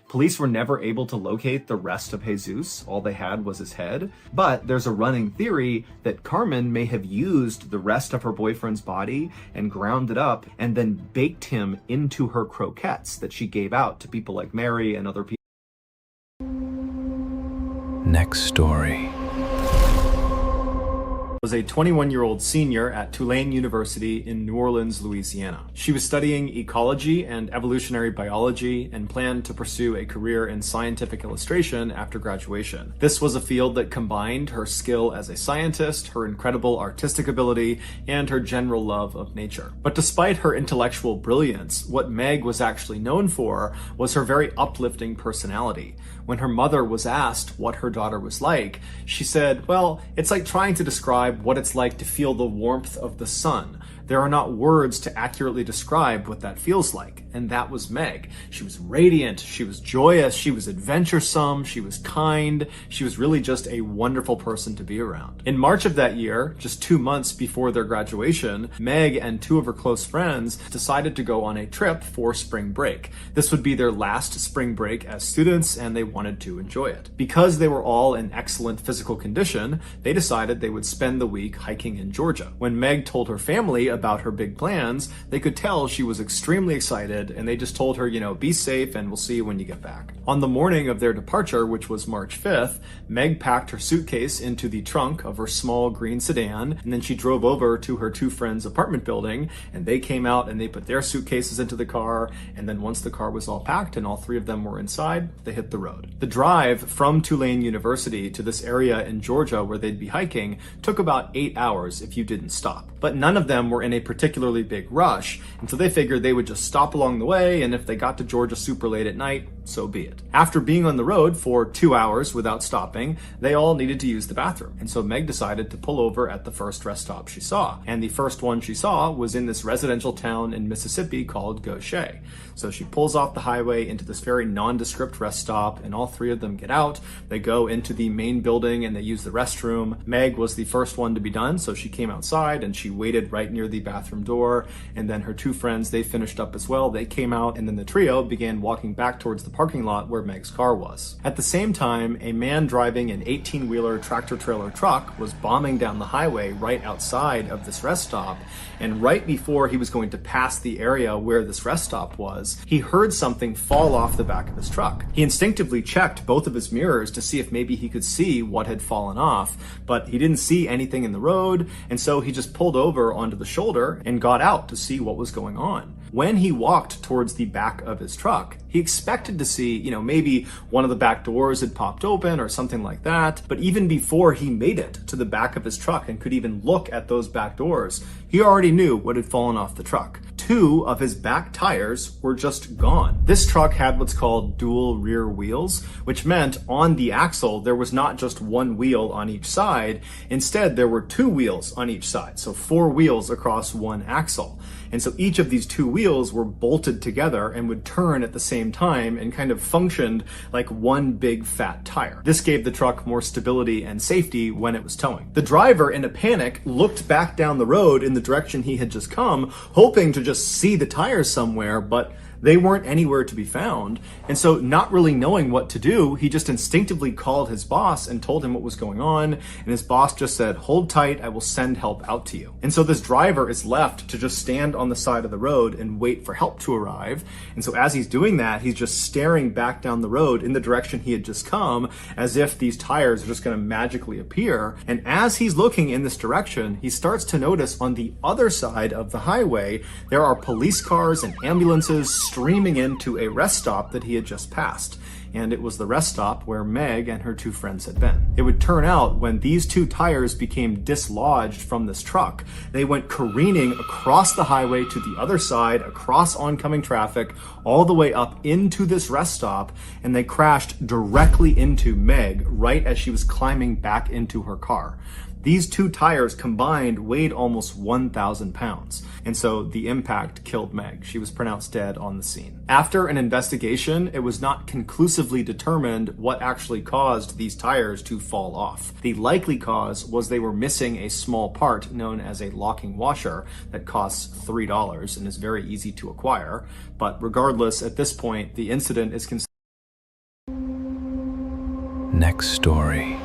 Police were never able to locate the rest of Jesus. All they had was his head. But there's a running theory that Carmen may have used the rest of her boyfriend's body and ground it up and then baked him into her croquettes that she gave out to people like Mary and other people. Next story. Was a 21-year-old senior at Tulane University in New Orleans, Louisiana. She was studying ecology and evolutionary biology and planned to pursue a career in scientific illustration after graduation. This was a field that combined her skill as a scientist, her incredible artistic ability, and her general love of nature. But despite her intellectual brilliance, what Meg was actually known for was her very uplifting personality. When her mother was asked what her daughter was like, she said, well, it's like trying to describe what it's like to feel the warmth of the sun. There are not words to accurately describe what that feels like. and that was Meg. She was radiant, she was joyous, she was adventuresome, she was kind, she was really just a wonderful person to be around. In March of that year, just 2 months before their graduation, Meg and two of her close friends decided to go on a trip for spring break. This would be their last spring break as students, and they wanted to enjoy it. Because they were all in excellent physical condition, they decided they would spend the week hiking in Georgia. When Meg told her family about her big plans, they could tell she was extremely excited, and they just told her, be safe and we'll see you when you get back. On the morning of their departure, which was March 5th, Meg packed her suitcase into the trunk of her small green sedan, and then she drove over to her two friends' apartment building, and they came out and they put their suitcases into the car, and then once the car was all packed and all three of them were inside, they hit the road. The drive from Tulane University to this area in Georgia where they'd be hiking took about 8 hours if you didn't stop. But none of them were in a particularly big rush, and so they figured they would just stop along the way, and if they got to Georgia super late at night, so be it. After being on the road for 2 hours without stopping, they all needed to use the bathroom. And so Meg decided to pull over at the first rest stop she saw. And the first one she saw was in this residential town in Mississippi called Gaucher. So she pulls off the highway into this very nondescript rest stop, and all three of them get out. They go into the main building and they use the restroom. Meg was the first one to be done, so she came outside and she waited right near the bathroom door. And then her two friends, they finished up as well. They came out, and then the trio began walking back towards the parking lot where Meg's car was. At the same time, a man driving an 18-wheeler tractor-trailer truck was bombing down the highway right outside of this rest stop, and right before he was going to pass the area where this rest stop was, he heard something fall off the back of his truck. He instinctively checked both of his mirrors to see if maybe he could see what had fallen off, but he didn't see anything in the road, and so he just pulled over onto the shoulder and got out to see what was going on. When he walked towards the back of his truck, he expected to see, maybe one of the back doors had popped open or something like that. But even before he made it to the back of his truck and could even look at those back doors, he already knew what had fallen off the truck. 2 of his back tires were just gone. This truck had what's called dual rear wheels, which meant on the axle, there was not just one wheel on each side. Instead, there were 2 wheels on each side. So 4 wheels across one axle. And so each of these 2 wheels were bolted together and would turn at the same time and kind of functioned like one big fat tire. This gave the truck more stability and safety when it was towing. The driver, in a panic, looked back down the road in the direction he had just come, hoping to just see the tires somewhere, but they weren't anywhere to be found. And so, not really knowing what to do, he just instinctively called his boss and told him what was going on. And his boss just said, "Hold tight, I will send help out to you." And so this driver is left to just stand on the side of the road and wait for help to arrive. And so as he's doing that, he's just staring back down the road in the direction he had just come, as if these tires are just gonna magically appear. And as he's looking in this direction, he starts to notice on the other side of the highway, there are police cars and ambulances streaming into a rest stop that he had just passed. And it was the rest stop where Meg and her 2 friends had been. It would turn out when these 2 tires became dislodged from this truck, they went careening across the highway to the other side, across oncoming traffic, all the way up into this rest stop, and they crashed directly into Meg right as she was climbing back into her car. These 2 tires combined weighed almost 1,000 pounds, and so the impact killed Meg. She was pronounced dead on the scene. After an investigation, it was not conclusively determined what actually caused these tires to fall off. The likely cause was they were missing a small part known as a locking washer that costs $3 and is very easy to acquire. But regardless, at this point, the incident is considered. Next story.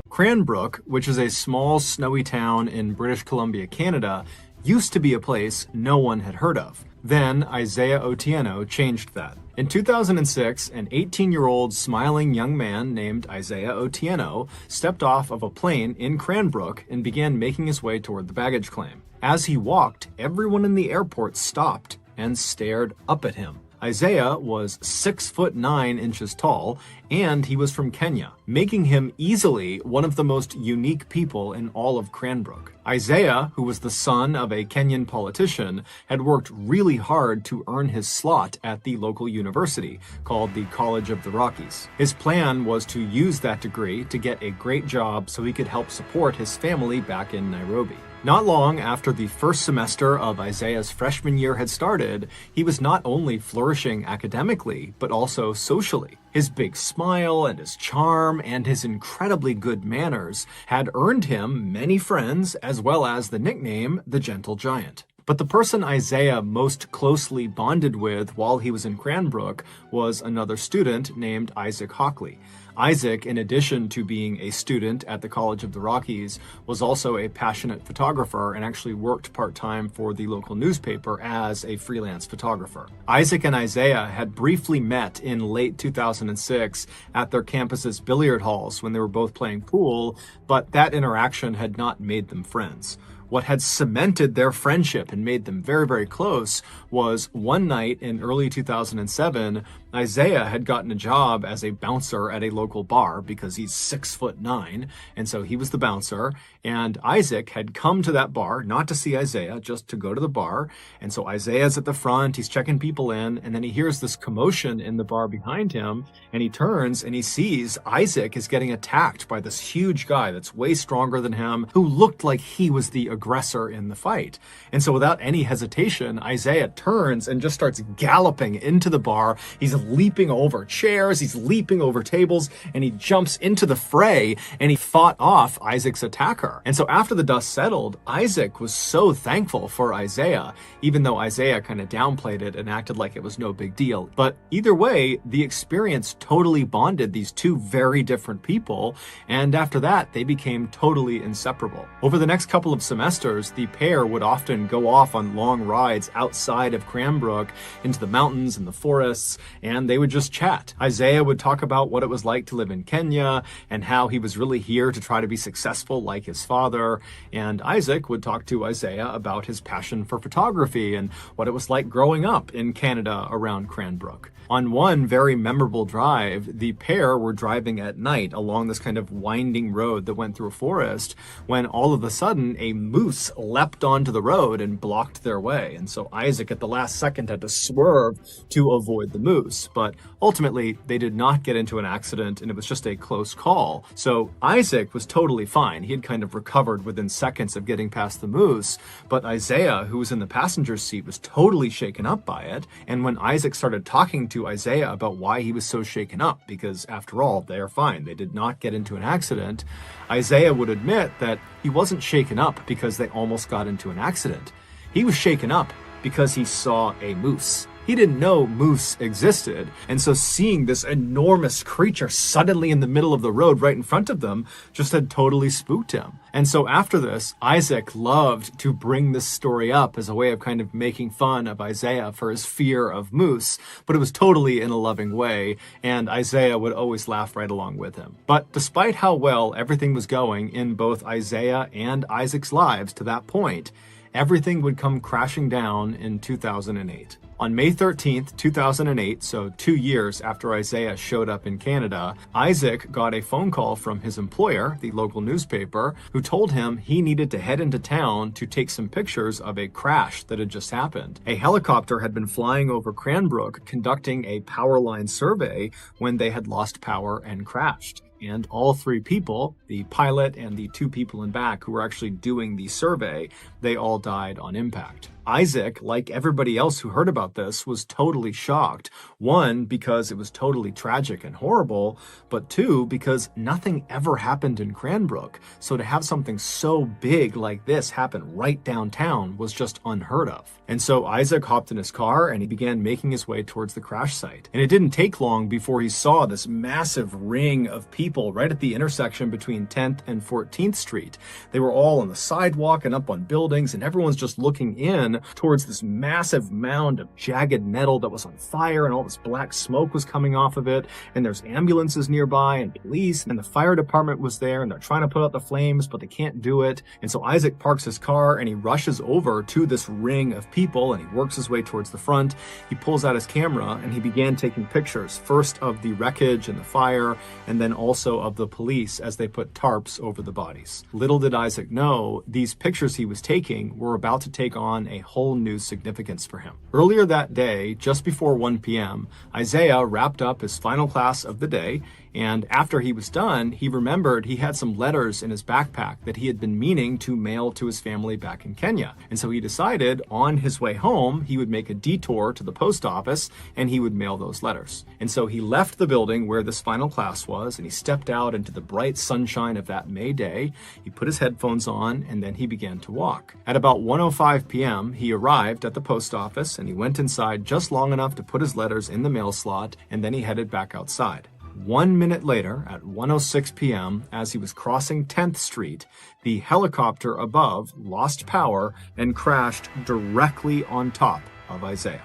Cranbrook, which is a small snowy town in British Columbia, Canada, used to be a place no one had heard of. Then Isaiah Otieno changed that. In 2006, an 18-year-old smiling young man named Isaiah Otieno stepped off of a plane in Cranbrook and began making his way toward the baggage claim. As he walked, everyone in the airport stopped and stared up at him. Isaiah was 6'9" tall, and he was from Kenya, making him easily one of the most unique people in all of Cranbrook. Isaiah, who was the son of a Kenyan politician, had worked really hard to earn his slot at the local university, called the College of the Rockies. His plan was to use that degree to get a great job so he could help support his family back in Nairobi. Not long after the first semester of Isaiah's freshman year had started, he was not only flourishing academically, but also socially. His big smile and his charm and his incredibly good manners had earned him many friends, as well as the nickname the Gentle Giant. But the person Isaiah most closely bonded with while he was in Cranbrook was another student named Isaac Hockley. Isaac, in addition to being a student at the College of the Rockies, was also a passionate photographer and actually worked part-time for the local newspaper as a freelance photographer. Isaac and Isaiah had briefly met in late 2006 at their campus's billiard halls when they were both playing pool, but that interaction had not made them friends. What had cemented their friendship and made them very, very close was one night in early 2007, Isaiah had gotten a job as a bouncer at a local bar because he's 6'9", and so he was the bouncer. And Isaac had come to that bar, not to see Isaiah, just to go to the bar. And so Isaiah's at the front, he's checking people in, and then he hears this commotion in the bar behind him, and he turns and he sees Isaac is getting attacked by this huge guy that's way stronger than him, who looked like he was the aggressor in the fight. And so without any hesitation, Isaiah turns and just starts galloping into the bar. He's leaping over chairs, he's leaping over tables, and he jumps into the fray, and he fought off Isaac's attacker. And so after the dust settled, Isaac was so thankful for Isaiah, even though Isaiah kind of downplayed it and acted like it was no big deal. But either way, the experience totally bonded these two very different people, and after that, they became totally inseparable. Over the next couple of semesters, the pair would often go off on long rides outside of Cranbrook into the mountains and the forests, and they would just chat. Isaiah would talk about what it was like to live in Kenya and how he was really here to try to be successful like his father, and Isaac would talk to Isaiah about his passion for photography and what it was like growing up in Canada around Cranbrook. On one very memorable drive, the pair were driving at night along this kind of winding road that went through a forest when all of a sudden a moose leapt onto the road and blocked their way. And so Isaac at the last second had to swerve to avoid the moose. But ultimately, they did not get into an accident and it was just a close call. So Isaac was totally fine. He had kind of recovered within seconds of getting past the moose. But Isaiah, who was in the passenger seat, was totally shaken up by it. And when Isaac started talking to Isaiah about why he was so shaken up, because after all, they are fine, they did not get into an accident, Isaiah would admit that he wasn't shaken up because they almost got into an accident. He was shaken up because he saw a moose. He didn't know moose existed, and so seeing this enormous creature suddenly in the middle of the road right in front of them just had totally spooked him. And so after this, Isaac loved to bring this story up as a way of kind of making fun of Isaiah for his fear of moose, but it was totally in a loving way, and Isaiah would always laugh right along with him. But despite how well everything was going in both Isaiah and Isaac's lives to that point, everything would come crashing down in 2008. On May 13th, 2008, so 2 years after Isaiah showed up in Canada, Isaac got a phone call from his employer, the local newspaper, who told him he needed to head into town to take some pictures of a crash that had just happened. A helicopter had been flying over Cranbrook conducting a power line survey when they had lost power and crashed. And all three people, the pilot and the two people in back who were actually doing the survey, they all died on impact. Isaac, like everybody else who heard about this, was totally shocked. One, because it was totally tragic and horrible, but two, because nothing ever happened in Cranbrook. So to have something so big like this happen right downtown was just unheard of. And so Isaac hopped in his car and he began making his way towards the crash site. And it didn't take long before he saw this massive ring of people right at the intersection between 10th and 14th Street. They were all on the sidewalk and up on buildings, and everyone's just looking in towards this massive mound of jagged metal that was on fire, and all this black smoke was coming off of it, and there's ambulances nearby and police, and the fire department was there, and they're trying to put out the flames, but they can't do it. And so Isaac parks his car and he rushes over to this ring of people and he works his way towards the front. He pulls out his camera and he began taking pictures, first of the wreckage and the fire, and then also also of the police as they put tarps over the bodies. Little did Isaac know, these pictures he was taking were about to take on a whole new significance for him. Earlier that day, just before 1 p.m., Isaiah wrapped up his final class of the day, and after he was done, he remembered he had some letters in his backpack that he had been meaning to mail to his family back in Kenya. And so he decided on his way home, he would make a detour to the post office and he would mail those letters. And so he left the building where this final class was and he stepped out into the bright sunshine of that May day. He put his headphones on and then he began to walk. At about 1:05 p.m., he arrived at the post office and he went inside just long enough to put his letters in the mail slot, and then he headed back outside. 1 minute later, at 1:06 p.m., as he was crossing 10th Street, the helicopter above lost power and crashed directly on top of Isaiah.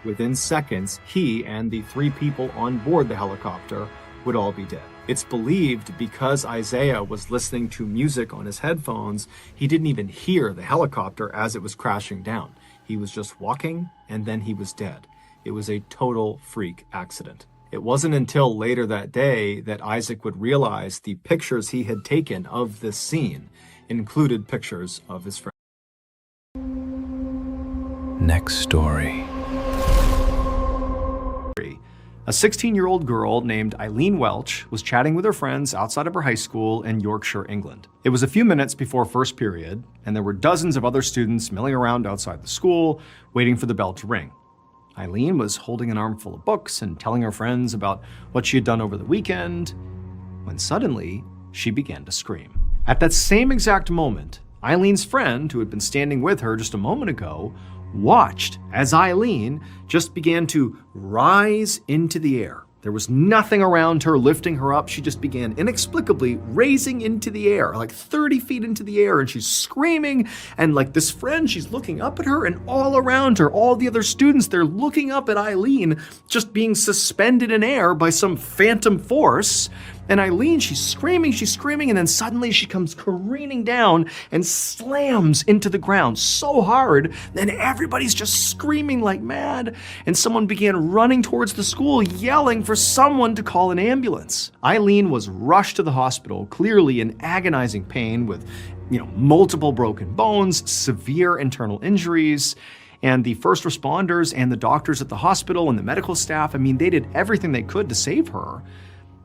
Within seconds, he and the 3 people on board the helicopter would all be dead. It's believed because Isaiah was listening to music on his headphones, he didn't even hear the helicopter as it was crashing down. He was just walking, and then he was dead. It was a total freak accident. It wasn't until later that day that Isaac would realize the pictures he had taken of this scene included pictures of his friend. Next story. A 16-year-old girl named Eileen Welch was chatting with her friends outside of her high school in Yorkshire, England. It was a few minutes before first period, and there were dozens of other students milling around outside the school, waiting for the bell to ring. Eileen was holding an armful of books and telling her friends about what she had done over the weekend, when suddenly she began to scream. At that same exact moment, Eileen's friend, who had been standing with her just a moment ago, watched as Eileen just began to rise into the air. There was nothing around her lifting her up. She just began inexplicably raising into the air, like 30 feet into the air, and she's screaming. And like this friend, she's looking up at her, and all around her, all the other students, they're looking up at Eileen, just being suspended in air by some phantom force. And Eileen, she's screaming, and then suddenly she comes careening down and slams into the ground so hard, and everybody's just screaming like mad. And someone began running towards the school, yelling for someone to call an ambulance. Eileen was rushed to the hospital, clearly in agonizing pain with, multiple broken bones, severe internal injuries. And the first responders and the doctors at the hospital and the medical staff, they did everything they could to save her.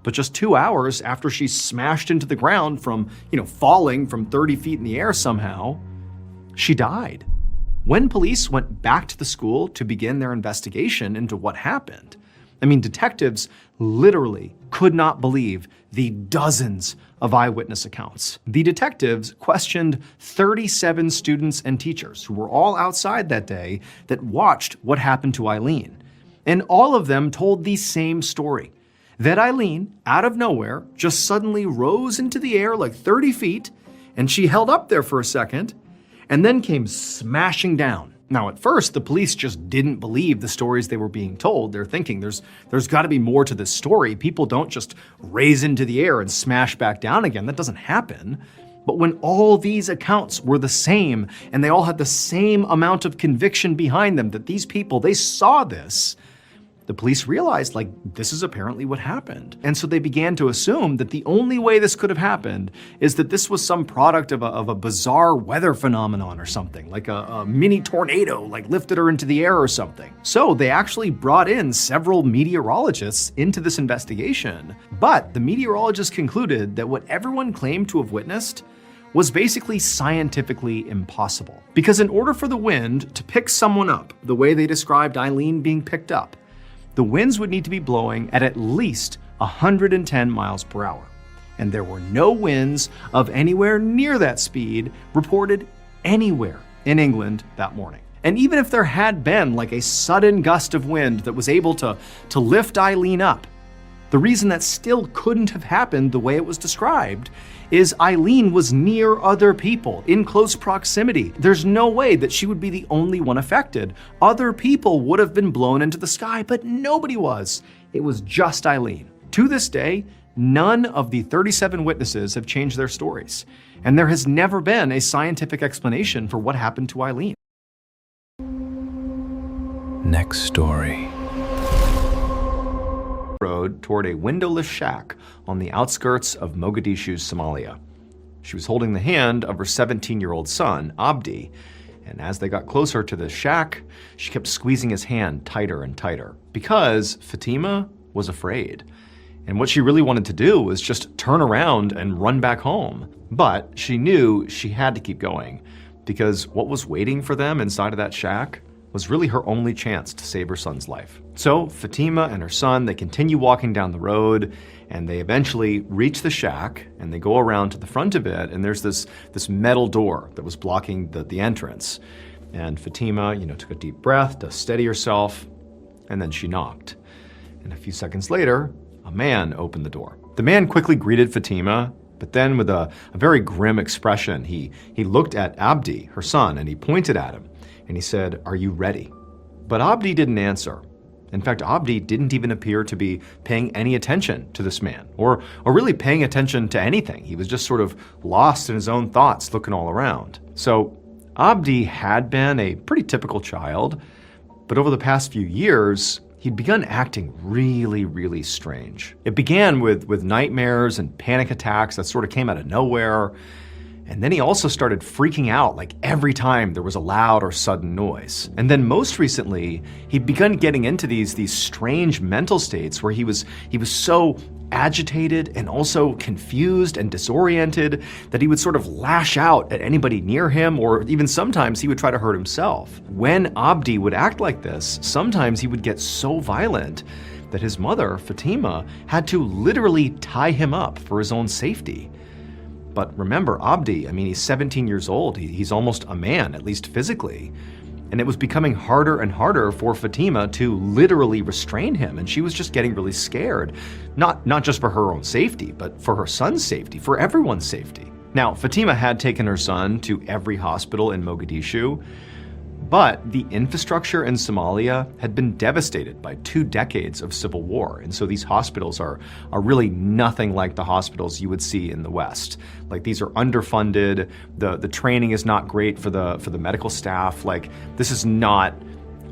But just 2 hours after she smashed into the ground from, falling from 30 feet in the air somehow, she died. When police went back to the school to begin their investigation into what happened, detectives literally could not believe the dozens of eyewitness accounts. The detectives questioned 37 students and teachers who were all outside that day that watched what happened to Eileen. And all of them told the same story. That Eileen, out of nowhere, just suddenly rose into the air like 30 feet, and she held up there for a second, and then came smashing down. Now, at first, the police just didn't believe the stories they were being told. They're thinking there's got to be more to this story. People don't just raise into the air and smash back down again. That doesn't happen. But when all these accounts were the same, and they all had the same amount of conviction behind them that these people, they saw this, the police realized, this is apparently what happened. And so they began to assume that the only way this could have happened is that this was some product of a bizarre weather phenomenon or something, like a mini tornado, lifted her into the air or something. So they actually brought in several meteorologists into this investigation. But the meteorologists concluded that what everyone claimed to have witnessed was basically scientifically impossible. Because in order for the wind to pick someone up the way they described Eileen being picked up, the winds would need to be blowing at least 110 miles per hour. And there were no winds of anywhere near that speed reported anywhere in England that morning. And even if there had been a sudden gust of wind that was able to lift Eileen up, the reason that still couldn't have happened the way it was described is Eileen was near other people in close proximity. There's no way that she would be the only one affected. Other people would have been blown into the sky, but nobody was. It was just Eileen. To this day, none of the 37 witnesses have changed their stories, and there has never been a scientific explanation for what happened to Eileen. Next story. road toward a windowless shack on the outskirts of Mogadishu's Somalia. She was holding the hand of her 17-year-old son, Abdi, and as they got closer to the shack, she kept squeezing his hand tighter and tighter because Fatima was afraid. And what she really wanted to do was just turn around and run back home. But she knew she had to keep going because what was waiting for them inside of that shack was really her only chance to save her son's life. So Fatima and her son, they continue walking down the road, and they eventually reach the shack, and they go around to the front of it, and there's this metal door that was blocking the entrance. And Fatima, took a deep breath to steady herself, and then she knocked. And a few seconds later, a man opened the door. The man quickly greeted Fatima, but then with a very grim expression, he looked at Abdi, her son, and he pointed at him. And he said, "Are you ready?" But Abdi didn't answer. In fact, Abdi didn't even appear to be paying any attention to this man, or really paying attention to anything. He was just sort of lost in his own thoughts, looking all around. So Abdi had been a pretty typical child, but over the past few years, he'd begun acting really, really strange. It began with nightmares and panic attacks that sort of came out of nowhere. And then he also started freaking out like every time there was a loud or sudden noise. And then most recently, he'd begun getting into these strange mental states where he was so agitated and also confused and disoriented that he would sort of lash out at anybody near him, or even sometimes he would try to hurt himself. When Abdi would act like this, sometimes he would get so violent that his mother, Fatima, had to literally tie him up for his own safety. But remember, Abdi, he's 17 years old. He's almost a man, at least physically. And it was becoming harder and harder for Fatima to literally restrain him. And she was just getting really scared, not just for her own safety, but for her son's safety, for everyone's safety. Now, Fatima had taken her son to every hospital in Mogadishu, but the infrastructure in Somalia had been devastated by 2 decades of civil war. And so these hospitals are really nothing like the hospitals you would see in the West. Like, these are underfunded, the training is not great for the medical staff. Like, this is not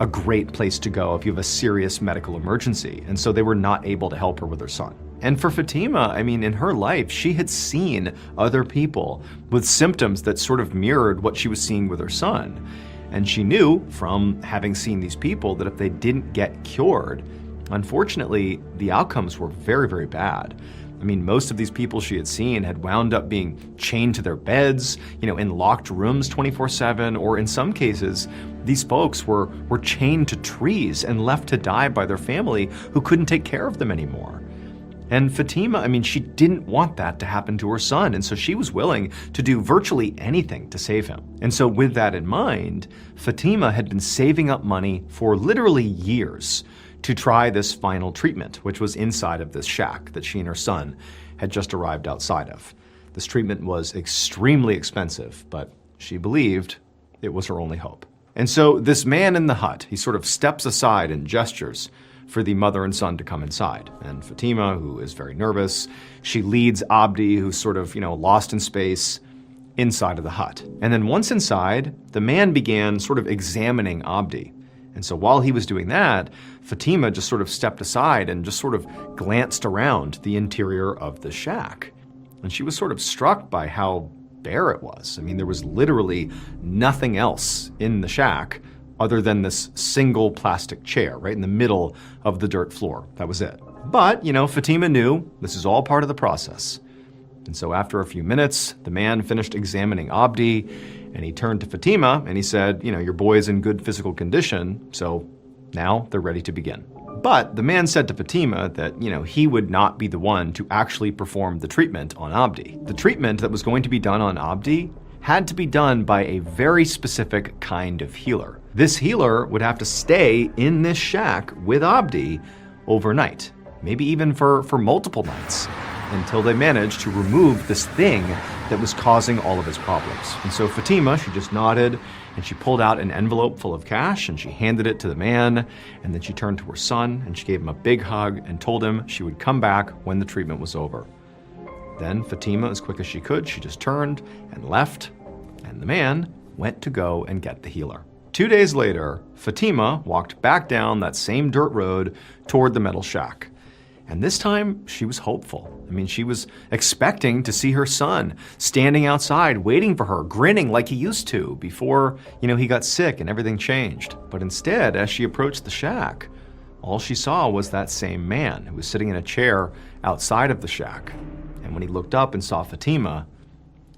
a great place to go if you have a serious medical emergency. And so they were not able to help her with her son. And for Fatima, in her life, she had seen other people with symptoms that sort of mirrored what she was seeing with her son. And she knew from having seen these people that if they didn't get cured, unfortunately, the outcomes were very, very bad. Most of these people she had seen had wound up being chained to their beds, in locked rooms 24/7, or in some cases, these folks were chained to trees and left to die by their family who couldn't take care of them anymore. And Fatima, she didn't want that to happen to her son, and so she was willing to do virtually anything to save him. And so with that in mind, Fatima had been saving up money for literally years to try this final treatment, which was inside of this shack that she and her son had just arrived outside of. This treatment was extremely expensive, but she believed it was her only hope. And so this man in the hut, he sort of steps aside and gestures for the mother and son to come inside. And Fatima, who is very nervous, she leads Abdi, who's sort of, lost in space, inside of the hut. And then once inside, the man began sort of examining Abdi. And so while he was doing that, Fatima just sort of stepped aside and just sort of glanced around the interior of the shack. And she was sort of struck by how bare it was. There was literally nothing else in the shack other than this single plastic chair right in the middle of the dirt floor. That was it. But, Fatima knew this is all part of the process. And so after a few minutes, the man finished examining Abdi, and he turned to Fatima and he said, your boy is in good physical condition, so now they're ready to begin. But the man said to Fatima that, he would not be the one to actually perform the treatment on Abdi. The treatment that was going to be done on Abdi had to be done by a very specific kind of healer. This healer would have to stay in this shack with Abdi overnight, maybe even for multiple nights, until they managed to remove this thing that was causing all of his problems. And so Fatima, she just nodded, and she pulled out an envelope full of cash, and she handed it to the man, and then she turned to her son, and she gave him a big hug and told him she would come back when the treatment was over. Then Fatima, as quick as she could, she just turned and left, and the man went to go and get the healer. 2 days later, Fatima walked back down that same dirt road toward the metal shack. And this time, she was hopeful. I mean, she was expecting to see her son standing outside, waiting for her, grinning like he used to before, he got sick and everything changed. But instead, as she approached the shack, all she saw was that same man who was sitting in a chair outside of the shack. And when he looked up and saw Fatima,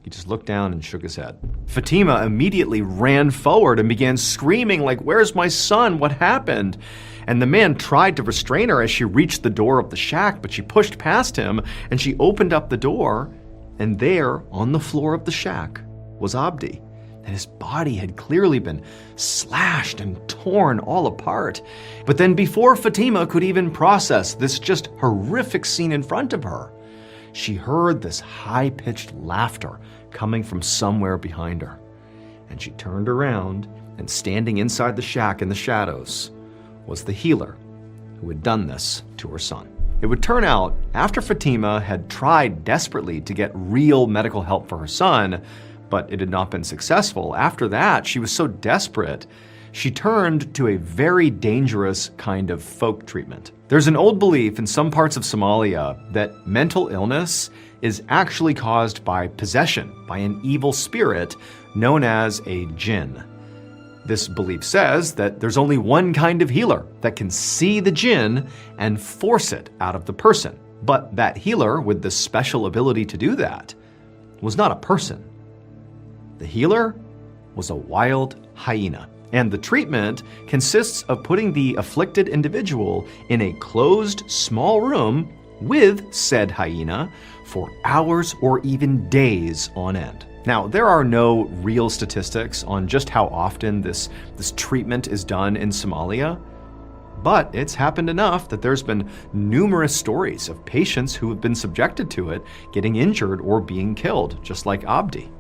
he just looked down and shook his head. Fatima immediately ran forward and began screaming like, "Where's my son? What happened?" And the man tried to restrain her as she reached the door of the shack, but she pushed past him and she opened up the door, and there, on the floor of the shack, was Abdi. And his body had clearly been slashed and torn all apart. But then before Fatima could even process this just horrific scene in front of her, she heard this high-pitched laughter coming from somewhere behind her. And she turned around, and standing inside the shack in the shadows was the healer who had done this to her son. It would turn out, after Fatima had tried desperately to get real medical help for her son, but it had not been successful, after that, she was so desperate, she turned to a very dangerous kind of folk treatment. There's an old belief in some parts of Somalia that mental illness is actually caused by possession, by an evil spirit known as a jinn. This belief says that there's only one kind of healer that can see the jinn and force it out of the person. But that healer with the special ability to do that was not a person. The healer was a wild hyena. And the treatment consists of putting the afflicted individual in a closed, small room with said hyena for hours or even days on end. Now, there are no real statistics on just how often this treatment is done in Somalia, but it's happened enough that there's been numerous stories of patients who have been subjected to it getting injured or being killed, just like Abdi.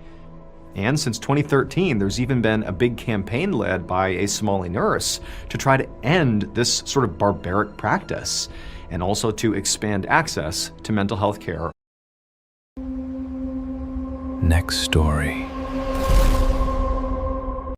And since 2013, there's even been a big campaign led by a Somali nurse to try to end this sort of barbaric practice and also to expand access to mental health care. Next story.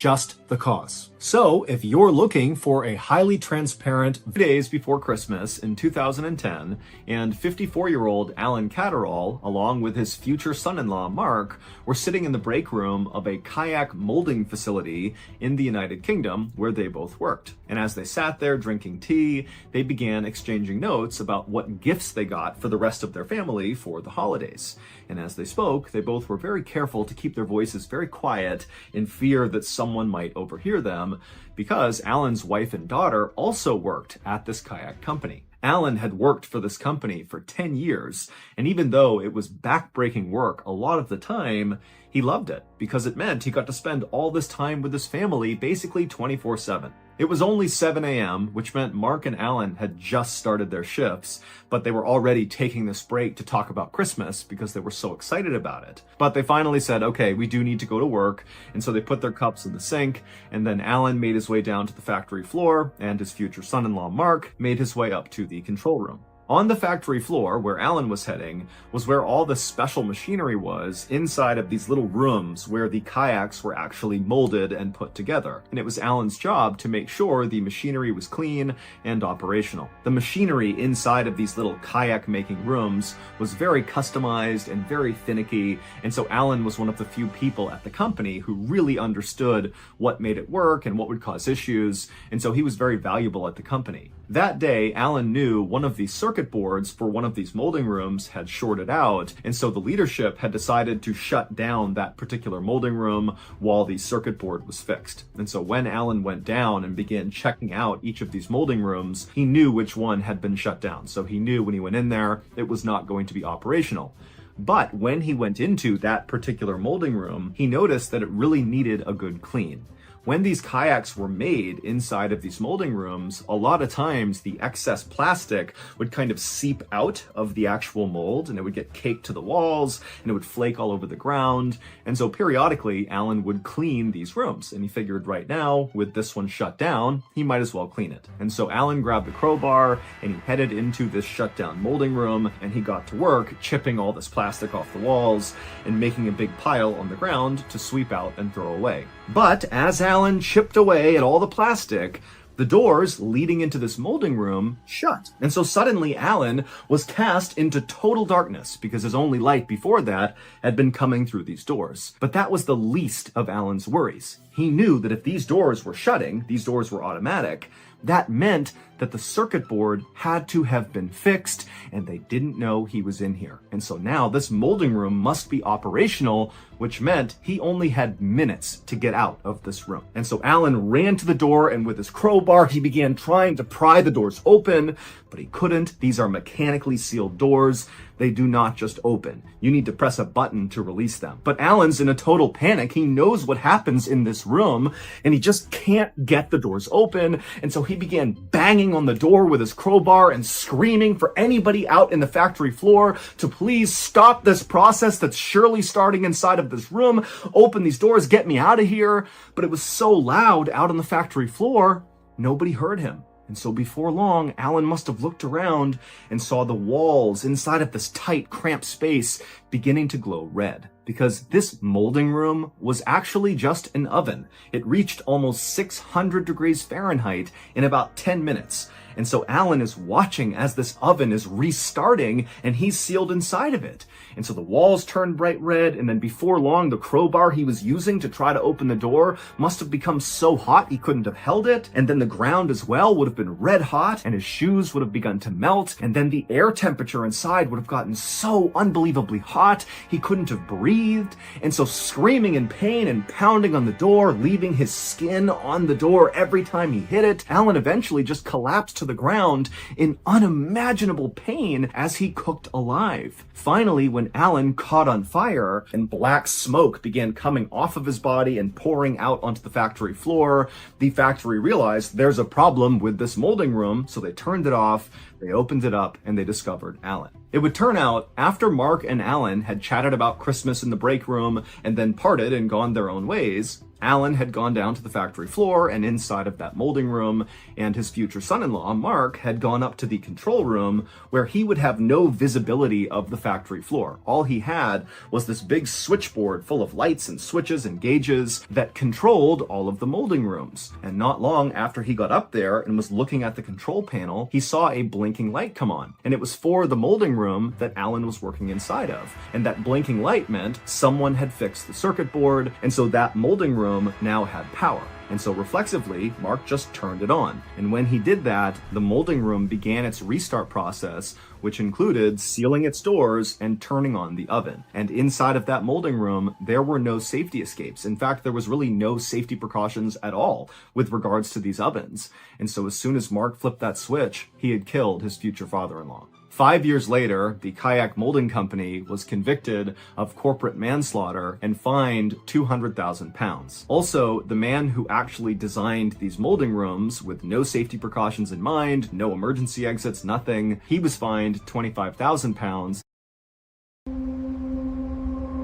Just the cause. So, if you're looking for a highly transparent days before Christmas in 2010, and 54-year-old Alan Catterall, along with his future son-in-law Mark, were sitting in the break room of a kayak molding facility in the United Kingdom where they both worked. And as they sat there drinking tea, they began exchanging notes about what gifts they got for the rest of their family for the holidays. And as they spoke, they both were very careful to keep their voices very quiet in fear that someone might overhear them, because Alan's wife and daughter also worked at this kayak company. Alan had worked for this company for 10 years, and even though it was backbreaking work a lot of the time, he loved it because it meant he got to spend all this time with his family basically 24/7. It was only 7 a.m., which meant Mark and Alan had just started their shifts, but they were already taking this break to talk about Christmas because they were so excited about it. But they finally said, okay, we do need to go to work, and so they put their cups in the sink, and then Alan made his way down to the factory floor, and his future son-in-law Mark made his way up to the control room. On the factory floor, where Alan was heading, was where all the special machinery was inside of these little rooms where the kayaks were actually molded and put together. And it was Alan's job to make sure the machinery was clean and operational. The machinery inside of these little kayak making rooms was very customized and very finicky, and so Alan was one of the few people at the company who really understood what made it work and what would cause issues, and so he was very valuable at the company. That day, Alan knew one of the circuit boards for one of these molding rooms had shorted out, and so the leadership had decided to shut down that particular molding room while the circuit board was fixed. And so when Alan went down and began checking out each of these molding rooms, he knew which one had been shut down. So he knew when he went in there, it was not going to be operational. But when he went into that particular molding room, he noticed that it really needed a good clean. When these kayaks were made inside of these molding rooms, a lot of times the excess plastic would kind of seep out of the actual mold, and it would get caked to the walls, and it would flake all over the ground. And so periodically, Alan would clean these rooms, and he figured right now, with this one shut down, he might as well clean it. And so Alan grabbed the crowbar, and he headed into this shut down molding room, and he got to work chipping all this plastic off the walls and making a big pile on the ground to sweep out and throw away. But as Alan chipped away at all the plastic, The doors leading into this molding room shut. And so suddenly Alan was cast into total darkness because his only light before that had been coming through these doors. But that was the least of Alan's worries. He knew that if these doors were shutting, these doors were automatic, that meant that the circuit board had to have been fixed, and they didn't know he was in here. And so now this molding room must be operational, which meant he only had minutes to get out of this room. And so Alan ran to the door, and with his crowbar, he began trying to pry the doors open, but he couldn't. These are mechanically sealed doors. They do not just open. You need to press a button to release them. But Alan's in a total panic. He knows what happens in this room, and he just can't get the doors open. And so he began banging on the door with his crowbar and screaming for anybody out in the factory floor to please stop this process that's surely starting inside of this room. Open these doors, get me out of here. But it was so loud out on the factory floor, nobody heard him. And so before long, Alan must have looked around and saw the walls inside of this tight, cramped space beginning to glow red. Because this molding room was actually just an oven. It reached almost 600 degrees Fahrenheit in about 10 minutes. And so Alan is watching as this oven is restarting, and he's sealed inside of it. And so the walls turned bright red, and then before long, the crowbar he was using to try to open the door must have become so hot he couldn't have held it. And then the ground as well would have been red hot, and his shoes would have begun to melt. And then the air temperature inside would have gotten so unbelievably hot, he couldn't have breathed. And so screaming in pain and pounding on the door, leaving his skin on the door every time he hit it, Alan eventually just collapsed to the ground in unimaginable pain as he cooked alive. Finally, when Alan caught on fire and black smoke began coming off of his body and pouring out onto the factory floor, the factory realized there's a problem with this molding room, so they turned it off, they opened it up, and they discovered Alan. It would turn out, after Mark and Alan had chatted about Christmas in the break room and then parted and gone their own ways, Alan had gone down to the factory floor and inside of that molding room, and his future son-in-law, Mark, had gone up to the control room where he would have no visibility of the factory floor. All he had was this big switchboard full of lights and switches and gauges that controlled all of the molding rooms. And not long after he got up there and was looking at the control panel, he saw a blinking light come on. And it was for the molding room that Alan was working inside of. And that blinking light meant someone had fixed the circuit board, and so that molding room now had power. And so reflexively, Mark just turned it on. And when he did that, the molding room began its restart process, which included sealing its doors and turning on the oven. And inside of that molding room, there were no safety escapes. In fact, there was really no safety precautions at all with regards to these ovens. And so as soon as Mark flipped that switch, he had killed his future father-in-law. 5 years later, the Kayak Molding Company was convicted of corporate manslaughter and fined £200,000. Also, the man who actually designed these molding rooms with no safety precautions in mind, no emergency exits, nothing, he was fined £25,000.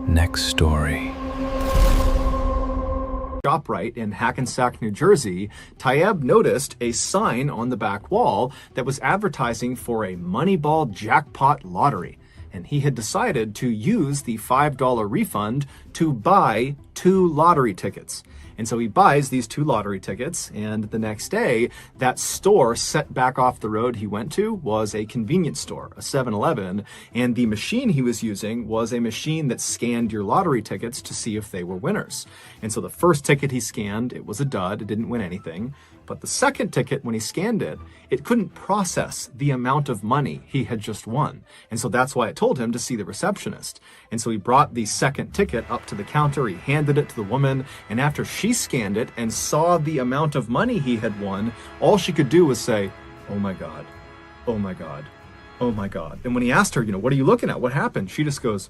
Next story. ShopRite in Hackensack, New Jersey, Tayyab noticed a sign on the back wall that was advertising for a Moneyball jackpot lottery. And he had decided to use the $5 refund to buy 2 lottery tickets. And so he buys these 2 lottery tickets, and the next day, that store set back off the road he went to was a convenience store, a 7-Eleven, and the machine he was using was a machine that scanned your lottery tickets to see if they were winners. And so the first ticket he scanned, it was a dud, it didn't win anything. But the second ticket, when he scanned it, it couldn't process the amount of money he had just won. And so that's why it told him to see the receptionist. And so he brought the second ticket up to the counter, he handed it to the woman, and after she scanned it and saw the amount of money he had won, all she could do was say, "Oh my God, oh my God, oh my God." And when he asked her, what are you looking at? What happened? She just goes,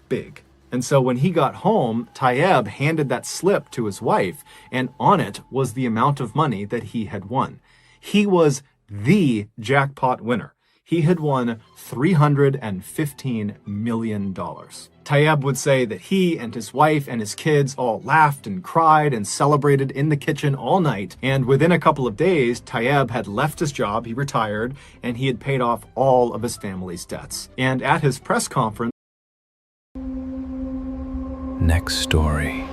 "Big." And so when he got home, Tayyab handed that slip to his wife, and on it was the amount of money that he had won. He was the jackpot winner. He had won $315 million. Tayyab would say that he and his wife and his kids all laughed and cried and celebrated in the kitchen all night. And within a couple of days, Tayyab had left his job, he retired, and he had paid off all of his family's debts. And at his press conference, Next story.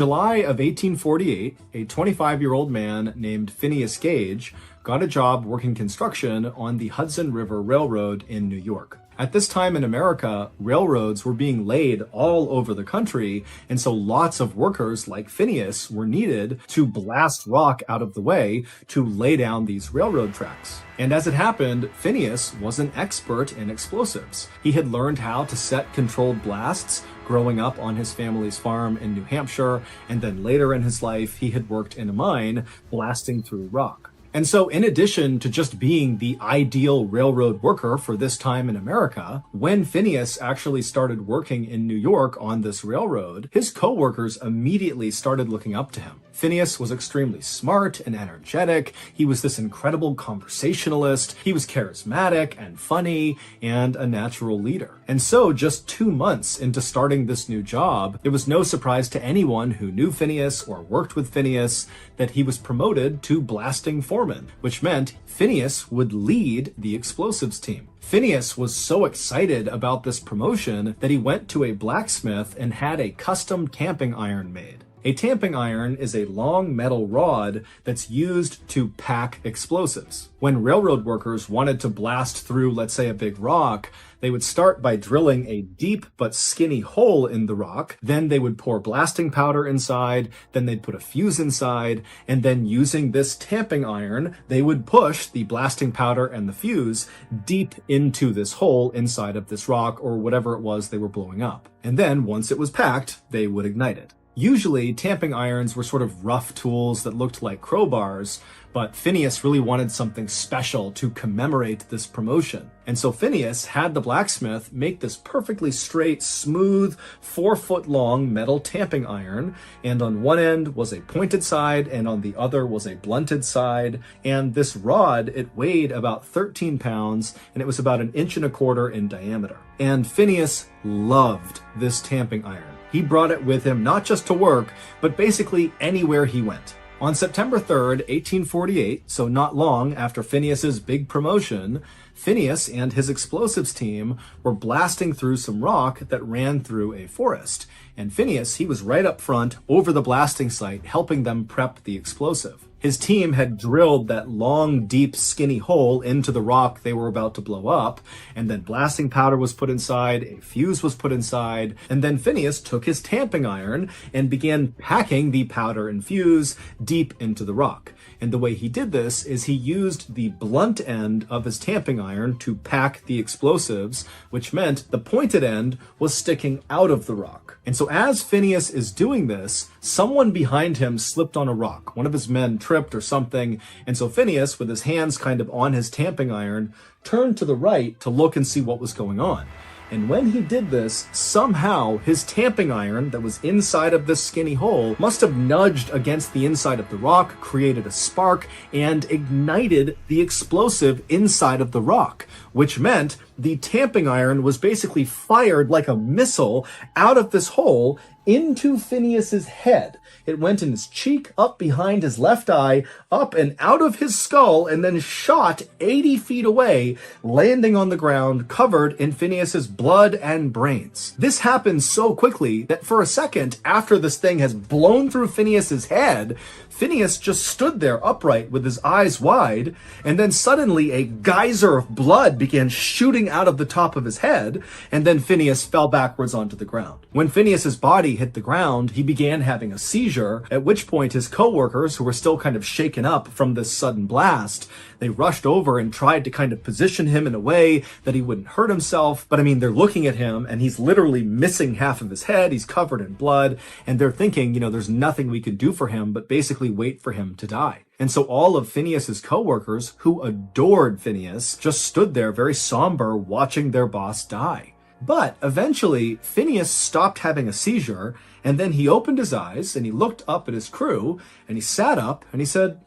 July of 1848, a 25-year-old man named Phineas Gage got a job working construction on the Hudson River Railroad in New York. At this time in America, railroads were being laid all over the country, and so lots of workers like Phineas were needed to blast rock out of the way to lay down these railroad tracks. And as it happened, Phineas was an expert in explosives. He had learned how to set controlled blasts growing up on his family's farm in New Hampshire, and then later in his life, he had worked in a mine blasting through rock. And so in addition to just being the ideal railroad worker for this time in America, when Phineas actually started working in New York on this railroad, his co-workers immediately started looking up to him. Phineas was extremely smart and energetic. He was this incredible conversationalist. He was charismatic and funny and a natural leader. And so just 2 months into starting this new job, it was no surprise to anyone who knew Phineas or worked with Phineas that he was promoted to blasting foreman, which meant Phineas would lead the explosives team. Phineas was so excited about this promotion that he went to a blacksmith and had a custom tamping iron made. A tamping iron is a long metal rod that's used to pack explosives. When railroad workers wanted to blast through, let's say, a big rock, they would start by drilling a deep but skinny hole in the rock. Then they would pour blasting powder inside. Then they'd put a fuse inside. And then using this tamping iron, they would push the blasting powder and the fuse deep into this hole inside of this rock or whatever it was they were blowing up. And then once it was packed, they would ignite it. Usually, tamping irons were sort of rough tools that looked like crowbars, but Phineas really wanted something special to commemorate this promotion. And so Phineas had the blacksmith make this perfectly straight, smooth, 4-foot-long metal tamping iron, and on one end was a pointed side, and on the other was a blunted side. And this rod, it weighed about 13 pounds, and it was about 1.25 inches in diameter. And Phineas loved this tamping iron. He brought it with him not just to work, but basically anywhere he went. On September 3rd, 1848, so not long after Phineas's big promotion, Phineas and his explosives team were blasting through some rock that ran through a forest. And Phineas, he was right up front over the blasting site, helping them prep the explosive. His team had drilled that long, deep, skinny hole into the rock they were about to blow up, and then blasting powder was put inside, a fuse was put inside, and then Phineas took his tamping iron and began packing the powder and fuse deep into the rock. And the way he did this is he used the blunt end of his tamping iron to pack the explosives, which meant the pointed end was sticking out of the rock. And so as Phineas is doing this, someone behind him slipped on a rock. One of his men tripped or something, and so Phineas, with his hands kind of on his tamping iron, turned to the right to look and see what was going on. And when he did this, somehow his tamping iron that was inside of this skinny hole must have nudged against the inside of the rock, created a spark, and ignited the explosive inside of the rock, which meant the tamping iron was basically fired like a missile out of this hole into Phineas's head. It went in his cheek, up behind his left eye, up and out of his skull, and then shot 80 feet away, landing on the ground, covered in Phineas's blood and brains. This happened so quickly that for a second after this thing has blown through Phineas's head, Phineas just stood there upright with his eyes wide, and then suddenly a geyser of blood began shooting out of the top of his head, and then Phineas fell backwards onto the ground. When Phineas's body hit the ground, he began having a seizure, at which point his co-workers, who were still kind of shaken up from this sudden blast, they rushed over and tried to kind of position him in a way that he wouldn't hurt himself. But I mean, they're looking at him and he's literally missing half of his head. He's covered in blood, and they're thinking, there's nothing we could do for him but basically wait for him to die. And so all of Phineas's co-workers, who adored Phineas, just stood there very somber watching their boss die. But eventually, Phineas stopped having a seizure, and then he opened his eyes and he looked up at his crew and he sat up and he said,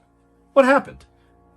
"What happened?"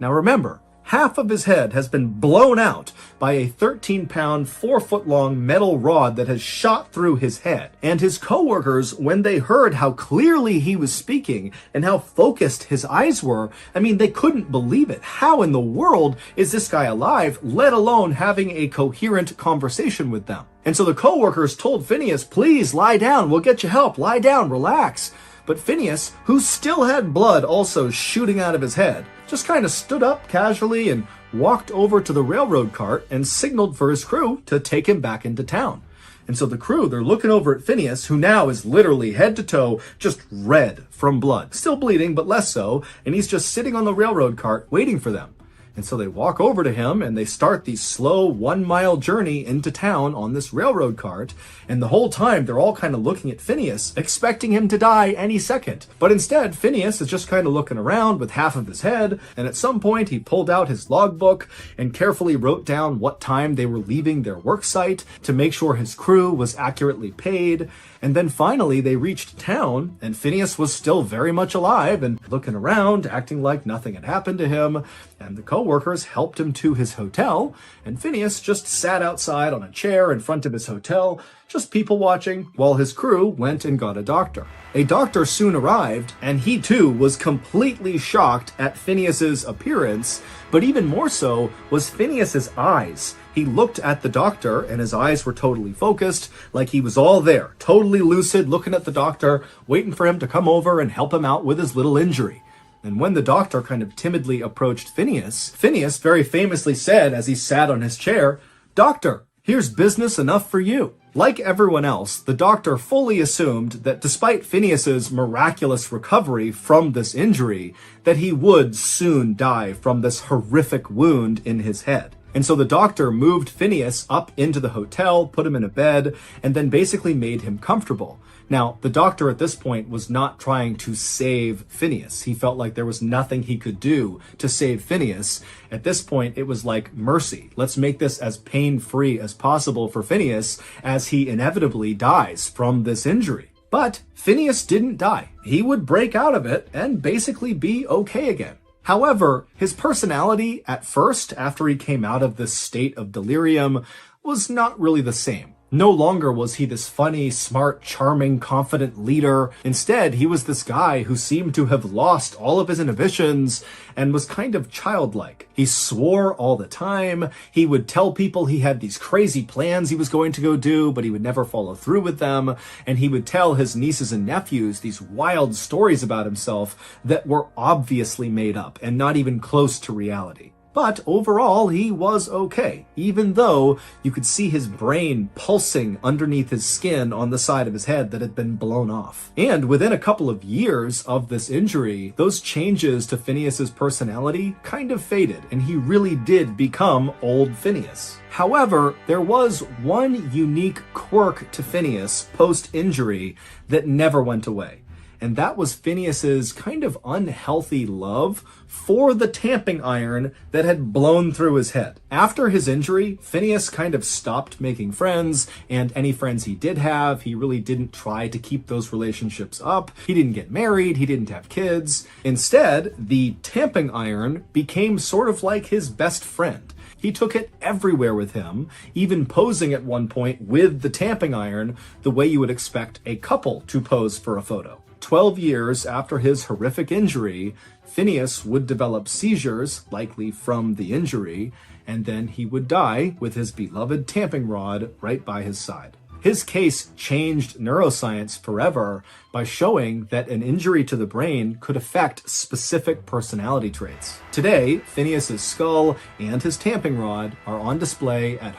Now remember, half of his head has been blown out by a 13-pound, 4-foot-long metal rod that has shot through his head. And his co-workers, when they heard how clearly he was speaking and how focused his eyes were, they couldn't believe it. How in the world is this guy alive, let alone having a coherent conversation with them? And so the co-workers told Phineas, "Please lie down, we'll get you help, lie down, relax." But Phineas, who still had blood also shooting out of his head, just kind of stood up casually and walked over to the railroad cart and signaled for his crew to take him back into town. And so the crew, they're looking over at Phineas, who now is literally head to toe just red from blood. Still bleeding, but less so, and he's just sitting on the railroad cart waiting for them. And so they walk over to him and they start the slow 1-mile journey into town on this railroad cart. And the whole time they're all kind of looking at Phineas, expecting him to die any second. But instead, Phineas is just kind of looking around with half of his head. And at some point he pulled out his logbook and carefully wrote down what time they were leaving their work site to make sure his crew was accurately paid. And then finally they reached town and Phineas was still very much alive and looking around, acting like nothing had happened to him. And the co-workers helped him to his hotel, and Phineas just sat outside on a chair in front of his hotel, just people watching, while his crew went and got a doctor. A doctor soon arrived, and he too was completely shocked at Phineas's appearance, but even more so was Phineas's eyes. He looked at the doctor, and his eyes were totally focused, like he was all there, totally lucid, looking at the doctor, waiting for him to come over and help him out with his little injury. And when the doctor kind of timidly approached Phineas, Phineas very famously said as he sat on his chair, "Doctor, here's business enough for you." Like everyone else, the doctor fully assumed that despite Phineas's miraculous recovery from this injury, that he would soon die from this horrific wound in his head. And so the doctor moved Phineas up into the hotel, put him in a bed, and then basically made him comfortable. Now, the doctor at this point was not trying to save Phineas. He felt like there was nothing he could do to save Phineas. At this point, it was like mercy. Let's make this as pain-free as possible for Phineas as he inevitably dies from this injury. But Phineas didn't die. He would break out of it and basically be okay again. However, his personality at first, after he came out of this state of delirium, was not really the same. No longer was he this funny, smart, charming, confident leader. Instead, he was this guy who seemed to have lost all of his inhibitions and was kind of childlike. He swore all the time. He would tell people he had these crazy plans he was going to go do, but he would never follow through with them. And he would tell his nieces and nephews these wild stories about himself that were obviously made up and not even close to reality. But overall, he was okay, even though you could see his brain pulsing underneath his skin on the side of his head that had been blown off. And within a couple of years of this injury, those changes to Phineas's personality kind of faded, and he really did become old Phineas. However, there was one unique quirk to Phineas post-injury that never went away. And that was Phineas's kind of unhealthy love for the tamping iron that had blown through his head. After his injury, Phineas kind of stopped making friends, and any friends he did have, he really didn't try to keep those relationships up. He didn't get married, he didn't have kids. Instead, the tamping iron became sort of like his best friend. He took it everywhere with him, even posing at one point with the tamping iron the way you would expect a couple to pose for a photo. 12 years after his horrific injury, Phineas would develop seizures, likely from the injury, and then he would die with his beloved tamping rod right by his side. His case changed neuroscience forever by showing that an injury to the brain could affect specific personality traits. Today, Phineas's skull and his tamping rod are on display at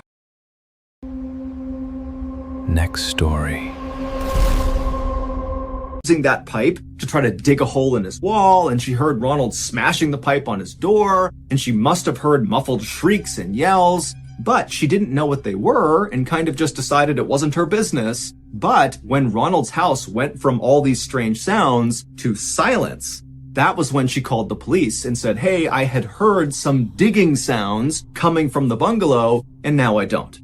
Next story. Using that pipe to try to dig a hole in his wall, and she heard Ronald smashing the pipe on his door, and she must have heard muffled shrieks and yells, but she didn't know what they were and kind of just decided it wasn't her business. But when Ronald's house went from all these strange sounds to silence, that was when she called the police and said, "Hey, I had heard some digging sounds coming from the bungalow, and now I don't."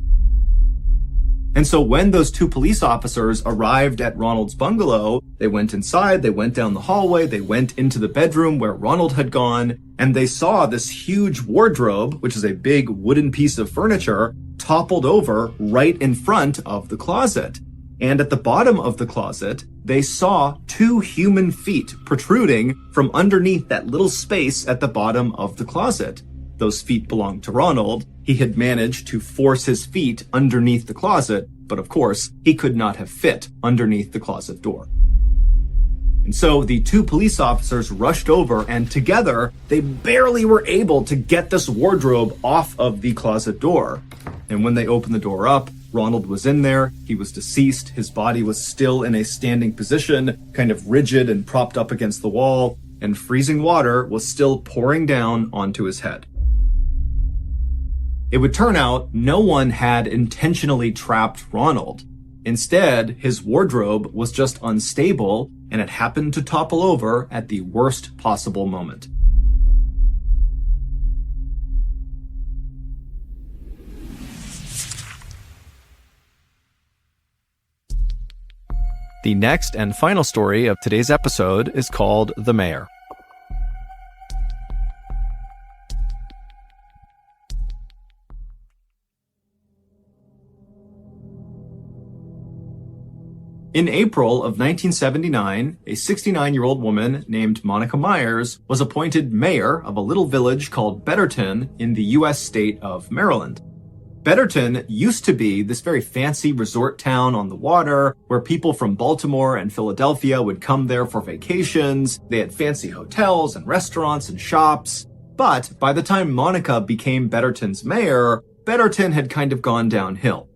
And so when those two police officers arrived at Ronald's bungalow, they went inside, they went down the hallway, they went into the bedroom where Ronald had gone, and they saw this huge wardrobe, which is a big wooden piece of furniture, toppled over right in front of the closet. And at the bottom of the closet, they saw two human feet protruding from underneath that little space at the bottom of the closet. Those feet belonged to Ronald. He had managed to force his feet underneath the closet, but of course, he could not have fit underneath the closet door. And so the two police officers rushed over, and together they barely were able to get this wardrobe off of the closet door. And when they opened the door up, Ronald was in there. He was deceased. His body was still in a standing position, kind of rigid and propped up against the wall, and freezing water was still pouring down onto his head. It would turn out no one had intentionally trapped Ronald. Instead, his wardrobe was just unstable, and it happened to topple over at the worst possible moment. The next and final story of today's episode is called The Mayor. In April of 1979, a 69-year-old woman named Monica Myers was appointed mayor of a little village called Betterton in the U.S. state of Maryland. Betterton used to be this very fancy resort town on the water where people from Baltimore and Philadelphia would come there for vacations. They had fancy hotels and restaurants and shops. But by the time Monica became Betterton's mayor, Betterton had kind of gone downhill.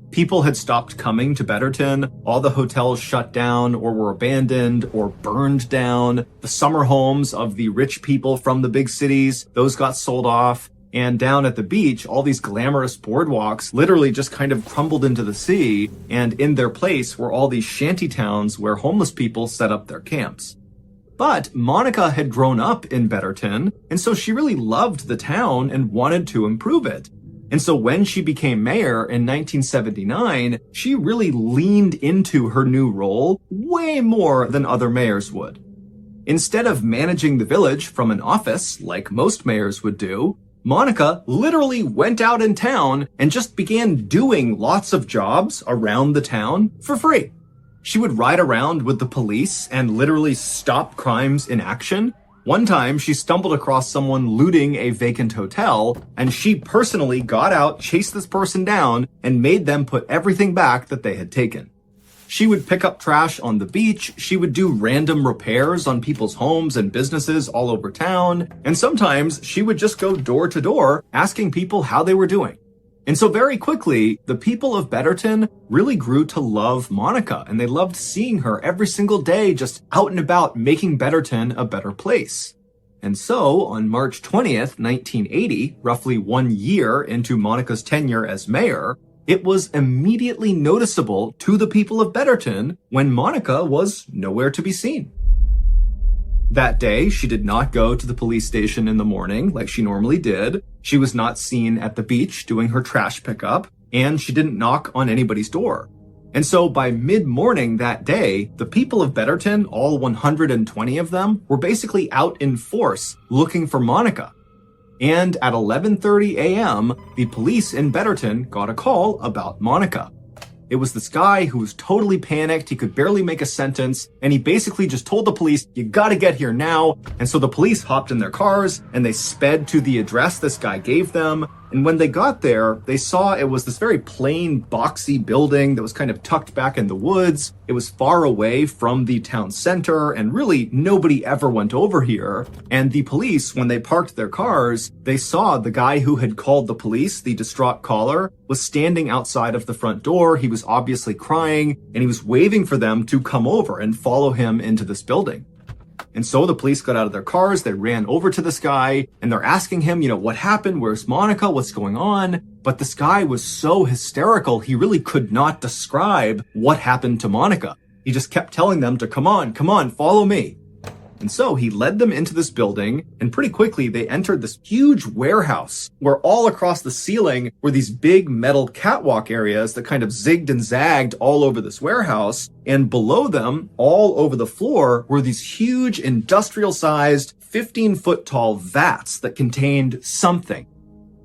People had stopped coming to Betterton. All the hotels shut down or were abandoned or burned down. The summer homes of the rich people from the big cities, those got sold off. And down at the beach, all these glamorous boardwalks literally just kind of crumbled into the sea. And in their place were all these shanty towns where homeless people set up their camps. But Monica had grown up in Betterton, and so she really loved the town and wanted to improve it. And so when she became mayor in 1979, she really leaned into her new role way more than other mayors would. Instead of managing the village from an office like most mayors would do, Monica literally went out in town and just began doing lots of jobs around the town for free. She would ride around with the police and literally stop crimes in action. One time, she stumbled across someone looting a vacant hotel, and she personally got out, chased this person down, and made them put everything back that they had taken. She would pick up trash on the beach, she would do random repairs on people's homes and businesses all over town, and sometimes she would just go door to door asking people how they were doing. And so very quickly, the people of Betterton really grew to love Monica, and they loved seeing her every single day just out and about making Betterton a better place. And so, on March 20th, 1980, roughly 1 year into Monica's tenure as mayor, it was immediately noticeable to the people of Betterton when Monica was nowhere to be seen. That day, she did not go to the police station in the morning like she normally did. She was not seen at the beach doing her trash pickup, and she didn't knock on anybody's door. And so by mid-morning that day, the people of Betterton, all 120 of them, were basically out in force looking for Monica. And at 11:30 a.m., the police in Betterton got a call about Monica. It was this guy who was totally panicked. He could barely make a sentence. And he basically just told the police, you gotta get here now. And so the police hopped in their cars and they sped to the address this guy gave them. And when they got there, they saw it was this very plain, boxy building that was kind of tucked back in the woods. It was far away from the town center, and really nobody ever went over here. And the police, when they parked their cars, they saw the guy who had called the police, the distraught caller, was standing outside of the front door. He was obviously crying, and he was waving for them to come over and follow him into this building. And so the police got out of their cars, they ran over to this guy, and they're asking him, what happened? Where's Monica? What's going on? But this guy was so hysterical, he really could not describe what happened to Monica. He just kept telling them to come on, follow me. And so he led them into this building, and pretty quickly they entered this huge warehouse where all across the ceiling were these big metal catwalk areas that kind of zigged and zagged all over this warehouse. And below them, all over the floor, were these huge industrial-sized 15-foot tall vats that contained something.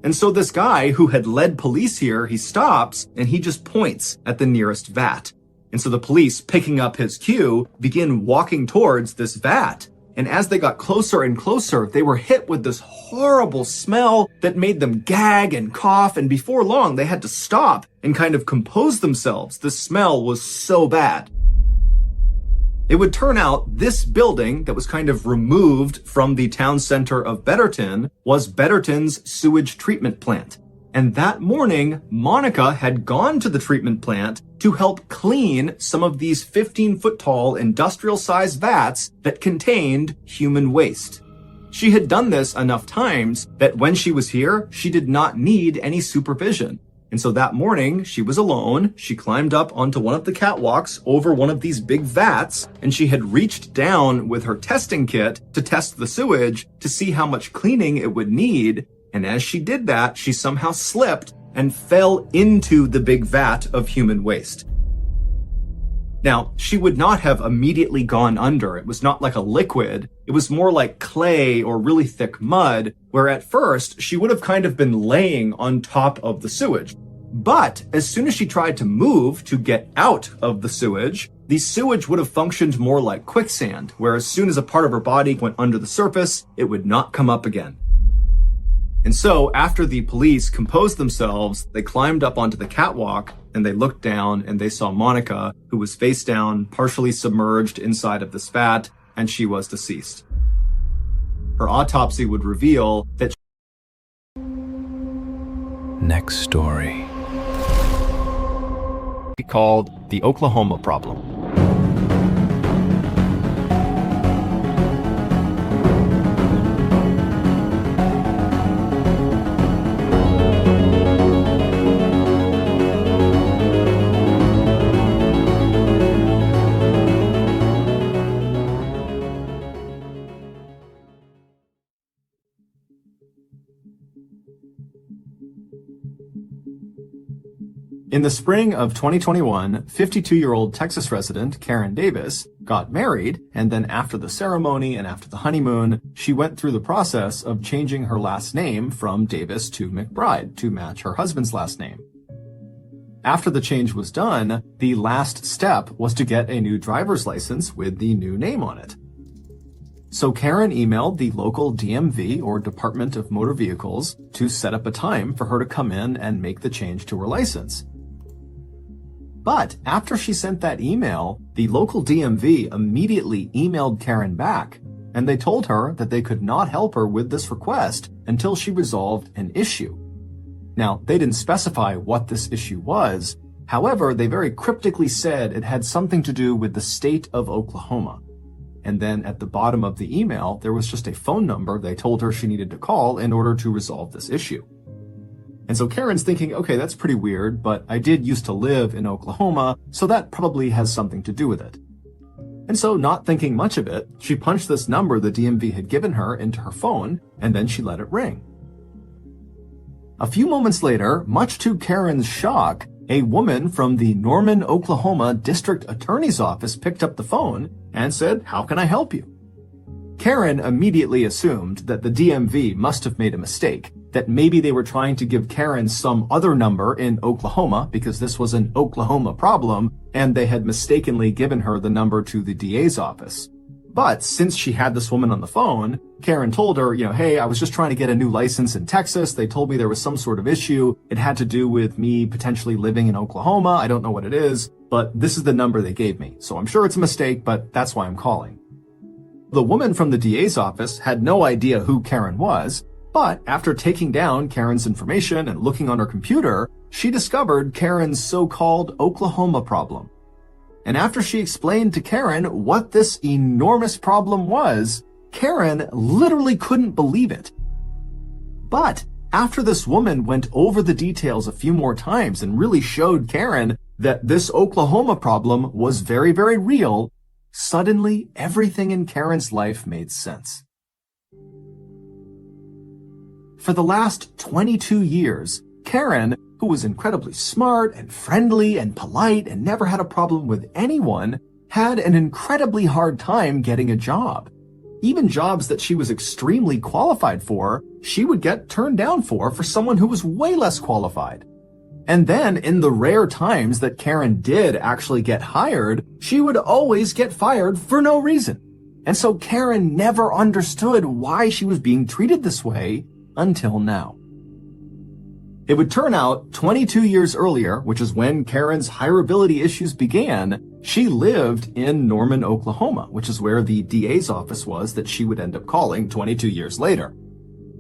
And so this guy who had led police here, he stops and he just points at the nearest vat. And so the police, picking up his cue, begin walking towards this vat. And as they got closer and closer, they were hit with this horrible smell that made them gag and cough. And before long, they had to stop and kind of compose themselves. The smell was so bad. It would turn out this building that was kind of removed from the town center of Betterton was Betterton's sewage treatment plant. And that morning, Monica had gone to the treatment plant to help clean some of these 15-foot-tall industrial-sized vats that contained human waste. She had done this enough times that when she was here, she did not need any supervision. And so that morning, she was alone. She climbed up onto one of the catwalks over one of these big vats, and she had reached down with her testing kit to test the sewage to see how much cleaning it would need. And as she did that, she somehow slipped and fell into the big vat of human waste. Now, she would not have immediately gone under. It was not like a liquid. It was more like clay or really thick mud, where at first she would have kind of been laying on top of the sewage. But as soon as she tried to move to get out of the sewage would have functioned more like quicksand, where as soon as a part of her body went under the surface, it would not come up again. And so after the police composed themselves, they climbed up onto the catwalk and they looked down and they saw Monica, who was face down, partially submerged inside of this vat, and she was deceased. Her autopsy would reveal that Next story. called the Oklahoma problem. In the spring of 2021, 52-year-old Texas resident Karen Davis got married, and then after the ceremony and after the honeymoon, she went through the process of changing her last name from Davis to McBride to match her husband's last name. After the change was done, the last step was to get a new driver's license with the new name on it. So Karen emailed the local DMV, or Department of Motor Vehicles, to set up a time for her to come in and make the change to her license. But after she sent that email, the local DMV immediately emailed Karen back, and they told her that they could not help her with this request until she resolved an issue. Now, they didn't specify what this issue was. However, they very cryptically said it had something to do with the state of Oklahoma. And then at the bottom of the email, there was just a phone number they told her she needed to call in order to resolve this issue. And so Karen's thinking, okay, that's pretty weird, but I did used to live in Oklahoma, so that probably has something to do with it. And so, not thinking much of it, she punched this number the DMV had given her into her phone, and then she let it ring. A few moments later, much to Karen's shock, a woman from the Norman, Oklahoma District Attorney's Office picked up the phone and said, "How can I help you?" Karen immediately assumed that the DMV must have made a mistake, that maybe they were trying to give Karen some other number in Oklahoma because this was an Oklahoma problem, and they had mistakenly given her the number to the DA's office. But since she had this woman on the phone, Karen told her, hey, I was just trying to get a new license in Texas. They told me there was some sort of issue. It had to do with me potentially living in Oklahoma. I don't know what it is, but this is the number they gave me. So I'm sure it's a mistake, but that's why I'm calling. The woman from the DA's office had no idea who Karen was, but after taking down Karen's information and looking on her computer, she discovered Karen's so-called Oklahoma problem. And after she explained to Karen what this enormous problem was, Karen literally couldn't believe it. But after this woman went over the details a few more times and really showed Karen that this Oklahoma problem was very, very real, suddenly everything in Karen's life made sense. For the last 22 years, Karen, who was incredibly smart and friendly and polite and never had a problem with anyone, had an incredibly hard time getting a job. Even jobs that she was extremely qualified for, she would get turned down for someone who was way less qualified. And then, in the rare times that Karen did actually get hired, she would always get fired for no reason. And so Karen never understood why she was being treated this way until now. It would turn out 22 years earlier, which is when Karen's hireability issues began, she lived in Norman, Oklahoma, which is where the DA's office was that she would end up calling 22 years later.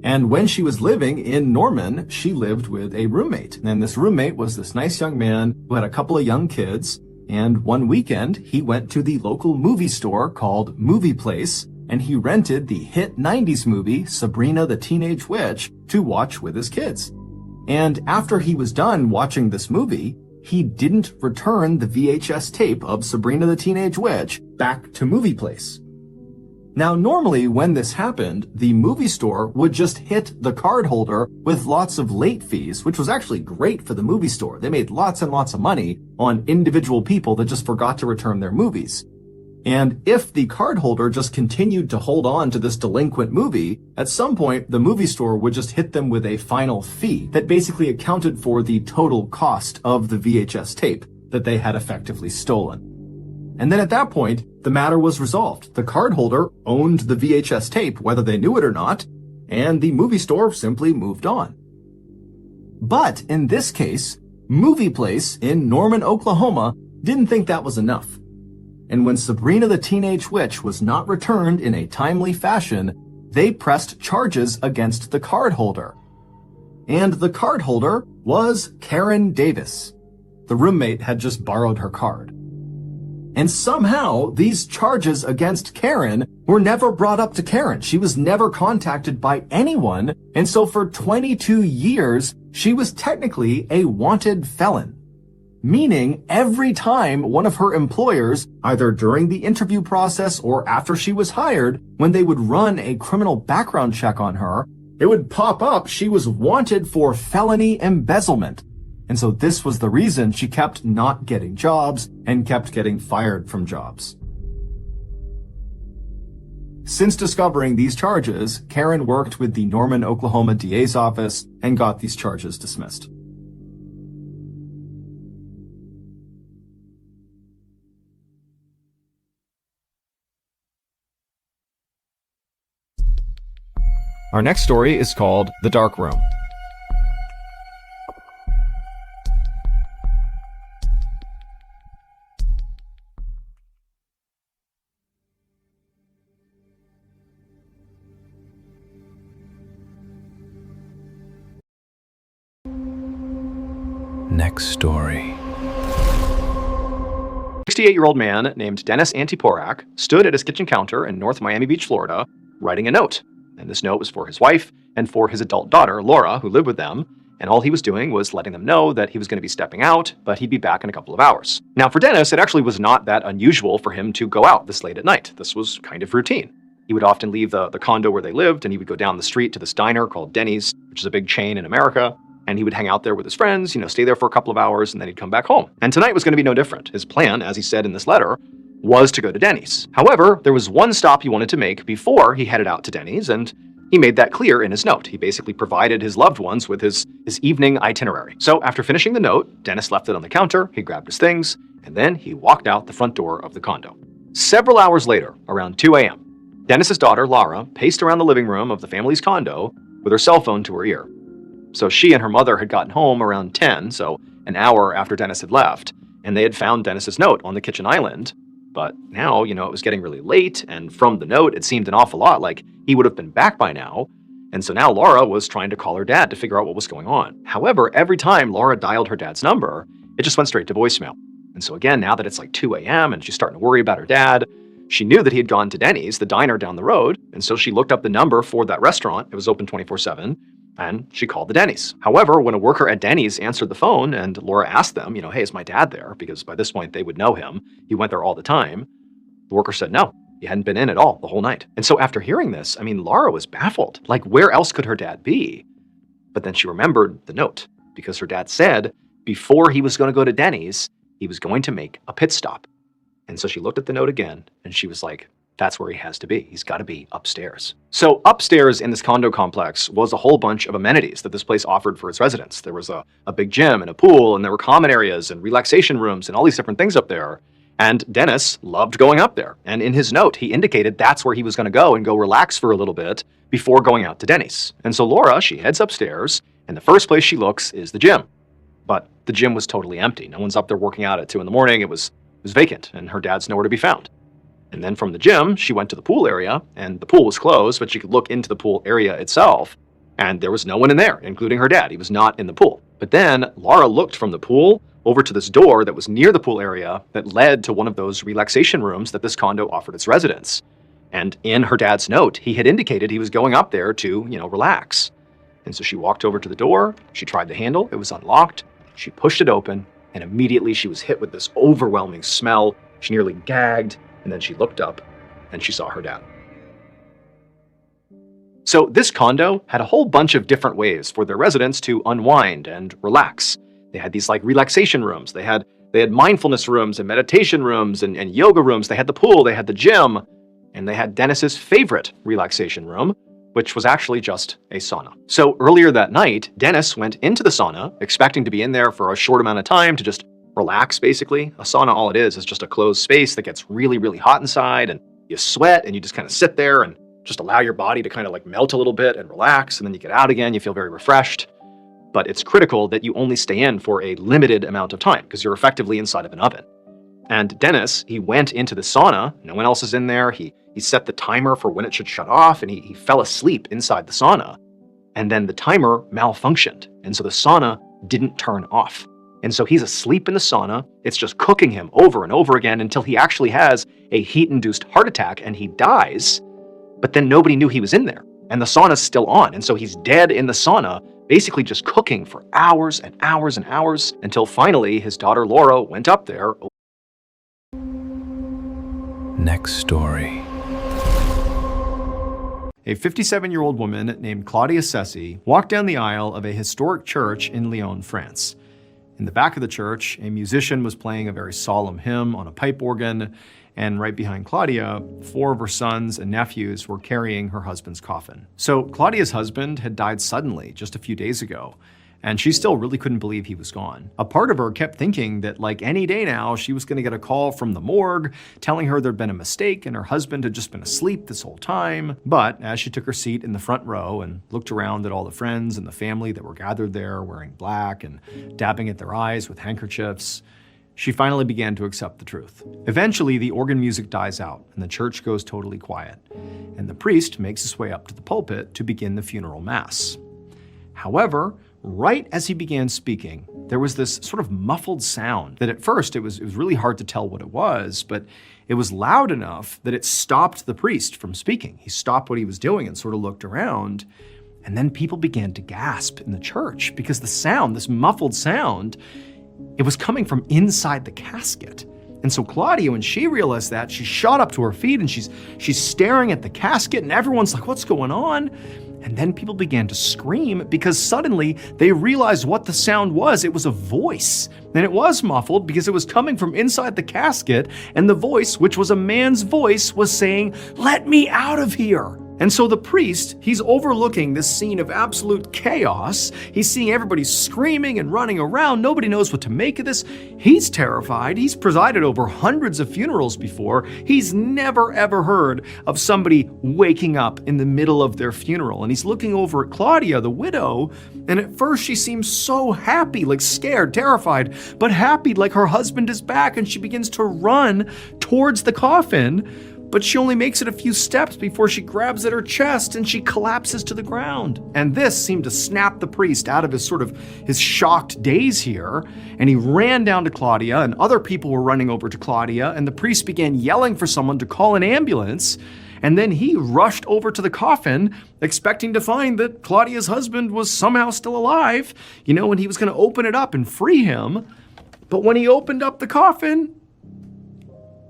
And when she was living in Norman, she lived with a roommate. And this roommate was this nice young man who had a couple of young kids. And one weekend, he went to the local movie store called Movie Place, and he rented the hit 90s movie Sabrina the Teenage Witch to watch with his kids. And after he was done watching this movie, he didn't return the VHS tape of Sabrina the Teenage Witch back to Movie Place. Now, normally when this happened, the movie store would just hit the card holder with lots of late fees, which was actually great for the movie store. They made lots and lots of money on individual people that just forgot to return their movies. And if the card holder just continued to hold on to this delinquent movie, at some point the movie store would just hit them with a final fee that basically accounted for the total cost of the VHS tape that they had effectively stolen. And then at that point, the matter was resolved. The cardholder owned the VHS tape, whether they knew it or not, and the movie store simply moved on. But in this case, Movie Place in Norman, Oklahoma didn't think that was enough. And when Sabrina the Teenage Witch was not returned in a timely fashion, they pressed charges against the cardholder. And the cardholder was Karen Davis. The roommate had just borrowed her card. And somehow, these charges against Karen were never brought up to Karen. She was never contacted by anyone, and so for 22 years, she was technically a wanted felon. Meaning, every time one of her employers, either during the interview process or after she was hired, when they would run a criminal background check on her, it would pop up she was wanted for felony embezzlement. And so this was the reason she kept not getting jobs and kept getting fired from jobs. Since discovering these charges, Karen worked with the Norman, Oklahoma DA's office and got these charges dismissed. Our next story is called The Dark Room. Next story. 68-year-old man named Dennis Antiporak stood at his kitchen counter in North Miami Beach, Florida, writing a note. And this note was for his wife and for his adult daughter, Laura, who lived with them. And all he was doing was letting them know that he was going to be stepping out, but he'd be back in a couple of hours. Now, for Dennis, it actually was not that unusual for him to go out this late at night. This was kind of routine. He would often leave the condo where they lived, and he would go down the street to this diner called Denny's, which is a big chain in America. And he would hang out there with his friends, stay there for a couple of hours, and then he'd come back home. And tonight was going to be no different. His plan, as he said in this letter, was to go to Denny's. However, there was one stop he wanted to make before he headed out to Denny's, and he made that clear in his note. He basically provided his loved ones with his evening itinerary. So after finishing the note, Dennis left it on the counter, he grabbed his things, and then he walked out the front door of the condo. Several hours later, around 2 a.m., Dennis's daughter, Laura, paced around the living room of the family's condo with her cell phone to her ear. So she and her mother had gotten home around 10, so an hour after Dennis had left, and they had found Dennis's note on the kitchen island. But now, it was getting really late, and from the note, it seemed an awful lot like he would have been back by now. And so now Laura was trying to call her dad to figure out what was going on. However, every time Laura dialed her dad's number, it just went straight to voicemail. And so again, now that it's like 2 a.m. and she's starting to worry about her dad, she knew that he had gone to Denny's, the diner down the road, and so she looked up the number for that restaurant. It was open 24/7. And she called the Denny's. However, when a worker at Denny's answered the phone and Laura asked them, hey, is my dad there? Because by this point they would know him. He went there all the time. The worker said no, he hadn't been in at all the whole night. And so after hearing this, Laura was baffled. Like, where else could her dad be? But then she remembered the note because her dad said before he was going to go to Denny's, he was going to make a pit stop. And so she looked at the note again and she was like, that's where he has to be. He's got to be upstairs. So upstairs in this condo complex was a whole bunch of amenities that this place offered for its residents. There was a big gym and a pool, and there were common areas and relaxation rooms and all these different things up there. And Dennis loved going up there. And in his note, he indicated that's where he was going to go and go relax for a little bit before going out to Denny's. And so Laura, she heads upstairs, and the first place she looks is the gym. But the gym was totally empty. No one's up there working out at 2 in the morning. It was was vacant, and her dad's nowhere to be found. And then from the gym, she went to the pool area, and the pool was closed, but she could look into the pool area itself, and there was no one in there, including her dad. He was not in the pool. But then Laura looked from the pool over to this door that was near the pool area that led to one of those relaxation rooms that this condo offered its residents. And in her dad's note, he had indicated he was going up there to, relax. And so she walked over to the door, she tried the handle, it was unlocked, she pushed it open, and immediately she was hit with this overwhelming smell. She nearly gagged, and then she looked up, and she saw her dad. So this condo had a whole bunch of different ways for their residents to unwind and relax. They had these relaxation rooms, they had mindfulness rooms and meditation rooms and yoga rooms, they had the pool, they had the gym, and they had Dennis's favorite relaxation room, which was actually just a sauna. So earlier that night, Dennis went into the sauna, expecting to be in there for a short amount of time to just relax, basically. A sauna, all it is just a closed space that gets really, really hot inside, and you sweat, and you just kind of sit there and just allow your body to kind of melt a little bit and relax, and then you get out again, you feel very refreshed. But it's critical that you only stay in for a limited amount of time, because you're effectively inside of an oven. And Dennis, he went into the sauna, no one else is in there, he set the timer for when it should shut off, and he fell asleep inside the sauna. And then the timer malfunctioned, and so the sauna didn't turn off. And so he's asleep in the sauna, it's just cooking him over and over again until he actually has a heat-induced heart attack and he dies, but then nobody knew he was in there. And the sauna's still on, and so he's dead in the sauna, basically just cooking for hours and hours and hours, until finally his daughter Laura went up there. Next story. A 57-year-old woman named Claudia Sessi walked down the aisle of a historic church in Lyon, France. In the back of the church, a musician was playing a very solemn hymn on a pipe organ, and right behind Claudia, 4 of her sons and nephews were carrying her husband's coffin. So Claudia's husband had died suddenly just a few days ago, and she still really couldn't believe he was gone. A part of her kept thinking that any day now, she was going to get a call from the morgue telling her there'd been a mistake and her husband had just been asleep this whole time. But as she took her seat in the front row and looked around at all the friends and the family that were gathered there wearing black and dabbing at their eyes with handkerchiefs, she finally began to accept the truth. Eventually, the organ music dies out and the church goes totally quiet, and the priest makes his way up to the pulpit to begin the funeral mass. However, right as he began speaking, there was this sort of muffled sound that at first it was really hard to tell what it was, but it was loud enough that it stopped the priest from speaking. He stopped what he was doing and sort of looked around, and then people began to gasp in the church because the sound, this muffled sound, it was coming from inside the casket. And so Claudia, when she realized that, she shot up to her feet and she's staring at the casket, and everyone's like, what's going on? And then people began to scream because suddenly they realized what the sound was. It was a voice, and it was muffled because it was coming from inside the casket, and the voice, which was a man's voice, was saying, "Let me out of here." And so the priest, he's overlooking this scene of absolute chaos. He's seeing everybody screaming and running around. Nobody knows what to make of this. He's terrified. He's presided over hundreds of funerals before. He's never ever heard of somebody waking up in the middle of their funeral. And he's looking over at Claudia, the widow, and at first she seems so happy, scared, terrified, but happy her husband is back, and she begins to run towards the coffin. But she only makes it a few steps before she grabs at her chest and she collapses to the ground. And this seemed to snap the priest out of his shocked daze here. And he ran down to Claudia, and other people were running over to Claudia, and the priest began yelling for someone to call an ambulance. And then he rushed over to the coffin, expecting to find that Claudia's husband was somehow still alive, and he was going to open it up and free him. But when he opened up the coffin,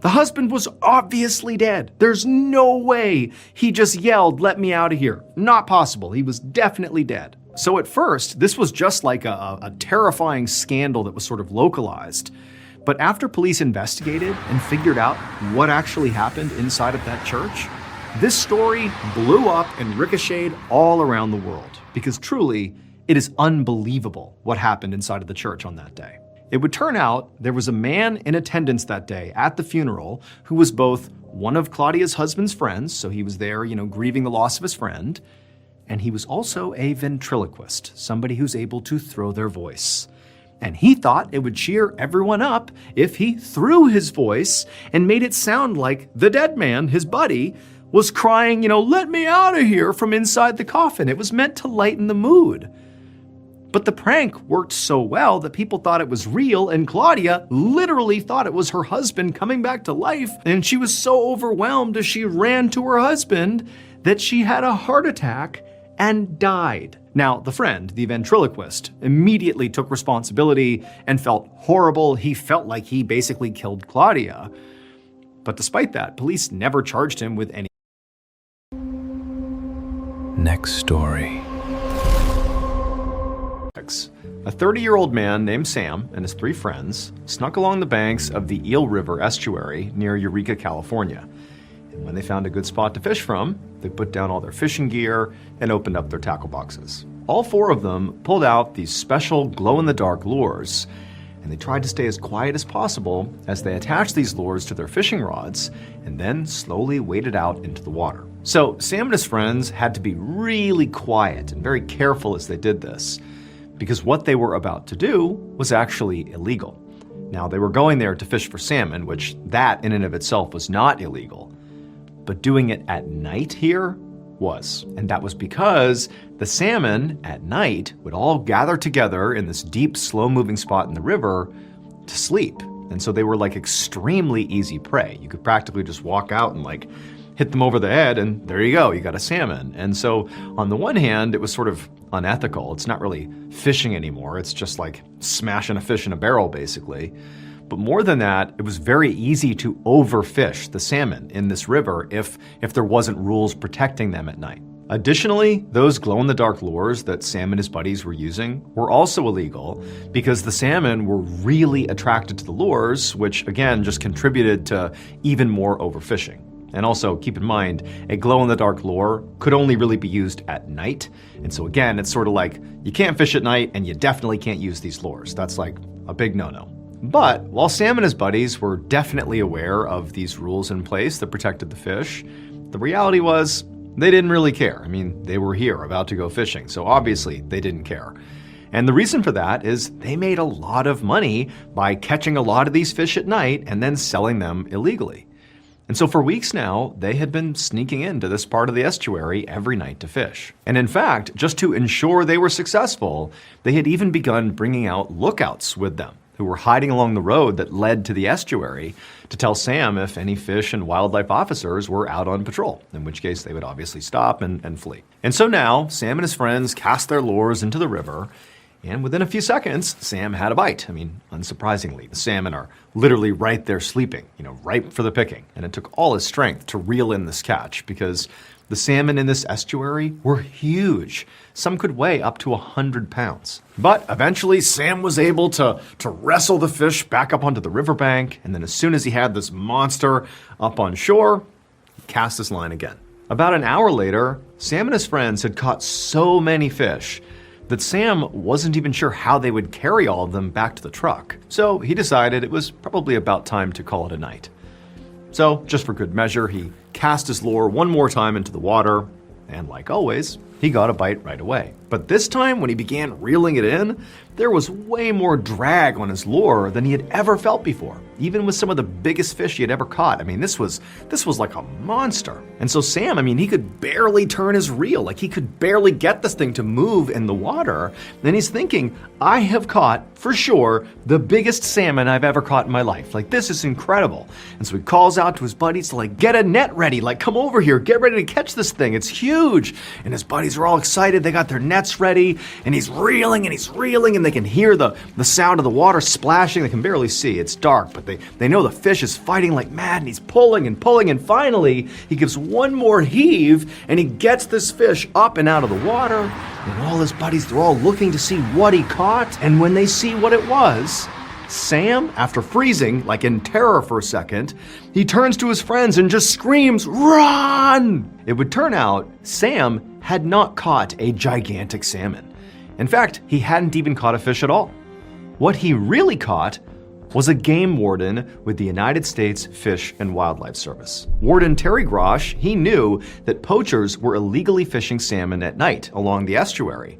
the husband was obviously dead. There's no way he just yelled, "Let me out of here." Not possible. He was definitely dead. So at first, this was just a terrifying scandal that was sort of localized. But after police investigated and figured out what actually happened inside of that church, this story blew up and ricocheted all around the world. Because truly, it is unbelievable what happened inside of the church on that day. It would turn out there was a man in attendance that day at the funeral who was both one of Claudia's husband's friends, so he was there, grieving the loss of his friend, and he was also a ventriloquist, somebody who's able to throw their voice. And he thought it would cheer everyone up if he threw his voice and made it sound like the dead man, his buddy, was crying, let me out of here from inside the coffin. It was meant to lighten the mood. But the prank worked so well that people thought it was real, and Claudia literally thought it was her husband coming back to life, and she was so overwhelmed as she ran to her husband that she had a heart attack and died. Now, the friend, the ventriloquist, immediately took responsibility and felt horrible. He felt like he basically killed Claudia. But despite that, police never charged him with any. Next story. A 30-year-old man named Sam and his 3 friends snuck along the banks of the Eel River estuary near Eureka, California. And when they found a good spot to fish from, they put down all their fishing gear and opened up their tackle boxes. All 4 of them pulled out these special glow-in-the-dark lures, and they tried to stay as quiet as possible as they attached these lures to their fishing rods and then slowly waded out into the water. So Sam and his friends had to be really quiet and very careful as they did this, because what they were about to do was actually illegal. Now, they were going there to fish for salmon, which that in and of itself was not illegal. But doing it at night here was. And that was because the salmon at night would all gather together in this deep, slow-moving spot in the river to sleep. And so they were like extremely easy prey. You could practically just walk out and hit them over the head, and there you go, you got a salmon. And so on the one hand, it was sort of unethical. It's not really fishing anymore. It's just like smashing a fish in a barrel, basically. But more than that, it was very easy to overfish the salmon in this river if there wasn't rules protecting them at night. Additionally, those glow-in-the-dark lures that Sam and his buddies were using were also illegal because the salmon were really attracted to the lures, which again just contributed to even more overfishing. And also, keep in mind, a glow-in-the-dark lure could only really be used at night. And so again, it's sort of like, you can't fish at night and you definitely can't use these lures. That's like a big no-no. But while Sam and his buddies were definitely aware of these rules in place that protected the fish, the reality was they didn't really care. I mean, they were here about to go fishing, so obviously they didn't care. And the reason for that is they made a lot of money by catching a lot of these fish at night and then selling them illegally. And so for weeks now, they had been sneaking into this part of the estuary every night to fish. And in fact, just to ensure they were successful, they had even begun bringing out lookouts with them, who were hiding along the road that led to the estuary to tell Sam if any fish and wildlife officers were out on patrol, in which case they would obviously stop and flee. And so now, Sam and his friends cast their lures into the river, and within a few seconds, Sam had a bite. I mean, unsurprisingly, the salmon are literally right there sleeping, ripe for the picking. And it took all his strength to reel in this catch because the salmon in this estuary were huge. Some could weigh up to 100 pounds. But eventually, Sam was able to wrestle the fish back up onto the riverbank. And then as soon as he had this monster up on shore, he cast his line again. About an hour later, Sam and his friends had caught so many fish that Sam wasn't even sure how they would carry all of them back to the truck. So he decided it was probably about time to call it a night. So, just for good measure, he cast his lure one more time into the water, and like always, he got a bite right away. But this time, when he began reeling it in, there was way more drag on his lure than he had ever felt before, even with some of the biggest fish he had ever caught. I mean, this was like a monster. And so Sam, he could barely turn his reel, like he could barely get this thing to move in the water. Then he's thinking, I have caught, for sure, the biggest salmon I've ever caught in my life. Like, this is incredible. And so he calls out to his buddies to get a net ready, come over here, get ready to catch this thing, it's huge. And his buddies are all excited, they got their nets ready, and he's reeling, and they can hear the sound of the water splashing. They can barely see, it's dark, but they know the fish is fighting like mad, and he's pulling, and finally, he gives one more heave, and he gets this fish up and out of the water, and all his buddies, they're all looking to see what he caught, and when they see what it was, Sam, after freezing, in terror for a second, he turns to his friends and just screams, "Run!" It would turn out Sam had not caught a gigantic salmon. In fact, he hadn't even caught a fish at all. What he really caught was a game warden with the United States Fish and Wildlife Service. Warden Terry Grosh, he knew that poachers were illegally fishing salmon at night along the estuary.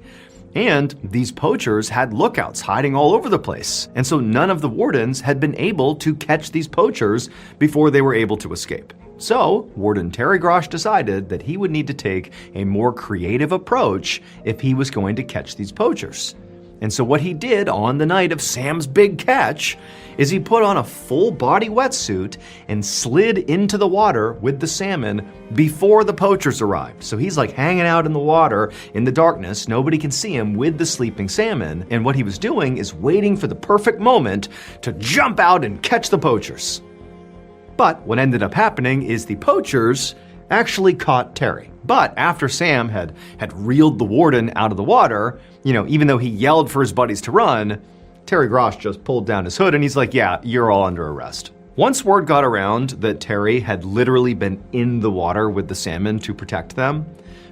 And these poachers had lookouts hiding all over the place. And so none of the wardens had been able to catch these poachers before they were able to escape. So, Warden Terry Grosh decided that he would need to take a more creative approach if he was going to catch these poachers. And so what he did on the night of Sam's big catch is he put on a full-body wetsuit and slid into the water with the salmon before the poachers arrived. So he's like hanging out in the water in the darkness, nobody can see him, with the sleeping salmon. And what he was doing is waiting for the perfect moment to jump out and catch the poachers. But what ended up happening is the poachers actually caught Terry. But after Sam had reeled the warden out of the water, even though he yelled for his buddies to run, Terry Grosh just pulled down his hood and he's like, yeah, you're all under arrest. Once word got around that Terry had literally been in the water with the salmon to protect them,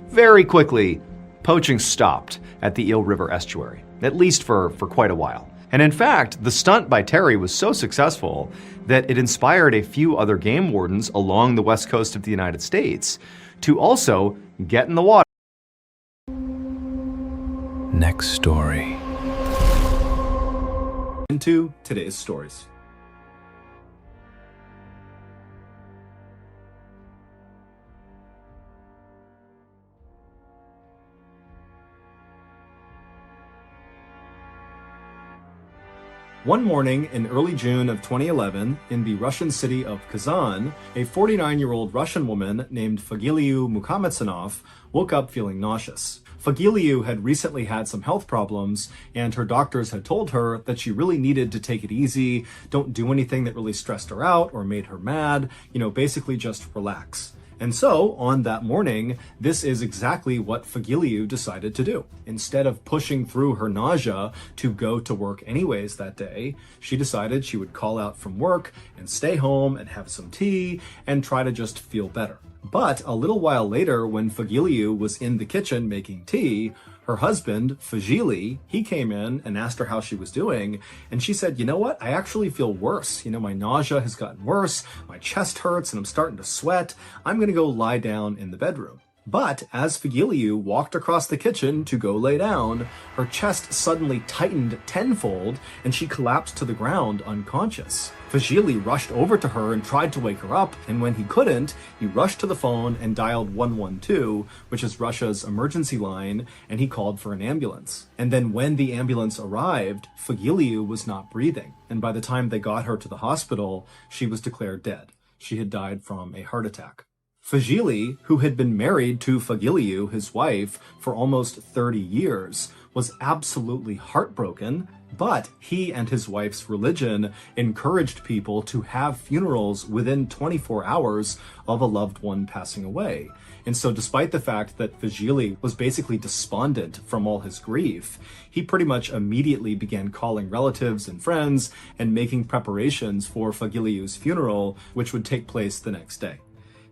very quickly, poaching stopped at the Eel River estuary, at least for quite a while. And in fact, the stunt by Terry was so successful that it inspired a few other game wardens along the west coast of the United States to also get in the water. Next story. Into today's stories. One morning in early June of 2011, in the Russian city of Kazan, a 49-year-old Russian woman named Fagiliu Mukametsanov woke up feeling nauseous. Fagiliu had recently had some health problems, and her doctors had told her that she really needed to take it easy, don't do anything that really stressed her out or made her mad, basically just relax. And so, on that morning, this is exactly what Fagiliu decided to do. Instead of pushing through her nausea to go to work anyways that day, she decided she would call out from work and stay home and have some tea and try to just feel better. But a little while later, when Fagiliu was in the kitchen making tea, her husband, Fagili, he came in and asked her how she was doing, and she said, you know what, I actually feel worse. My nausea has gotten worse, my chest hurts, and I'm starting to sweat. I'm gonna go lie down in the bedroom. But as Fagiliu walked across the kitchen to go lay down, her chest suddenly tightened tenfold, and she collapsed to the ground unconscious. Fagili rushed over to her and tried to wake her up, and when he couldn't, he rushed to the phone and dialed 112, which is Russia's emergency line, and he called for an ambulance. And then when the ambulance arrived, Fagiliu was not breathing, and by the time they got her to the hospital, she was declared dead. She had died from a heart attack. Fagili, who had been married to Fagiliu, his wife, for almost 30 years, was absolutely heartbroken, but he and his wife's religion encouraged people to have funerals within 24 hours of a loved one passing away. And so despite the fact that Fagili was basically despondent from all his grief, he pretty much immediately began calling relatives and friends and making preparations for Fagiliu's funeral, which would take place the next day.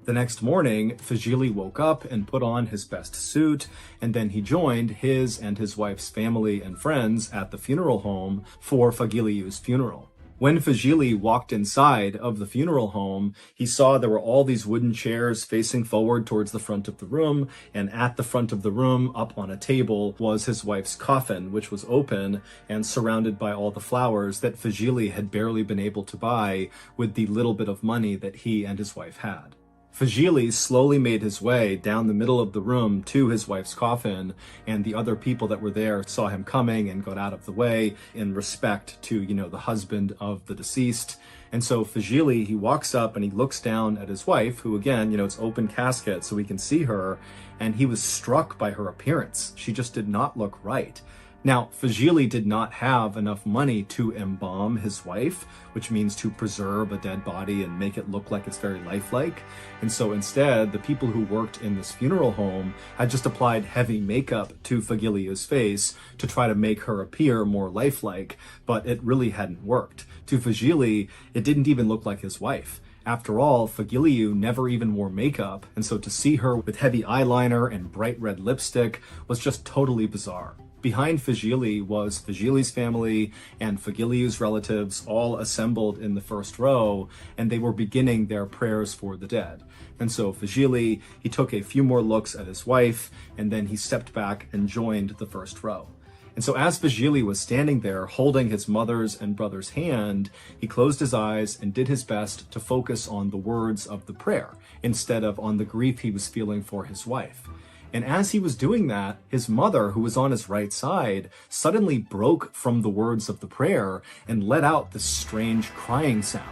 The next morning, Fagili woke up and put on his best suit, and then he joined his and his wife's family and friends at the funeral home for Fagiliu's funeral. When Fagili walked inside of the funeral home, he saw there were all these wooden chairs facing forward towards the front of the room, and at the front of the room, up on a table, was his wife's coffin, which was open and surrounded by all the flowers that Fagili had barely been able to buy with the little bit of money that he and his wife had. Fagili slowly made his way down the middle of the room to his wife's coffin, and the other people that were there saw him coming and got out of the way in respect to, the husband of the deceased. And so Fagili, he walks up and he looks down at his wife, who again, it's open casket so we can see her, and he was struck by her appearance. She just did not look right. Now, Fagili did not have enough money to embalm his wife, which means to preserve a dead body and make it look like it's very lifelike. And so instead, the people who worked in this funeral home had just applied heavy makeup to Fagiliu's face to try to make her appear more lifelike, but it really hadn't worked. To Fagili, it didn't even look like his wife. After all, Fagiliu never even wore makeup, and so to see her with heavy eyeliner and bright red lipstick was just totally bizarre. Behind Fagili was Fagili's family and Fagiliu's relatives all assembled in the first row, and they were beginning their prayers for the dead. And so Fagili, he took a few more looks at his wife, and then he stepped back and joined the first row. And so as Vagili was standing there holding his mother's and brother's hand, he closed his eyes and did his best to focus on the words of the prayer instead of on the grief he was feeling for his wife. And as he was doing that, his mother, who was on his right side, suddenly broke from the words of the prayer and let out this strange crying sound.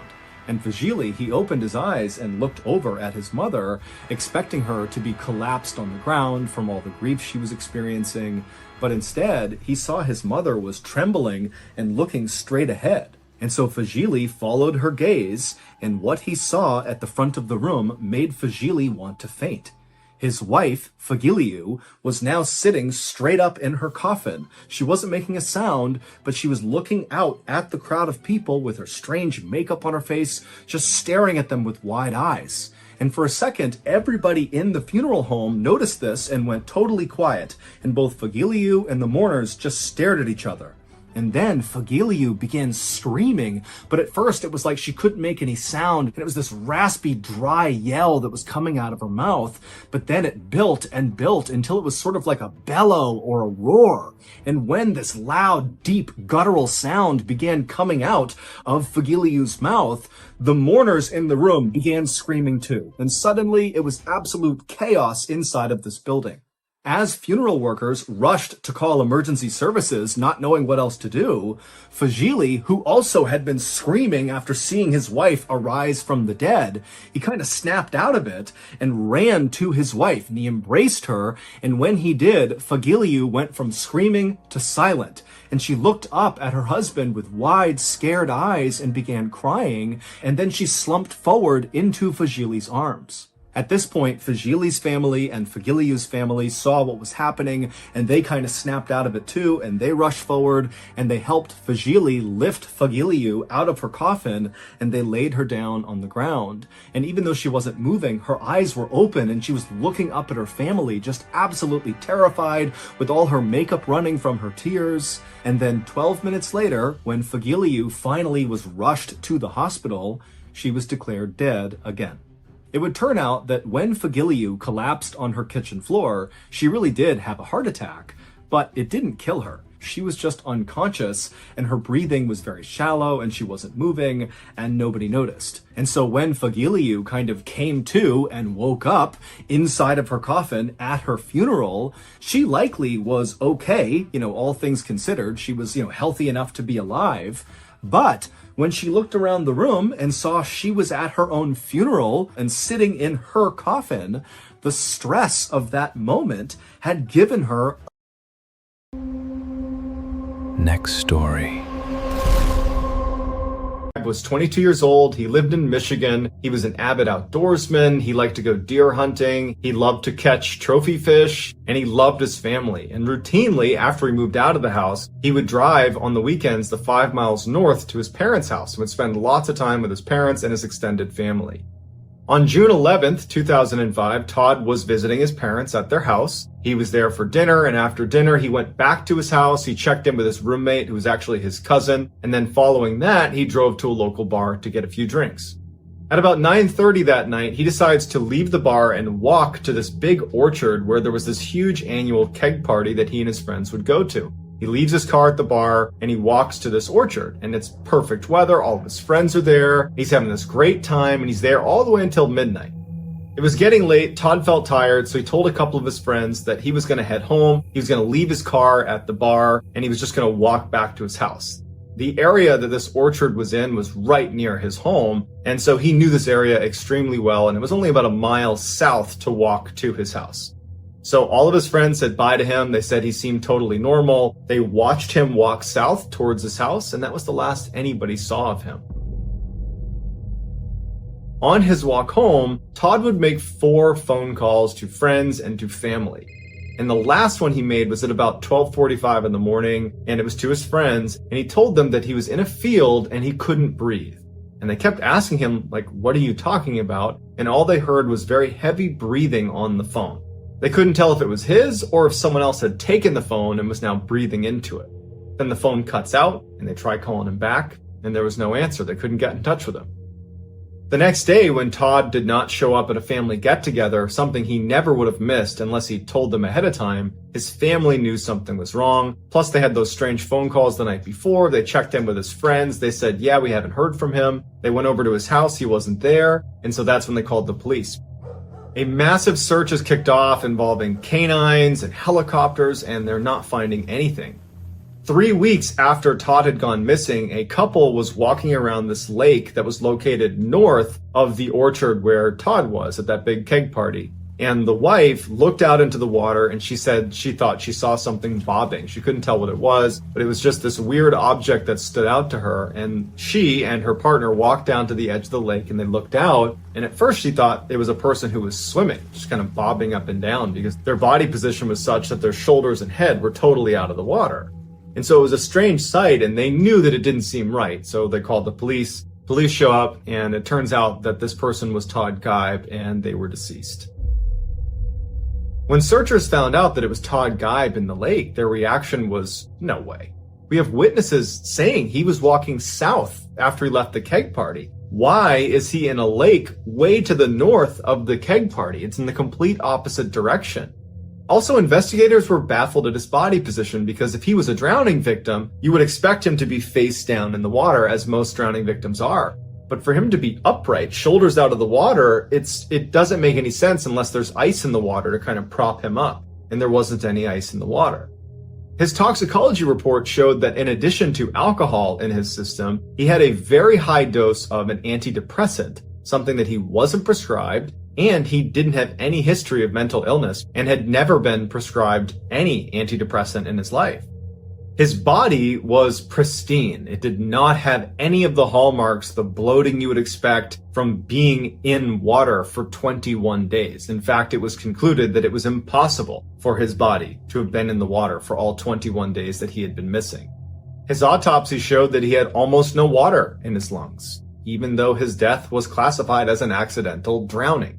And Vagili, he opened his eyes and looked over at his mother, expecting her to be collapsed on the ground from all the grief she was experiencing. But instead, he saw his mother was trembling and looking straight ahead. And so Vagili followed her gaze, and what he saw at the front of the room made Vagili want to faint. His wife, Fagiliu, was now sitting straight up in her coffin. She wasn't making a sound, but she was looking out at the crowd of people with her strange makeup on her face, just staring at them with wide eyes. And for a second, everybody in the funeral home noticed this and went totally quiet, and both Fagiliu and the mourners just stared at each other. And then Fagiliu began screaming, but at first it was like she couldn't make any sound, and it was this raspy, dry yell that was coming out of her mouth, but then it built and built until it was sort of like a bellow or a roar. And when this loud, deep, guttural sound began coming out of Fagiliu's mouth, the mourners in the room began screaming too, and suddenly it was absolute chaos inside of this building. As funeral workers rushed to call emergency services, not knowing what else to do, Fagili, who also had been screaming after seeing his wife arise from the dead, he kind of snapped out of it and ran to his wife, and he embraced her, and when he did, Fagiliu went from screaming to silent, and she looked up at her husband with wide, scared eyes and began crying, and then she slumped forward into Fagili's arms. At this point, Fagili's family and Fagiliu's family saw what was happening, and they kind of snapped out of it too, and they rushed forward, and they helped Fagili lift Fagiliu out of her coffin, and they laid her down on the ground. And even though she wasn't moving, her eyes were open, and she was looking up at her family, just absolutely terrified, with all her makeup running from her tears. And then 12 minutes later, when Fagiliu finally was rushed to the hospital, she was declared dead again. It would turn out that when Fagiliu collapsed on her kitchen floor, she really did have a heart attack, but it didn't kill her. She was just unconscious, and her breathing was very shallow, and she wasn't moving, and nobody noticed. And so when Fagiliu kind of came to and woke up inside of her coffin at her funeral, she likely was okay, all things considered. She was, healthy enough to be alive, but when she looked around the room and saw she was at her own funeral and sitting in her coffin, the stress of that moment had given her. Next story. He was 22 years old. He lived in Michigan. He was an avid outdoorsman. He liked to go deer hunting. He loved to catch trophy fish, and he loved his family. And routinely, after he moved out of the house, he would drive on the weekends the 5 miles north to his parents' house and would spend lots of time with his parents and his extended family. On June 11th, 2005, Todd was visiting his parents at their house. He was there for dinner, and after dinner, he went back to his house. He checked in with his roommate, who was actually his cousin, and then following that, he drove to a local bar to get a few drinks. At about 9:30 that night, he decides to leave the bar and walk to this big orchard where there was this huge annual keg party that he and his friends would go to. He leaves his car at the bar and he walks to this orchard, and it's perfect weather. All of his friends are there. He's having this great time, and he's there all the way until midnight. It was getting late. Todd felt tired, so he told a couple of his friends that he was going to head home. He was going to leave his car at the bar, and he was just going to walk back to his house. The area that this orchard was in was right near his home, and so he knew this area extremely well, and it was only about a mile south to walk to his house. So all of his friends said bye to him. They said he seemed totally normal. They watched him walk south towards his house, and that was the last anybody saw of him. On his walk home, Todd would make 4 phone calls to friends and to family. And the last one he made was at about 12:45 in the morning, and it was to his friends, and he told them that he was in a field and he couldn't breathe. And they kept asking him, what are you talking about? And all they heard was very heavy breathing on the phone. They couldn't tell if it was his or if someone else had taken the phone and was now breathing into it. Then the phone cuts out, and they try calling him back, and there was no answer. They couldn't get in touch with him. The next day, when Todd did not show up at a family get-together, something he never would have missed unless he told them ahead of time, his family knew something was wrong. Plus, they had those strange phone calls the night before. They checked in with his friends. They said, yeah, we haven't heard from him. They went over to his house. He wasn't there. And so that's when they called the police. A massive search is kicked off involving canines and helicopters, and they're not finding anything. 3 weeks after Todd had gone missing, a couple was walking around this lake that was located north of the orchard where Todd was at that big keg party. And the wife looked out into the water and she said she thought she saw something bobbing. She couldn't tell what it was, but it was just this weird object that stood out to her. And she and her partner walked down to the edge of the lake and they looked out. And at first she thought it was a person who was swimming, just kind of bobbing up and down because their body position was such that their shoulders and head were totally out of the water. And so it was a strange sight, and they knew that it didn't seem right. So they called the police. Police show up, and it turns out that this person was Todd Geib, and they were deceased. When searchers found out that it was Todd Geib in the lake, their reaction was, no way. We have witnesses saying he was walking south after he left the keg party. Why is he in a lake way to the north of the keg party? It's in the complete opposite direction. Also, investigators were baffled at his body position because if he was a drowning victim, you would expect him to be face down in the water, as most drowning victims are. But for him to be upright, shoulders out of the water, it doesn't make any sense unless there's ice in the water to kind of prop him up. And there wasn't any ice in the water. His toxicology report showed that in addition to alcohol in his system, he had a very high dose of an antidepressant, something that he wasn't prescribed, and he didn't have any history of mental illness and had never been prescribed any antidepressant in his life. His body was pristine. It did not have any of the hallmarks, the bloating you would expect from being in water for 21 days. In fact, it was concluded that it was impossible for his body to have been in the water for all 21 days that he had been missing. His autopsy showed that he had almost no water in his lungs, even though his death was classified as an accidental drowning.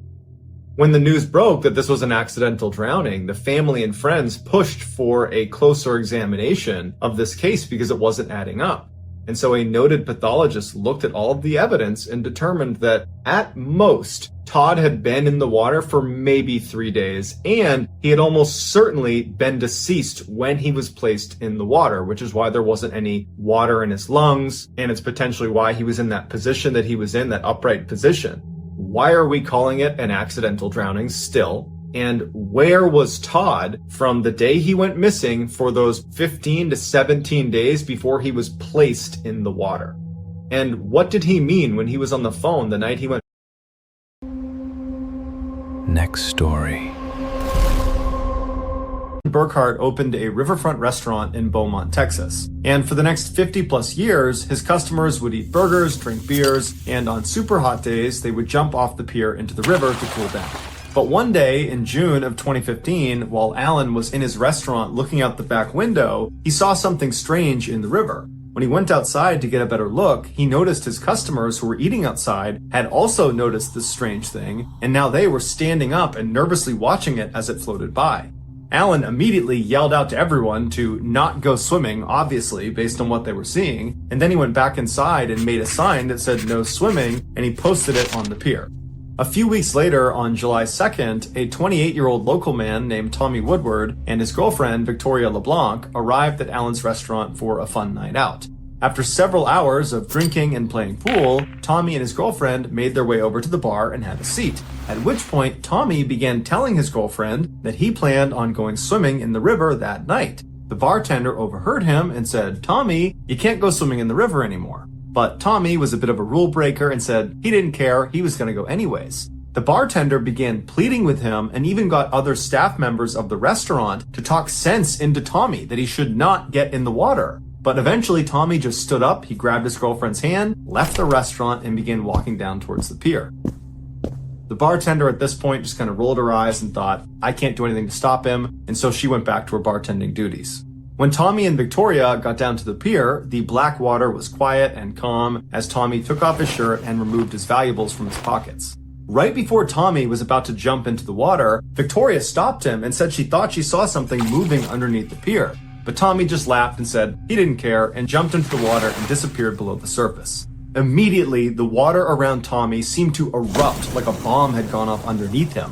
When the news broke that this was an accidental drowning, the family and friends pushed for a closer examination of this case because it wasn't adding up. And so a noted pathologist looked at all of the evidence and determined that at most, Todd had been in the water for maybe 3 days, and he had almost certainly been deceased when he was placed in the water, which is why there wasn't any water in his lungs, and it's potentially why he was in that position that he was in, that upright position. Why are we calling it an accidental drowning still? And where was Todd from the day he went missing for those 15 to 17 days before he was placed in the water? And what did he mean when he was on the phone the night he went? Next story. Burkhart opened a riverfront restaurant in Beaumont, Texas. And for the next 50 plus years, his customers would eat burgers, drink beers, and on super hot days, they would jump off the pier into the river to cool down. But one day in June of 2015, while Allen was in his restaurant looking out the back window, he saw something strange in the river. When he went outside to get a better look, he noticed his customers who were eating outside had also noticed this strange thing, and now they were standing up and nervously watching it as it floated by. Allen immediately yelled out to everyone to not go swimming, obviously, based on what they were seeing, and then he went back inside and made a sign that said no swimming, and he posted it on the pier. A few weeks later, on July 2nd, a 28-year-old local man named Tommy Woodward and his girlfriend, Victoria LeBlanc, arrived at Allen's restaurant for a fun night out. After several hours of drinking and playing pool, Tommy and his girlfriend made their way over to the bar and had a seat, at which point Tommy began telling his girlfriend that he planned on going swimming in the river that night. The bartender overheard him and said, "Tommy, you can't go swimming in the river anymore." But Tommy was a bit of a rule breaker and said he didn't care, he was going to go anyways. The bartender began pleading with him and even got other staff members of the restaurant to talk sense into Tommy that he should not get in the water. But eventually Tommy just stood up, he grabbed his girlfriend's hand, left the restaurant, and began walking down towards the pier. The bartender at this point just kind of rolled her eyes and thought, I can't do anything to stop him, and so she went back to her bartending duties. When Tommy and Victoria got down to the pier, the black water was quiet and calm as Tommy took off his shirt and removed his valuables from his pockets. Right before Tommy was about to jump into the water, Victoria stopped him and said she thought she saw something moving underneath the pier. But Tommy just laughed and said he didn't care and jumped into the water and disappeared below the surface. Immediately, the water around Tommy seemed to erupt like a bomb had gone off underneath him.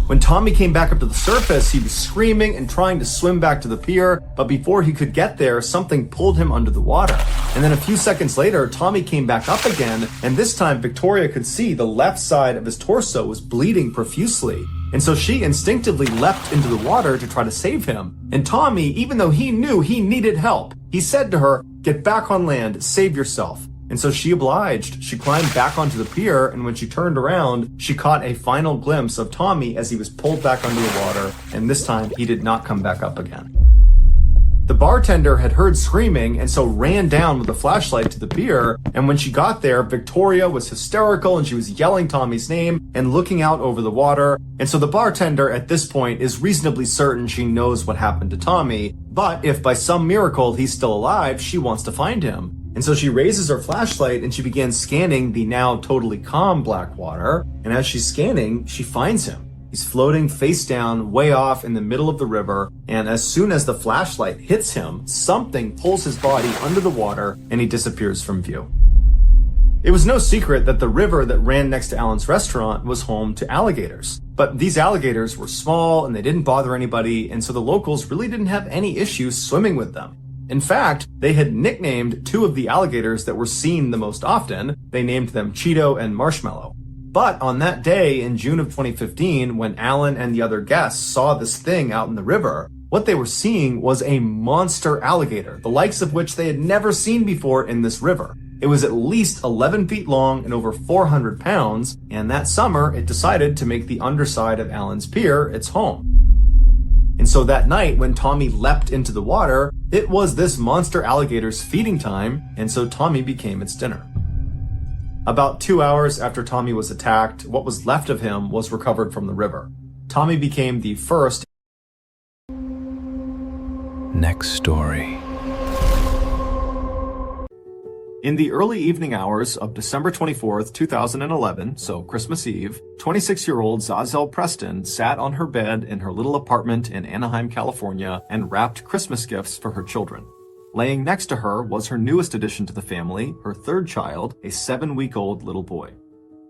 When Tommy came back up to the surface, he was screaming and trying to swim back to the pier, but before he could get there, something pulled him under the water. And then a few seconds later, Tommy came back up again, and this time Victoria could see the left side of his torso was bleeding profusely. And so she instinctively leapt into the water to try to save him. And Tommy, even though he knew he needed help, he said to her, "Get back on land, save yourself." And so she obliged. She climbed back onto the pier, and when she turned around, she caught a final glimpse of Tommy as he was pulled back under the water, and this time he did not come back up again. The bartender had heard screaming and so ran down with a flashlight to the pier, and when she got there, Victoria was hysterical and she was yelling Tommy's name and looking out over the water, and so the bartender at this point is reasonably certain she knows what happened to Tommy, but if by some miracle he's still alive, she wants to find him. And so she raises her flashlight and she begins scanning the now totally calm black water, and as she's scanning, she finds him. He's floating face down way off in the middle of the river, and as soon as the flashlight hits him, something pulls his body under the water and he disappears from view. It was no secret that the river that ran next to Alan's restaurant was home to alligators. But these alligators were small and they didn't bother anybody, and so the locals really didn't have any issues swimming with them. In fact, they had nicknamed two of the alligators that were seen the most often. They named them Cheeto and Marshmallow. But on that day in June of 2015, when Alan and the other guests saw this thing out in the river, what they were seeing was a monster alligator, the likes of which they had never seen before in this river. It was at least 11 feet long and over 400 pounds, and that summer it decided to make the underside of Alan's pier its home. And so that night, when Tommy leapt into the water, it was this monster alligator's feeding time, and so Tommy became its dinner. About 2 hours after Tommy was attacked, what was left of him was recovered from the river. Tommy became the first. Next story. In the early evening hours of December 24th, 2011, so Christmas Eve, 26-year-old Zazel Preston sat on her bed in her little apartment in Anaheim, California, and wrapped Christmas gifts for her children. Laying next to her was her newest addition to the family, her third child, a 7-week-old little boy.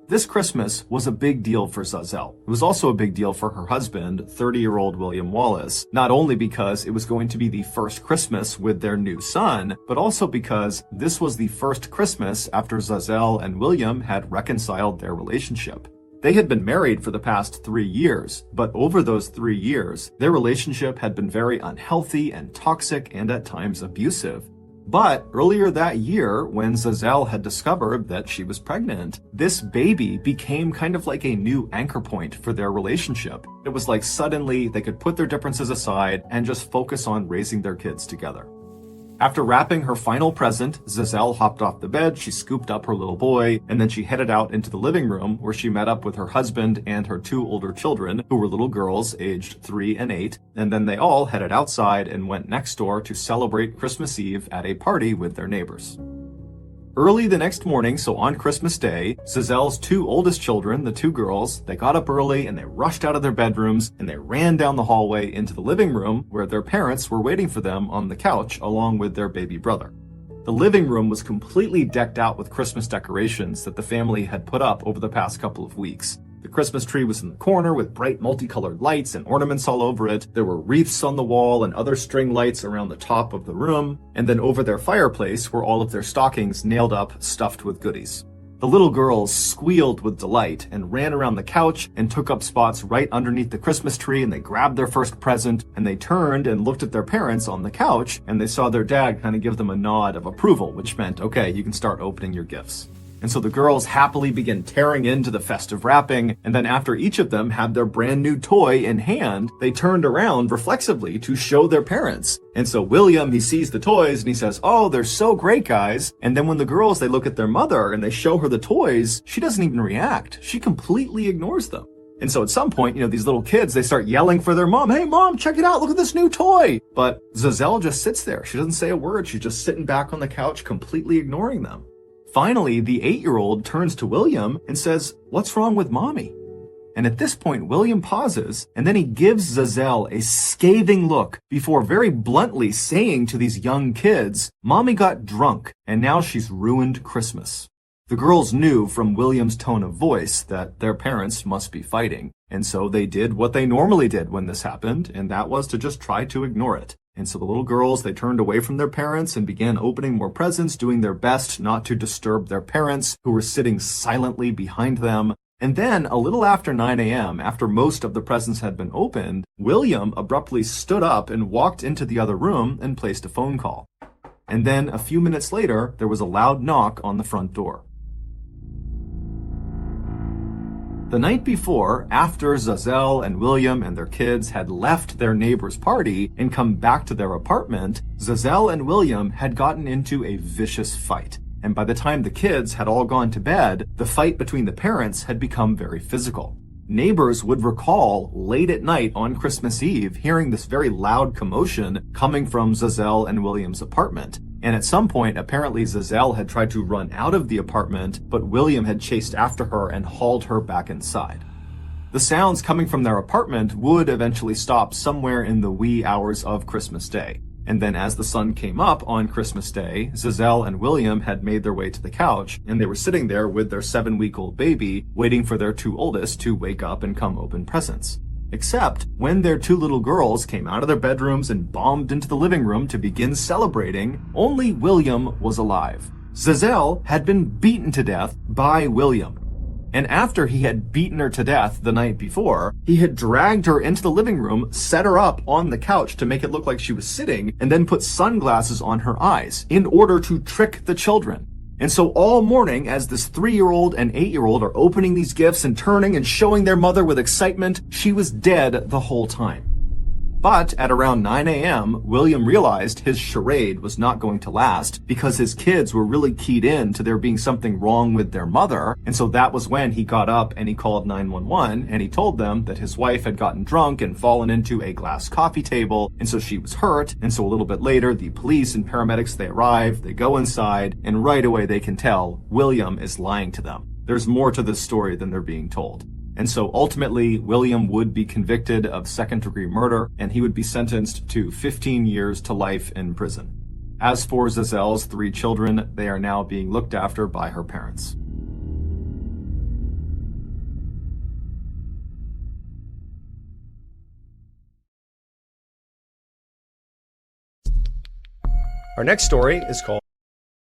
This Christmas was a big deal for Zazel. It was also a big deal for her husband, 30-year-old William Wallace, not only because it was going to be the first Christmas with their new son, but also because this was the first Christmas after Zazel and William had reconciled their relationship. They had been married for the past 3 years, but over those 3 years, their relationship had been very unhealthy and toxic and at times abusive. But earlier that year, when Zazel had discovered that she was pregnant, this baby became kind of like a new anchor point for their relationship. It was like suddenly they could put their differences aside and just focus on raising their kids together. After wrapping her final present, Zazel hopped off the bed, she scooped up her little boy, and then she headed out into the living room where she met up with her husband and her 2 older children, who were little girls aged 3 and 8, and then they all headed outside and went next door to celebrate Christmas Eve at a party with their neighbors. Early the next morning, so on Christmas Day, Zazel's 2 oldest children, the 2 girls, they got up early and they rushed out of their bedrooms and they ran down the hallway into the living room where their parents were waiting for them on the couch along with their baby brother. The living room was completely decked out with Christmas decorations that the family had put up over the past couple of weeks. The Christmas tree was in the corner with bright multicolored lights and ornaments all over it. There were wreaths on the wall and other string lights around the top of the room. And then over their fireplace were all of their stockings nailed up, stuffed with goodies. The little girls squealed with delight and ran around the couch and took up spots right underneath the Christmas tree, and they grabbed their first present and they turned and looked at their parents on the couch, and they saw their dad kind of give them a nod of approval, which meant, okay, you can start opening your gifts. And so the girls happily began tearing into the festive wrapping, and then after each of them had their brand new toy in hand, they turned around reflexively to show their parents. And so William, he sees the toys and he says, "Oh, they're so great, guys." And then when the girls, they look at their mother and they show her the toys, she doesn't even react. She completely ignores them. And so at some point, these little kids, they start yelling for their mom, "Hey mom, check it out, look at this new toy." But Zazel just sits there. She doesn't say a word. She's just sitting back on the couch, completely ignoring them. Finally, the 8-year-old turns to William and says, "What's wrong with mommy?" And at this point, William pauses, and then he gives Zazelle a scathing look before very bluntly saying to these young kids, "Mommy got drunk, and now she's ruined Christmas." The girls knew from William's tone of voice that their parents must be fighting, and so they did what they normally did when this happened, and that was to just try to ignore it. And so the little girls, they turned away from their parents and began opening more presents, doing their best not to disturb their parents, who were sitting silently behind them. And then, a little after 9 a.m., after most of the presents had been opened, William abruptly stood up and walked into the other room and placed a phone call. And then, a few minutes later, there was a loud knock on the front door. The night before, after Zazelle and William and their kids had left their neighbor's party and come back to their apartment, Zazelle and William had gotten into a vicious fight. And by the time the kids had all gone to bed, the fight between the parents had become very physical. Neighbors would recall late at night on Christmas Eve hearing this very loud commotion coming from Zazelle and William's apartment. And at some point, apparently Zazelle had tried to run out of the apartment, but William had chased after her and hauled her back inside. The sounds coming from their apartment would eventually stop somewhere in the wee hours of Christmas Day. And then as the sun came up on Christmas Day, Zazelle and William had made their way to the couch, and they were sitting there with their 7-week-old baby, waiting for their two oldest to wake up and come open presents. Except when their two little girls came out of their bedrooms and bombed into the living room to begin celebrating, only William was alive. Zazelle had been beaten to death by William. And after he had beaten her to death the night before, he had dragged her into the living room, set her up on the couch to make it look like she was sitting, and then put sunglasses on her eyes in order to trick the children. And so all morning, as this 3-year-old and 8-year-old are opening these gifts and turning and showing their mother with excitement, she was dead the whole time. But at around 9 a.m., William realized his charade was not going to last because his kids were really keyed in to there being something wrong with their mother. And so that was when he got up and he called 911 and he told them that his wife had gotten drunk and fallen into a glass coffee table. And so she was hurt. And so a little bit later, the police and paramedics, they arrive, they go inside, and right away they can tell William is lying to them. There's more to this story than they're being told. And so ultimately, William would be convicted of second-degree murder, and he would be sentenced to 15 years to life in prison. As for Zazelle's 3 children, they are now being looked after by her parents. Our next story is called